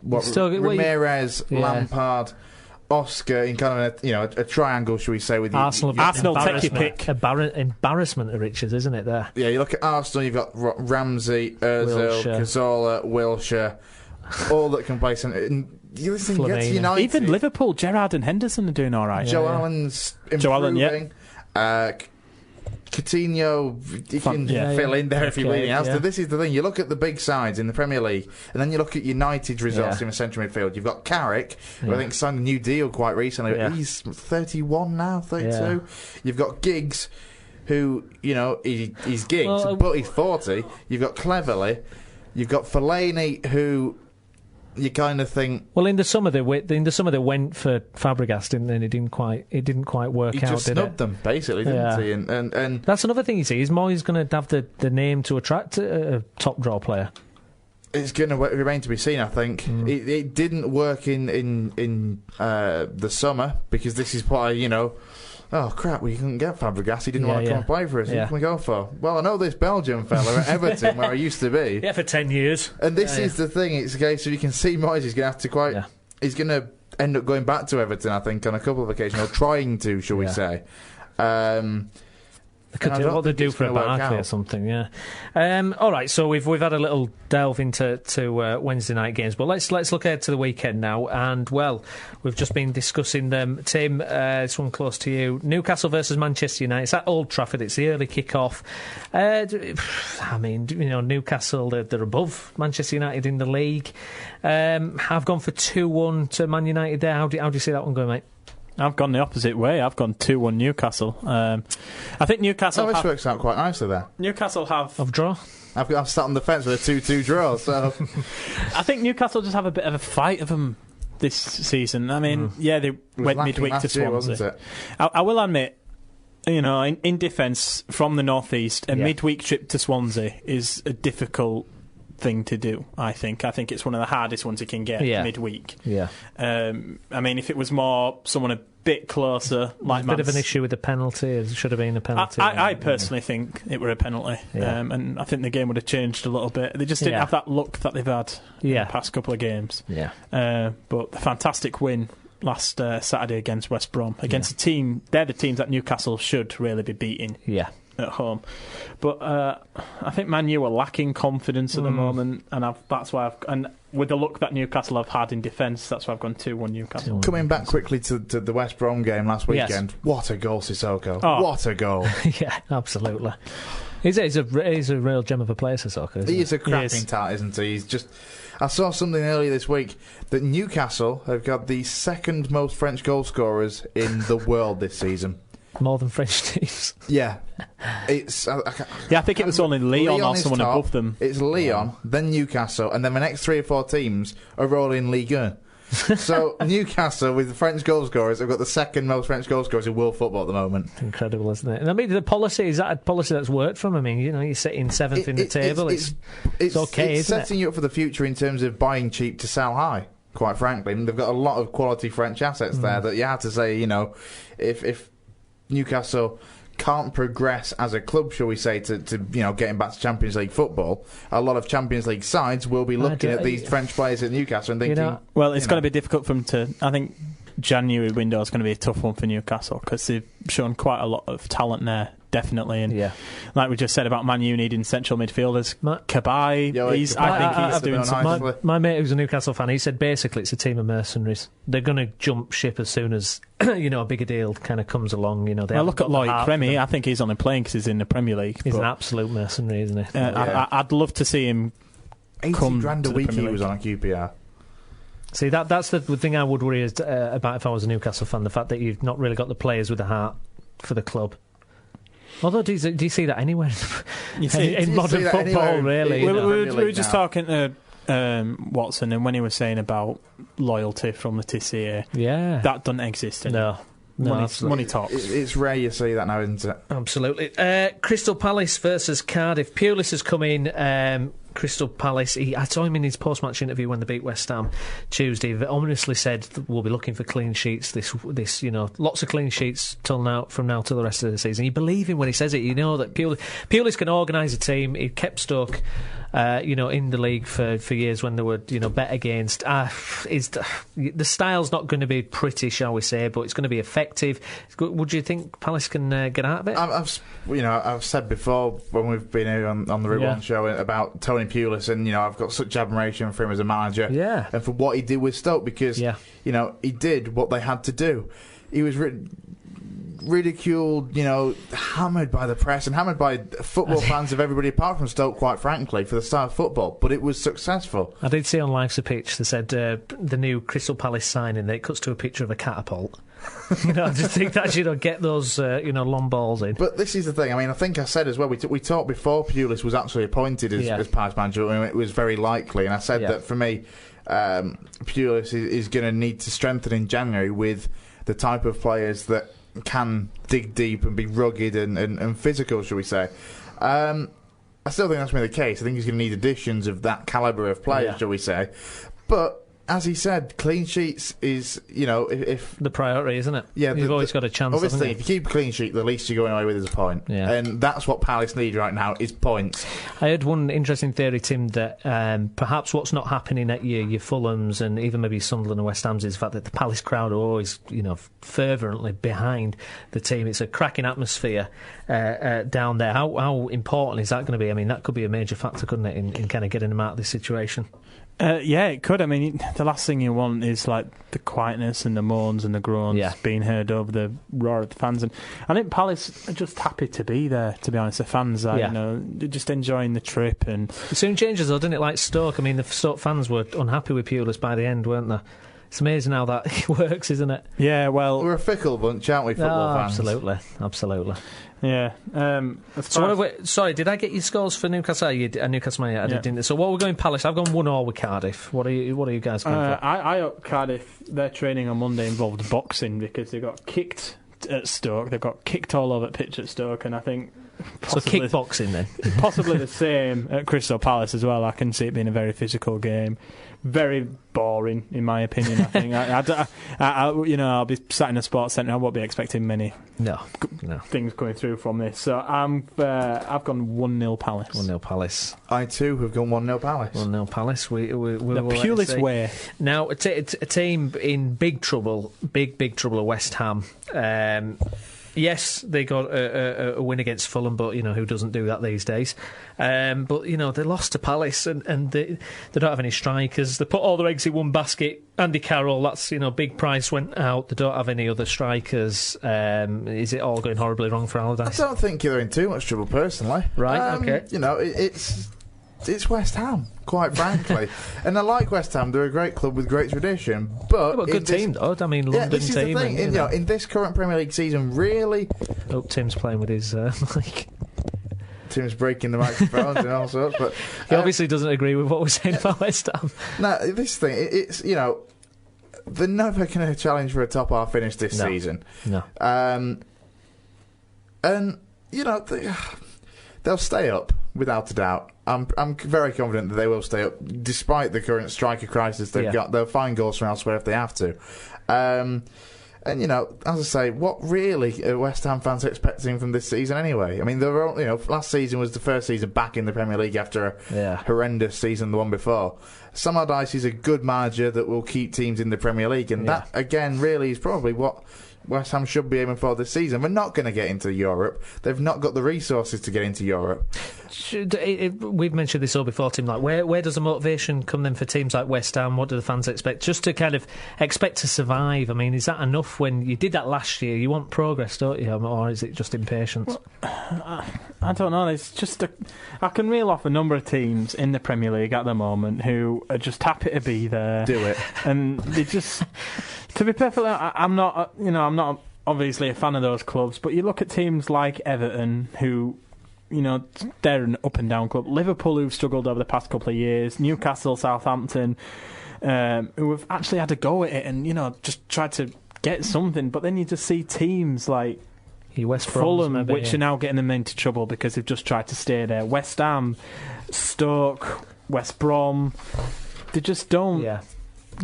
Ramirez, Lampard, Oscar in kind of a triangle, shall we say, with Arsenal. Arsenal take your pick. Embarrassment of riches, isn't it? There. Yeah, you look at Arsenal. You've got Ramsey, Ozil, Cazorla, Wilshere, all that can play. And you listen, you get to United. Even Liverpool, Gerrard and Henderson are doing all right. Joe Allen's improving. Coutinho, you can fill in there if you really have to. This is the thing. You look at the big sides in the Premier League, and then you look at United's results in the central midfield. You've got Carrick, who I think signed a new deal quite recently. He's 31 now, 32. You've got Giggs, who, he's Giggs, but he's 40. You've got Cleverley. You've got Fellaini, who... You kind of think. Well, in the summer they went for Fabregas, didn't they? And it didn't quite work out. He just snubbed them, basically, didn't he? And that's another thing. You see, is Moyes going to have the name to attract a top draw player? It's going to remain to be seen. I think it didn't work in the summer because this is what oh crap, we couldn't get Fabregas. He didn't want to come and play for us. Who can we go for? Well, I know this Belgian fella at Everton, where I used to be. Yeah, for 10 years. And this is the thing. It's a case of you can see Moyes is going to have to he's going to end up going back to Everton, I think, on a couple of occasions, or trying to, shall we say. They could do what they do for a Barkley or something, all right, so we've had a little delve into Wednesday night games, but let's look ahead to the weekend now. And we've just been discussing them. Tim, this one close to you: Newcastle versus Manchester United. It's at Old Trafford. It's the early kick-off. I mean, Newcastle they're above Manchester United in the league. I've gone for 2-1 to Man United there. How do you see that one going, mate? I've gone the opposite way. I've gone 2-1 Newcastle. I think Newcastle. This works out quite nicely there. Newcastle have draw. I've sat on the fence with a 2-2 draw. So I think Newcastle just have a bit of a fight of them this season. I mean, they went midweek to Swansea. Wasn't it? I will admit, in defence from the northeast, a midweek trip to Swansea is a difficult thing to do. I think it's one of the hardest ones you can get midweek. I mean, if it was more someone a bit closer, like a bit of an issue with the penalty. It should have been a penalty. I personally think it were a penalty, and I think the game would have changed a little bit. They just didn't have that luck that they've had in the past couple of games. But the fantastic win last Saturday against West Brom, against a team. They're the teams that Newcastle should really be beating. At home, but I think Man U are lacking confidence at the moment, and that's why and with the look that Newcastle have had in defence, that's why I've gone 2-1 Newcastle. Coming back quickly to the West Brom game last weekend, what a goal, Sissoko! What a goal! Yeah, absolutely. He's a real gem of a player, Sissoko. He is a cracking tart, isn't he? He's just. I saw something earlier this week that Newcastle have got the second most French goal scorers in the world this season. More than French teams. Yeah. It's. I think it was only Lyon or someone top, above them. It's Lyon, then Newcastle, and then the next 3 or 4 teams are all in Ligue 1. So Newcastle, with the French goal scorers, have got the second most French goal scorers in world football at the moment. Incredible, isn't it? And I mean, the policy, is that a policy that's worked from? I mean, you're sitting 7th in the table. It's okay, isn't it? It's setting you up for the future in terms of buying cheap to sell high, quite frankly. And they've got a lot of quality French assets there that you have to say, if Newcastle can't progress as a club, shall we say, to getting back to Champions League football, a lot of Champions League sides will be looking at these French players at Newcastle and thinking... it's going to be difficult for them to... I think January window is going to be a tough one for Newcastle because they've shown quite a lot of talent there, definitely. And like we just said about Man U needing central midfielders, Cabaye, I think he's doing something. My mate who's a Newcastle fan, he said basically it's a team of mercenaries. They're going to jump ship as soon as a bigger deal kind of comes along. Look at Loic Remy. I think he's only playing because he's in the Premier League. He's an absolute mercenary, isn't he? I'd love to see him 80 grand a week he was on a QPR. See, that's the thing I would worry about if I was a Newcastle fan, the fact that you've not really got the players with the heart for the club. Although, do you see that anywhere in modern football, really? We were just talking to Watson, and when he was saying about loyalty from the TCA, that doesn't exist anymore. No, money talks. It's rare you see that now, isn't it? Absolutely. Crystal Palace versus Cardiff. Pulis has come in. Crystal Palace, I saw him in his post-match interview when they beat West Ham Tuesday. He ominously said we'll be looking for clean sheets. This, lots of clean sheets from now till the rest of the season. You believe him when he says it. You know that Pulis can organise a team. He kept Stoke, in the league for years when they were, bet against. The style's not going to be pretty, shall we say, but it's going to be effective. Would you think Palace can get out of it? I've said before when we've been here on the Route 1 show about Tony Pulis, and I've got such admiration for him as a manager, and for what he did with Stoke, because he did what they had to do. He was ridiculed, hammered by the press and hammered by football fans of everybody apart from Stoke, quite frankly, for the style of football, but it was successful. I did see on Life's a Pitch, they said the new Crystal Palace signing, that it cuts to a picture of a catapult. I just think that get those long balls in. But this is the thing. I mean, I think I said as well, we talked before Pulis was actually appointed as Palace manager, and it was very likely, and I said that for me Pulis is going to need to strengthen in January with the type of players that can dig deep and be rugged and physical, shall we say. I still think that's going to be the case. I think he's going to need additions of that calibre of players, shall we say. But as he said, clean sheets is, if the priority, isn't it? Yeah, you've always got a chance. Obviously, if you keep a clean sheet, the least you're going away with is a point. Yeah. And that's what Palace need right now, is points. I heard one interesting theory, Tim, that perhaps what's not happening at your Fulhams and even maybe Sunderland and West Ham's is the fact that the Palace crowd are always, fervently behind the team. It's a cracking atmosphere down there. How important is that going to be? I mean, that could be a major factor, couldn't it, in kind of getting them out of this situation? Yeah, it could. I mean, the last thing you want is like the quietness and the moans and the groans being heard over the roar of the fans. And I think Palace are just happy to be there, to be honest. The fans are, they're just enjoying the trip. And it soon changes, though, doesn't it? Like Stoke. I mean, the Stoke fans were unhappy with Pulis by the end, weren't they? It's amazing how that works, isn't it? Yeah, well, we're a fickle bunch, aren't we, football fans? Absolutely. Yeah. Sorry, did I get your scores for Newcastle? Newcastle, I didn't. So what we're going Palace? I've gone 1-1 with Cardiff. What are you guys going for? I Cardiff. Their training on Monday involved boxing because they got kicked at Stoke. They got kicked all over the pitch at Stoke, and I think possibly, so kickboxing then. Possibly the same at Crystal Palace as well. I can see it being a very physical game. Very boring, in my opinion. I think I'll be sat in a sports centre. I won't be expecting many things coming through from this. So I've gone 1-0 Palace. 1-0 Palace. I too have gone 1-0 Palace. 1-0 Palace. We the Pulis way. Now a team in big trouble. Big trouble at West Ham. Yes, they got a win against Fulham, but who doesn't do that these days? But they lost to Palace, and they don't have any strikers. They put all their eggs in one basket. Andy Carroll, that's big price went out. They don't have any other strikers. Is it all going horribly wrong for Allardyce? I don't think they're in too much trouble personally. Right. Okay. It's it's West Ham, quite frankly. And I like West Ham. They're a great club with great tradition. But a good team, though. I mean, London this is team. The thing. In this current Premier League season, really... Oh, Tim's playing with his mic. Tim's breaking the microphones and all sorts. But he obviously doesn't agree with what we're saying about West Ham. No, this thing, it's, they're never going to challenge for a top half finish this season. No. And, they'll stay up, without a doubt. I'm very confident that they will stay up, despite the current striker crisis they've got. They'll find goals from elsewhere if they have to. And, as I say, what really are West Ham fans expecting from this season anyway? I mean, last season was the first season back in the Premier League after a horrendous season, the one before. Sam Allardyce is a good manager that will keep teams in the Premier League, and that, again, really is probably what West Ham should be aiming for this season. We're not going to get into Europe. They've not got the resources to get into Europe. We've mentioned this all before, Tim. Like, where does the motivation come then for teams like West Ham? What do the fans expect? Just to kind of expect to survive. I mean, is that enough? When you did that last year, you want progress, don't you? Or is it just impatience? Well, I don't know. It's just I can reel off a number of teams in the Premier League at the moment who are just happy to be there. Do it, and they just. To be perfectly, I'm not obviously a fan of those clubs, but you look at teams like Everton, who, they're an up and down club. Liverpool, who've struggled over the past couple of years. Newcastle, Southampton, who have actually had a go at it and just tried to get something. But then you just see teams like Fulham, which are now getting them into trouble because they've just tried to stay there. West Ham, Stoke, West Brom, they just don't.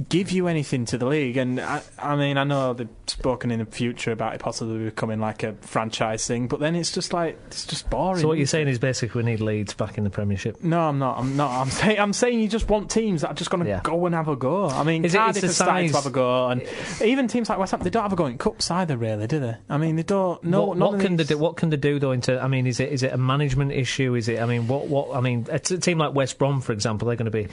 Give you anything to the league. And I mean, I know they've spoken in the future about it possibly becoming like a franchise thing, but then it's just boring. So what you're saying is basically we need Leeds back in the Premiership? No, I'm not. I'm saying you just want teams that are just going to go and have a go. I mean, Cardiff is starting to have a go, and even teams like West Ham, they don't have a go in cups either, really, do they? I mean, they don't. No. What can they do though? I mean, is it a management issue? Is it? I mean, what? I mean, a team like West Brom, for example, they're going to be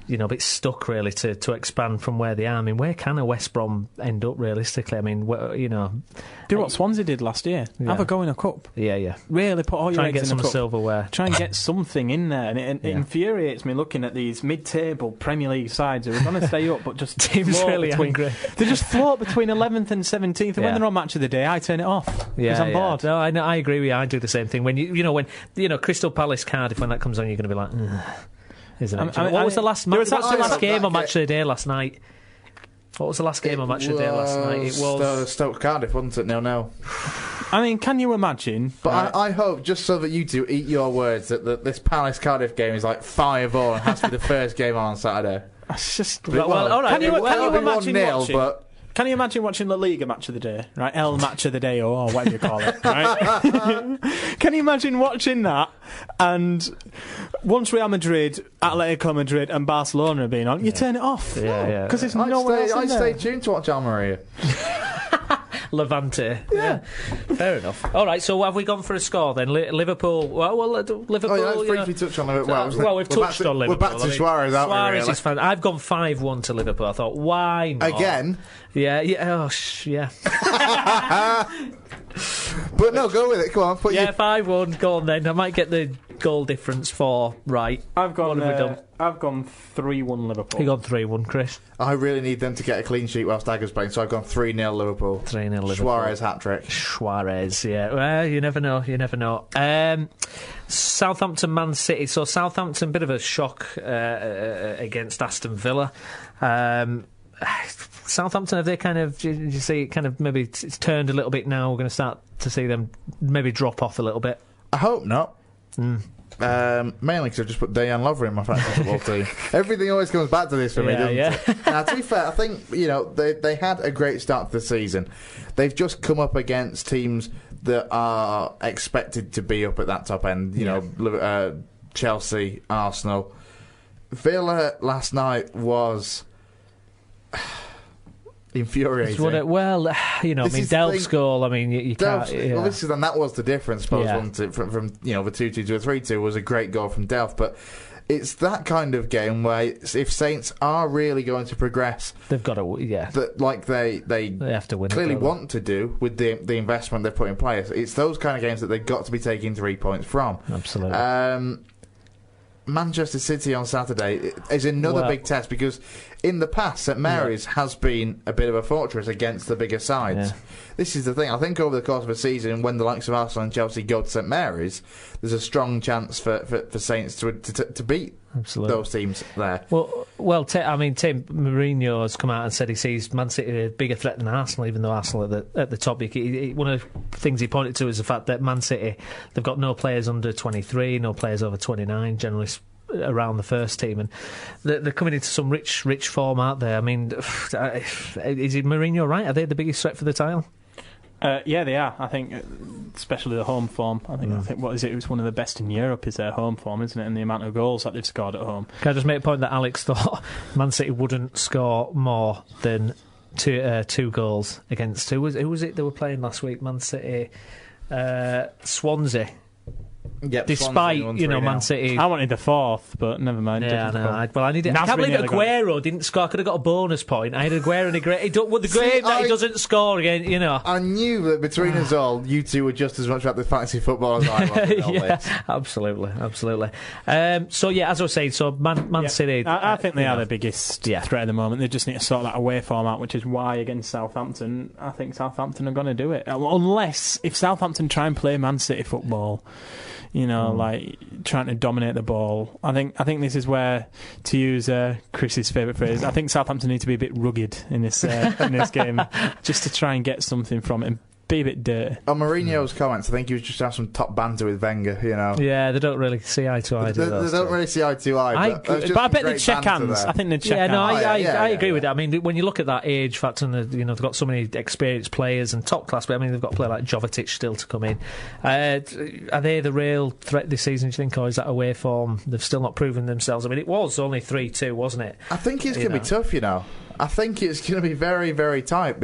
a bit stuck really to expand from where they are. I mean, where can a West Brom end up realistically? I mean, do what Swansea did last year. Have a go in a cup. Yeah. Really put all your eggs in a cup. Try and get some silverware. Try and get something in there. And it infuriates me looking at these mid-table Premier League sides who are going to stay up, but just teams really angry. They just float between 11th and 17th. And when they're on Match of the Day, I turn it off because I'm bored. No, I agree with you. I do the same thing. When Crystal Palace Cardiff, when that comes on, you're going to be like, isn't it? What was the last game on Match of the Day last night? What was the last game on Match of the Day last night? It was Stoke Cardiff, wasn't it? No. I mean, can you imagine? But I hope, just so that you two eat your words, that this Palace Cardiff game is like 5-4 and has to be the first game on Saturday. It's just all right. Can you imagine 1-0, watching? but can you imagine watching La Liga Match of the Day, right? El Match of the Day, or whatever you call it, right? Can you imagine watching that, and once Real Madrid, Atletico Madrid and Barcelona are being on, you turn it off. Yeah. Because there's no one else in there. I stay tuned to watch Almeria. Levante. Yeah. Fair enough. All right, so have we gone for a score then? Liverpool. Liverpool. Let's briefly touch on Liverpool. Well, we've touched on Liverpool. We're back to Suarez, aren't we? Suarez is fine. I've gone 5-1 to Liverpool. I thought, why not? Again? Yeah. Yeah. But no, go with it. Come on. 5-1. Go on then. I might get the goal difference right. I've gone 3-1 Liverpool. You've gone 3-1, Chris. I really need them to get a clean sheet whilst Dagger's playing, so I've gone 3-0 Liverpool. 3-0 Liverpool. Suarez hat-trick. Suarez, yeah. Well, you never know. Southampton, Man City. So Southampton, bit of a shock against Aston Villa. Southampton, have they kind of, do you see it kind of maybe it's turned a little bit now? We're going to start to see them maybe drop off a little bit. I hope not. Mainly because I've just put Dejan Lovren in my fantasy football team. Everything always comes back to this for me, doesn't it? Now, to be fair, I think they had a great start to the season. They've just come up against teams that are expected to be up at that top end. Chelsea, Arsenal. Villa last night was infuriating. Delph's goal. I mean, you can't. Obviously, then that was the difference. I suppose from the 2-2 to a 3-2 was a great goal from Delph, but it's that kind of game where if Saints are really going to progress, they've got to. They have to win. Clearly, want to do with the investment they've put in place. It's those kind of games that they've got to be taking 3 points from. Absolutely. Manchester City on Saturday is another big test, because in the past St Mary's has been a bit of a fortress against the bigger sides. This is the thing. I think over the course of a season, when the likes of Arsenal and Chelsea go to St Mary's, there's a strong chance for Saints to beat those teams there. Well, Tim Mourinho has come out and said he sees Man City a bigger threat than Arsenal, even though Arsenal are at the top. One of the things he pointed to is the fact that Man City, they've got no players under 23, no players over 29, generally around the first team, and they're coming into some rich form, aren't they? I mean, is it Mourinho right? Are they the biggest threat for the title? Yeah, they are. I think, especially the home form. I think what is it? It was one of the best in Europe. Is their home form, isn't it? And the amount of goals that they've scored at home. Can I just make a point that Alex thought Man City wouldn't score more than two goals against who was it they were playing last week? Man City, Swansea. Yep, despite Man City, I wanted the fourth, but never mind. Yeah, no. I needed. I can't believe Aguero didn't score. I could have got a bonus point. I had Aguero and he doesn't score again. I knew that between us all, you two were just as much about the fantasy football as I was. Absolutely. So as I was saying, Man City. I think they are the biggest threat at the moment. They just need to sort that away form out, which is why against Southampton, I think Southampton are going to do it. Unless if Southampton try and play Man City football, like trying to dominate the ball. I think this is where, to use Chris's favourite phrase, I think Southampton need to be a bit rugged in this game, just to try and get something from it and be a bit dirty. On Mourinho's comments, I think he was just having some top banter with Wenger, Yeah, they don't really see eye to eye. They don't really see eye to eye. But I bet they'd check hands. I think they'd check hands. I agree with that. I mean, when you look at that age factor, and they've got so many experienced players and top class, but I mean, they've got a player like Jovetic still to come in. Are they the real threat this season, do you think, or is that away form? They've still not proven themselves. I mean, it was only 3-2, wasn't it? I think it's going to be tough, I think it's going to be very, very tight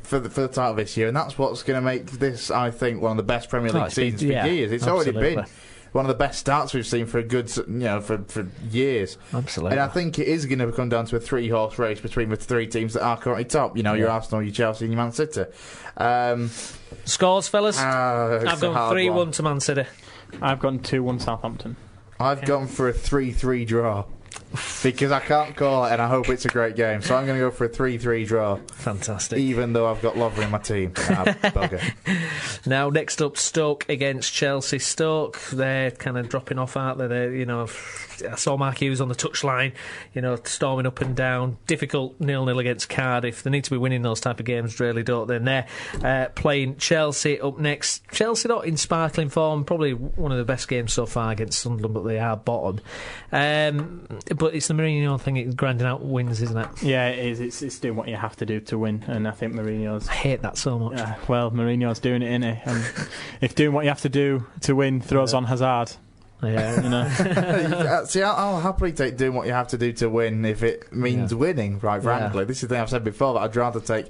for the title this year, and that's what's going to make this, I think, one of the best Premier League seasons for years. It's already been one of the best starts we've seen for a good, for years. Absolutely. And I think it is going to come down to a 3-horse race between the three teams that are currently top. Your Arsenal, your Chelsea, and your Man City. Scores, fellas? I've gone 3-1 to Man City. I've gone 2-1 Southampton. I've gone for a 3-3 draw. Because I can't call it, and I hope it's a great game. So I'm going to go for a 3-3 draw. Fantastic. Even though I've got Lovren in my team. Now, next up, Stoke against Chelsea. Stoke, they're kind of dropping off, aren't they? I saw Mark Hughes on the touchline, storming up and down. Difficult 0-0 against Cardiff. They need to be winning those type of games, really, don't they? And they're playing Chelsea up next. Chelsea not in sparkling form. Probably one of the best games so far against Sunderland, but they are bottom. But it's the Mourinho thing, it's grinding out wins, isn't it? Yeah, it is. It's doing what you have to do to win, and I think Mourinho's... I hate that so much. Well, Mourinho's doing it, innit? And if doing what you have to do to win throws on Hazard... Yeah, See, I'll happily take doing what you have to do to win if it means winning, right, frankly. This is the thing I've said before, that I'd rather take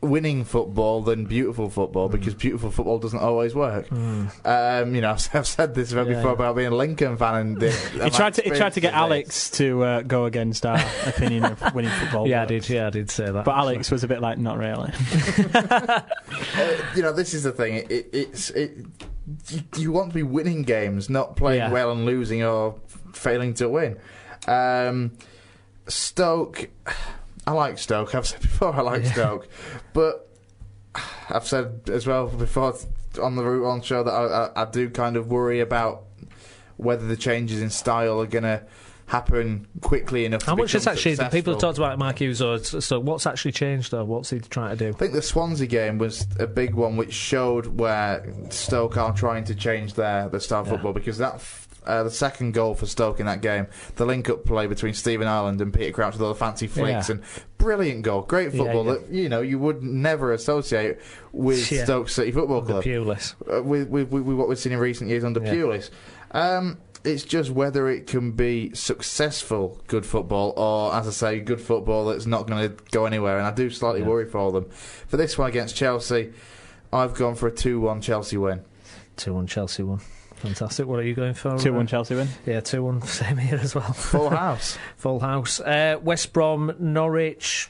winning football than beautiful football, because beautiful football doesn't always work. I've said this before about being a Lincoln fan, and he tried to get Alex to go against our opinion of winning football. I did say that. But Alex was a bit like, not really. This is the thing. You want to be winning games, not playing well and losing or failing to win. Stoke, I like Stoke. I've said before I like Stoke, but I've said as well before on the Root On show that I do kind of worry about whether the changes in style are going to happen quickly enough. How much is actually successful. People have talked about Mark Hughes, so what's actually changed though? What's he trying to do? I think the Swansea game was a big one which showed where Stoke are trying to change their style of football, because that the second goal for Stoke in that game, the link-up play between Stephen Ireland and Peter Crouch with all the fancy flicks and brilliant goal, great football that you would never associate with Stoke City Football Club. Pulis. With what we've seen in recent years under Pulis. It's just whether it can be successful good football, or, as I say, good football that's not going to go anywhere, and I do slightly worry for them. For this one against Chelsea, I've gone for a 2-1 Chelsea win. 2-1 Chelsea win. Fantastic. What are you going for? 2-1 Chelsea win. Yeah, 2-1. Same here as well. Full house. Full house. West Brom, Norwich.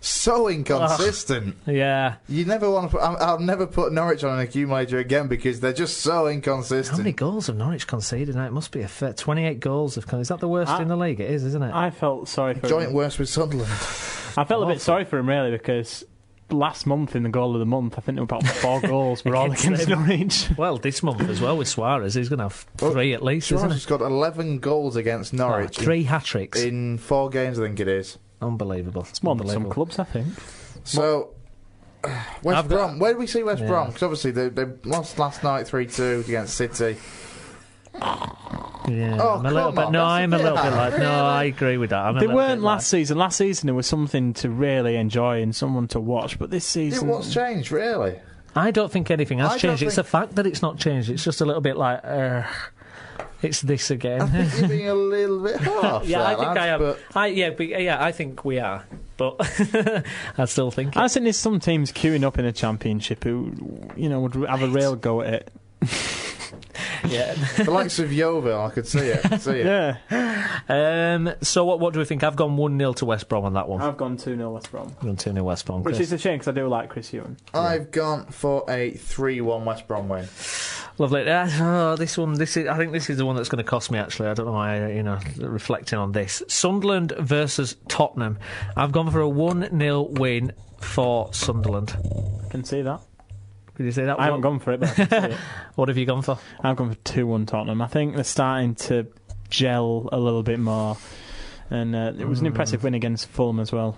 So inconsistent. Yeah. You never want to put... I'll never put Norwich on an accumulator again because they're just so inconsistent. How many goals have Norwich conceded now? It must be a 28 goals. Is that the worst in the league? It is, isn't it? I felt sorry for Joint him. worst with Sunderland. I felt a bit sorry for him, really, because last month in the goal of the month, I think there were about 4 goals were all against Norwich. Well, this month as well with Suarez, he's going to have 3 at least, Suarez isn't he? has got 11 goals against Norwich. 3 hat-tricks. In 4 games, I think it is. Unbelievable. It's more than some clubs, I think. So, West Brom. Where do we see West Brom? Because obviously they lost last night 3-2 against City. Yeah, I'm a little bit like... No, I agree with that. They weren't last season. Last season there was something to really enjoy and someone to watch, but this season... What's changed, really? I don't think anything has changed. It's the fact that it's not changed. It's just a little bit like... it's this again. I think you're being a little bit harsh. I think I am. But... I think we are. But I still think... I think there's some teams queuing up in the Championship who, would have a real go at it. Yeah, the likes of Yeovil, I could see it. Yeah. So what do we think? I've gone 1-0 to West Brom on that one. I've gone 2-0 West Brom. You've gone 2-0 West Brom, Chris. Which is a shame because I do like Chris Hughton. I've gone for a 3-1 West Brom win. Lovely. This one. I think this is the one that's going to cost me. Actually, I don't know why. Reflecting on this, Sunderland versus Tottenham. I've gone for a 1-0 win for Sunderland. I can see that. Could you say that? I haven't gone for it, but I can see it. What have you gone for? I've gone for 2-1 Tottenham. I think they're starting to gel a little bit more, and it was an impressive win against Fulham as well.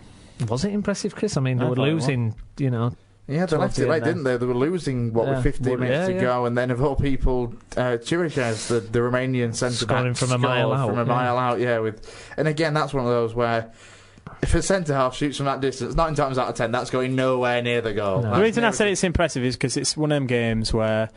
Was it impressive, Chris? I mean, they were losing. Yeah, they left it late, didn't they? They were losing with 15 minutes to go, and then of all people, Chiriches, the Romanian centre back, scoring from a mile out. And again, that's one of those where, if a centre-half shoots from that distance, 9 times out of 10, that's going nowhere near the goal. No. The reason I said it's impressive is because it's one of them games where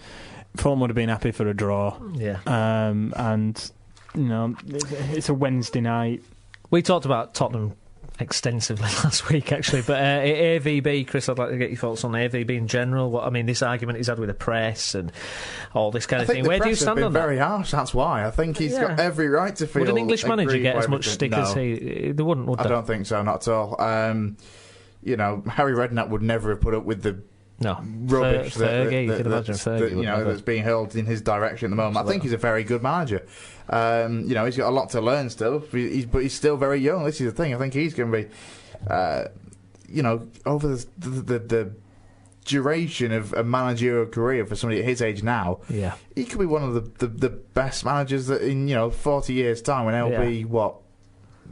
Fulham would have been happy for a draw. Yeah. And, it's a Wednesday night. We talked about Tottenham extensively last week, actually, but AVB, Chris, I'd like to get your thoughts on AVB in general. This argument he's had with the press and all this kind of thing. Where do you stand on that? Very harsh. That's why I think he's got every right to feel. Would an English manager get as much stick as he? They wouldn't, would they? I don't think so, not at all. Harry Redknapp would never have put up with the rubbish that's being hurled in his direction at the moment. I think he's a very good manager. He's got a lot to learn still, but he's still very young. This is the thing. I think he's going to be, over the duration of a managerial career for somebody at his age now. Yeah, he could be one of the best managers that in 40 years' time when he'll be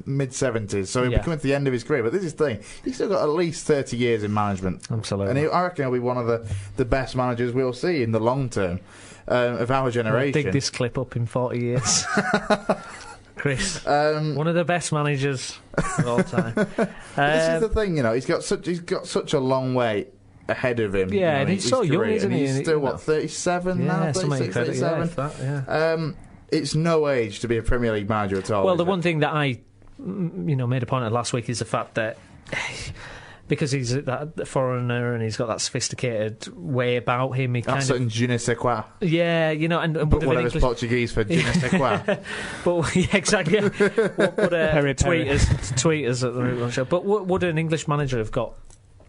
mid-70s, so he'll be coming to the end of his career. But this is the thing, he's still got at least 30 years in management. Absolutely. And I reckon he'll be one of the best managers we'll see in the long term of our generation. Dig this clip up in 40 years. Chris, one of the best managers of all time. This is the thing, he's got such a long way ahead of him. Yeah, and he's so young, isn't he? He's still 37 now, 36, 37. It's no age to be a Premier League manager at all. Well, the one thing that I made a point of last week is the fact that because he's that foreigner and he's got that sophisticated way about him, he kind of je ne sais quoi. Yeah, and whatever's Portuguese for je ne sais quoi. But exactly. What would tweeters at the Root Show? But would an English manager have got?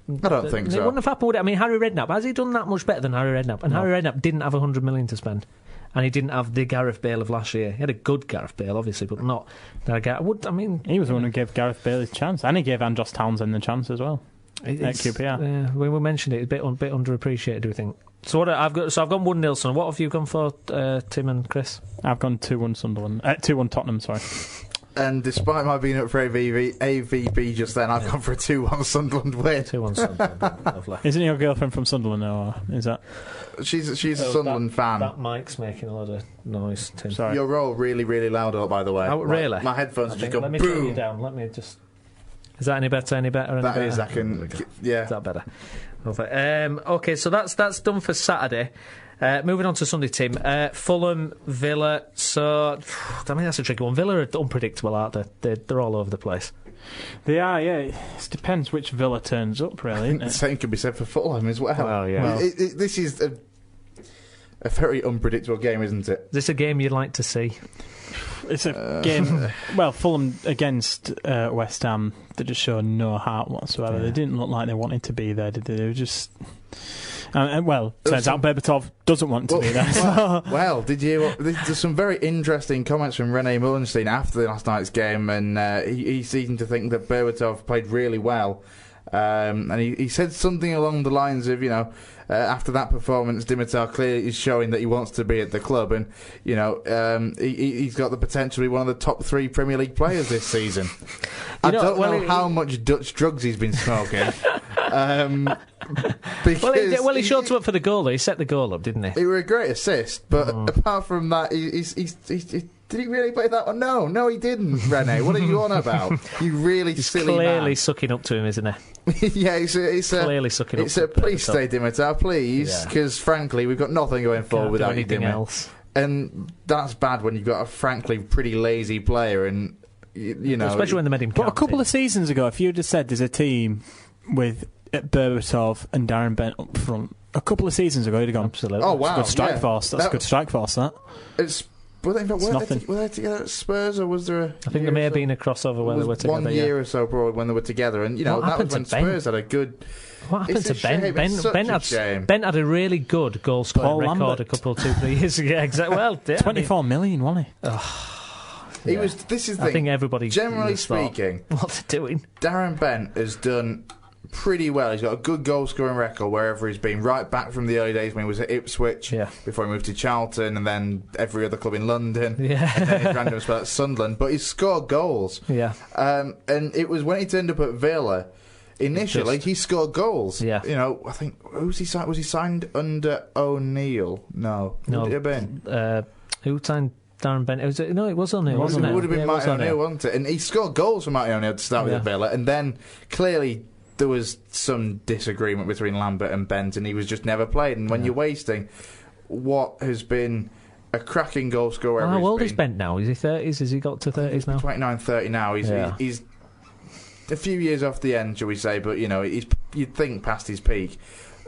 I don't think so. It wouldn't have happened, would it? I mean, Harry Redknapp, has he done that much better than Harry Redknapp? And Harry Redknapp didn't have 100 million to spend. And he didn't have the Gareth Bale of last year. He had a good Gareth Bale, obviously, but not that guy. He was the one who gave Gareth Bale his chance, and he gave Andros Townsend the chance as well at QPR. Yeah, when we mentioned it, it's a bit underappreciated, do we think? So I've gone 1-0 Sunderland. What have you gone for, Tim and Chris? I've gone 2-1 Sunderland. 2-1 Tottenham. Sorry. And despite my being up for AVB just then, I've gone for a 2-1 Sunderland win. 2-1 Sunderland. Lovely. Isn't your girlfriend from Sunderland, or is that? She's a Sunderland fan. That mic's making a lot of noise, Tim. Sorry. You're all really, really loud, by the way. Oh, really? My headphones just go boom. Let me turn you down. Let me just... Is that any better? That is, I can... Yeah. Is that better? Okay, so that's done for Saturday. Moving on to Sunday, Tim. Fulham, Villa. So, I mean, that's a tricky one. Villa are unpredictable, aren't they? They're all over the place. They are, yeah. It depends which Villa turns up, really. Isn't it? The same could be said for Fulham as well. Well, yeah. This is a very unpredictable game, isn't it? Is this a game you'd like to see? It's a game... Well, Fulham against West Ham they just showed no heart whatsoever. They didn't look like they wanted to be there, did they? They were just... turns out Berbatov doesn't want to be there. Well, did you? There's some very interesting comments from René Mullenstein after last night's game, and he seemed to think that Berbatov played really well. And he said something along the lines of, after that performance, Dimitar clearly is showing that he wants to be at the club, and he's got the potential to be one of the top 3 Premier League players this season. I don't know how much Dutch drugs he's been smoking. He showed up for the goal. He set the goal up, didn't he? It was a great assist, but apart from that, did he really play that one? No, he didn't. René, what are you on about? You really silly man. Clearly sucking up to him, isn't he? Yeah, it's clearly sucking up. It's a please stay, Dimitar, please, because frankly, we've got nothing going forward without you, Dimitar. And that's bad when you've got a frankly pretty lazy player, and especially when they made him captain. But a couple of seasons ago, if you'd have said there's a team with Berbatov and Darren Bent up front, a couple of seasons ago, you'd have gone, absolutely. Oh wow, that's a good strike force. That's a good strike force. That were they together at Spurs, or was there I think there may have been a crossover when they were together. 1 year or so, probably, when they were together, and that was when Spurs had a good. What happened to Ben? Ben had a really good goal scoring record a couple of 2-3 years ago. Exactly. Well, 24 million, wasn't he? He was. This is the thing. I think everybody, generally speaking, what they're doing. Darren Bent has done pretty well. He's got a good goal scoring record wherever he's been, right back from the early days when he was at Ipswich, before he moved to Charlton, and then every other club in London, and then his random spell at Sunderland. But he's scored goals, and it was when he turned up at Villa. Initially, he scored goals. I think who's he signed? Was he signed under O'Neill? No, who would it have been? Who signed Darren Bent? It was O'Neill, wasn't it? It would have been Martin O'Neill, wasn't it? And he scored goals for Martin O'Neill to start with at Villa, and then clearly there was some disagreement between Lambert and Bent, and he was just never played. And when you're wasting what has been a cracking goal scorer, how old is Bent now? Is he 30s? Has he got to 30s now? 29, 30 now. He's a few years off the end, shall we say? But you'd think past his peak.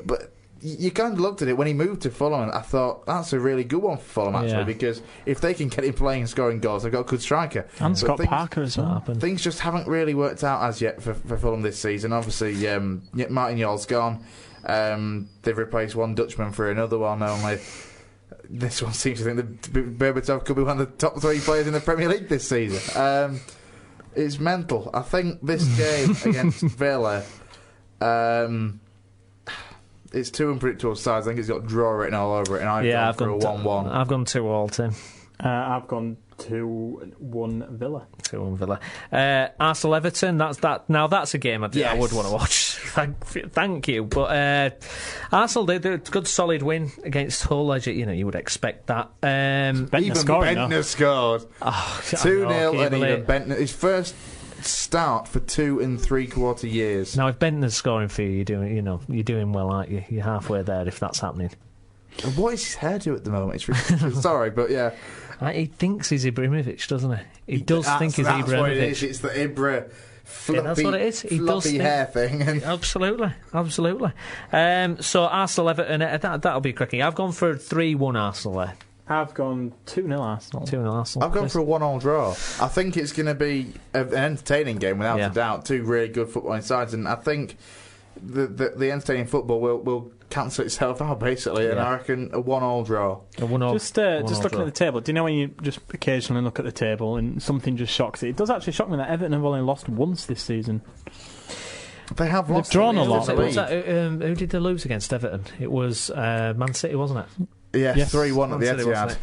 But you kind of looked at it when he moved to Fulham, and I thought that's a really good one for Fulham, actually, because if they can get him playing and scoring goals, they've got a good striker. And Scott Parker as well. Things just haven't really worked out as yet for Fulham this season. Obviously, Martin Yol's gone. They've replaced one Dutchman for another one. Only this one seems to think that Berbatov could be one of the top 3 players in the Premier League this season. It's mental. I think this game against Villa, it's 2 unpredictable sides. I think it's got draw written all over it, and I've gone for a 1-1. I've gone 2-2, Tim. I've gone 2-1 Villa. 2-1 Villa. Arsenal-Everton, that's a game I would want to watch. Thank you. But Arsenal, they did a good solid win against Hull, as you would expect that. Even Bentner scored. 2-0, and even Bentner, his first start for 2 3/4 years. Now, if Bentner's scoring for you, you're doing well, aren't you? You're halfway there if that's happening. And what is his hair do at the moment? It's ridiculous. Sorry, but yeah. He thinks he's Ibrahimovic, doesn't he? He does think he's Ibrahimovic. That's what it is. It's the Ibra fluffy, that's what it is. He fluffy hair thing. Absolutely. So Arsenal-Everton, that'll be cracking. I've gone for 3-1 Arsenal there. I've gone 2-0 Arsenal. 2-0 Arsenal. I've gone for a 1-1 draw. I think it's going to be an entertaining game, without a doubt. 2 really good footballing sides, and I think the entertaining football will cancel itself out, basically, and I reckon a 1-1 draw. Just looking at the table, do you know when you just occasionally look at the table and something just shocks you? It does actually shock me that Everton have only lost once this season. They've drawn a lot. Who did they lose against Everton? It was Man City, wasn't it? Yeah, 3-1 at the Etihad.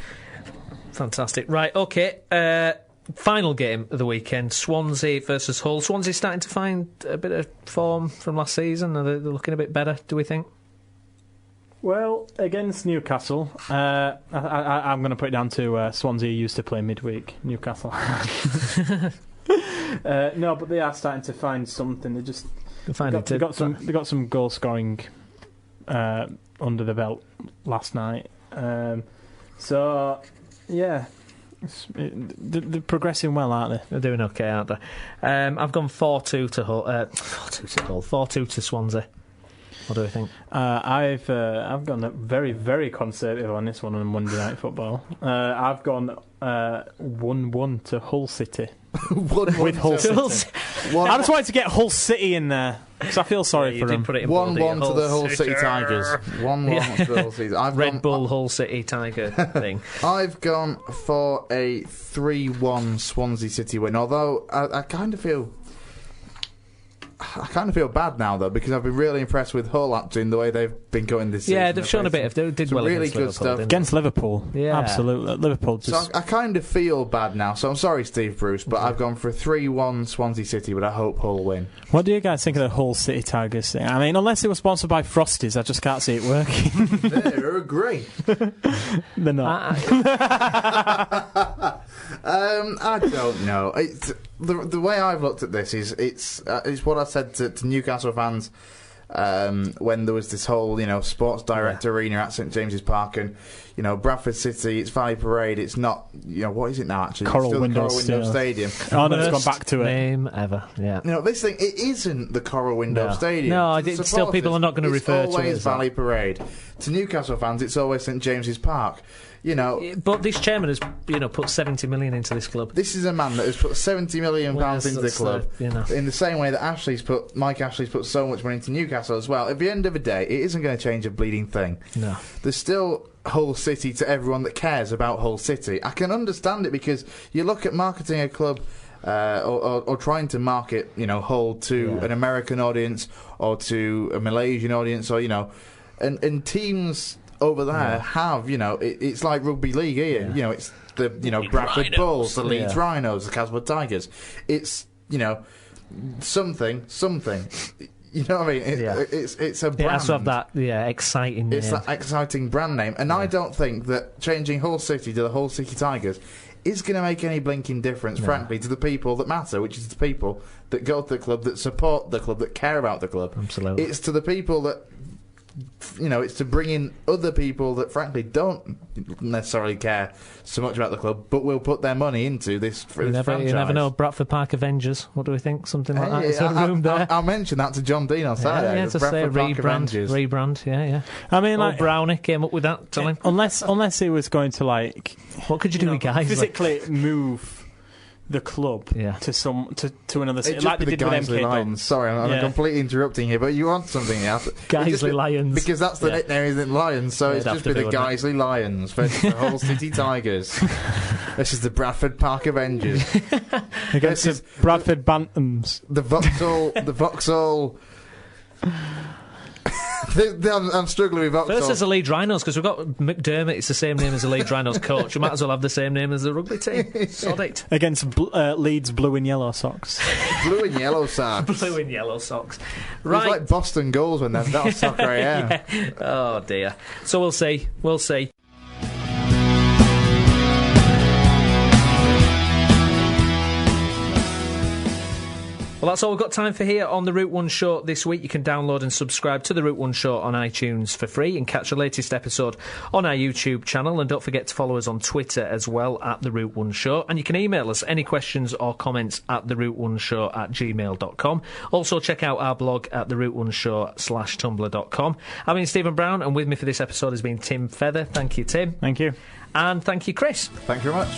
Fantastic. Right, okay. Final game of the weekend, Swansea versus Hull. Swansea starting to find a bit of form from last season. Are they looking a bit better, do we think? Well, against Newcastle, I'm going to put it down to Swansea used to play midweek. Newcastle. No, but they are starting to find something. They got some goal scoring under the belt last night. So yeah, they're progressing well, aren't they? They're doing okay, aren't they? I've gone 4-2 to Hull. 4-2 to Swansea. What do you think? I've gone very, very conservative on this one on Monday Night Football. I've gone 1-1 to Hull City. with Hull City. I just wanted to get Hull City in there because I feel sorry for them. 1-1 to the Hull City Tigers. 1-1 to the Hull City. Red Bull Hull City Tiger thing. I've gone for a 3-1 Swansea City win. Although I kind of feel bad now, though, because I've been really impressed with Hull actually in the way they've been going this season. Yeah, they've shown a bit of... They did well really against good Liverpool, stuff. Against Liverpool. Yeah. Absolutely. Liverpool just... So I kind of feel bad now, so I'm sorry, Steve Bruce, but I've gone for a 3-1 Swansea City, but I hope Hull win. What do you guys think of the Hull City Tigers thing? I mean, unless it was sponsored by Frosties, I just can't see it working. They're great. They're not. I don't know. The way I've looked at this is it's what I said to Newcastle fans when there was this whole Sports Direct Arena at St James's Park, and Bradford City, it's Valley Parade, it's not what is it now actually? Coral Window Stadium. Oh no, it's gone back to it. Name ever, yeah. This thing, it isn't the Coral Window Stadium. No, still people are not going to refer to it. It's always Valley Parade. To Newcastle fans, it's always St James's Park. But this chairman has, put 70 million into this club. This is a man that has put 70 million pounds into the club, in the same way that Mike Ashley's put so much money into Newcastle as well. At the end of the day, it isn't going to change a bleeding thing. No. There's still Hull City to everyone that cares about Hull City. I can understand it because you look at marketing a club or trying to market, Hull to an American audience or to a Malaysian audience, or and teams over there have, it's like rugby league here. It's the Bradford Bulls, the Leeds Rhinos, the Casper Tigers. It's something. You know what I mean? It's a brand. It has to have that exciting name. It's that exciting brand name, and I don't think that changing Hull City to the Hull City Tigers is going to make any blinking difference, frankly, to the people that matter, which is the people that go to the club, that support the club, that care about the club. Absolutely. It's to the people that it's to bring in other people that frankly don't necessarily care so much about the club, but will put their money into this franchise. You never know. Bradford Park Avengers. What do we think? Something like that. Is there a room there? I'll mention that to John Dean on Saturday. Yeah, to say rebrand. Yeah. I mean, like Brownie came up with that. Tell him. Unless he was going to what could you do with guys? Physically move the club to another city, like they did with MK Lions. Sorry, I'm completely interrupting here, but you want something else. Guiseley Lions. Because that's the nickname, isn't Lions, so it's just be the Guiseley Lions versus the Hull City Tigers. This is the Bradford Park Avengers. Against the Bradford Bantams. The Vauxhall... I'm struggling with Vauxhall. First, there's the Leeds Rhinos, because we've got McDermott. It's the same name as the Leeds Rhinos coach. We might as well have the same name as the rugby team. Sod it. Against Leeds Blue and Yellow Socks. Blue and Yellow Socks. Blue and Yellow Socks. Right. It's like Boston goals when they've got soccer AM. Yeah. Oh dear. So we'll see. Well, that's all we've got time for here on the Route 1 Show this week. You can download and subscribe to the Route 1 Show on iTunes for free and catch the latest episode on our YouTube channel. And don't forget to follow us on Twitter as well, at the Route 1 Show. And you can email us any questions or comments at theroute1show@gmail.com. Also, check out our blog at theroute1show/tumblr.com. I've been Stephen Brown, and with me for this episode has been Tim Feather. Thank you, Tim. Thank you. And thank you, Chris. Thank you very much.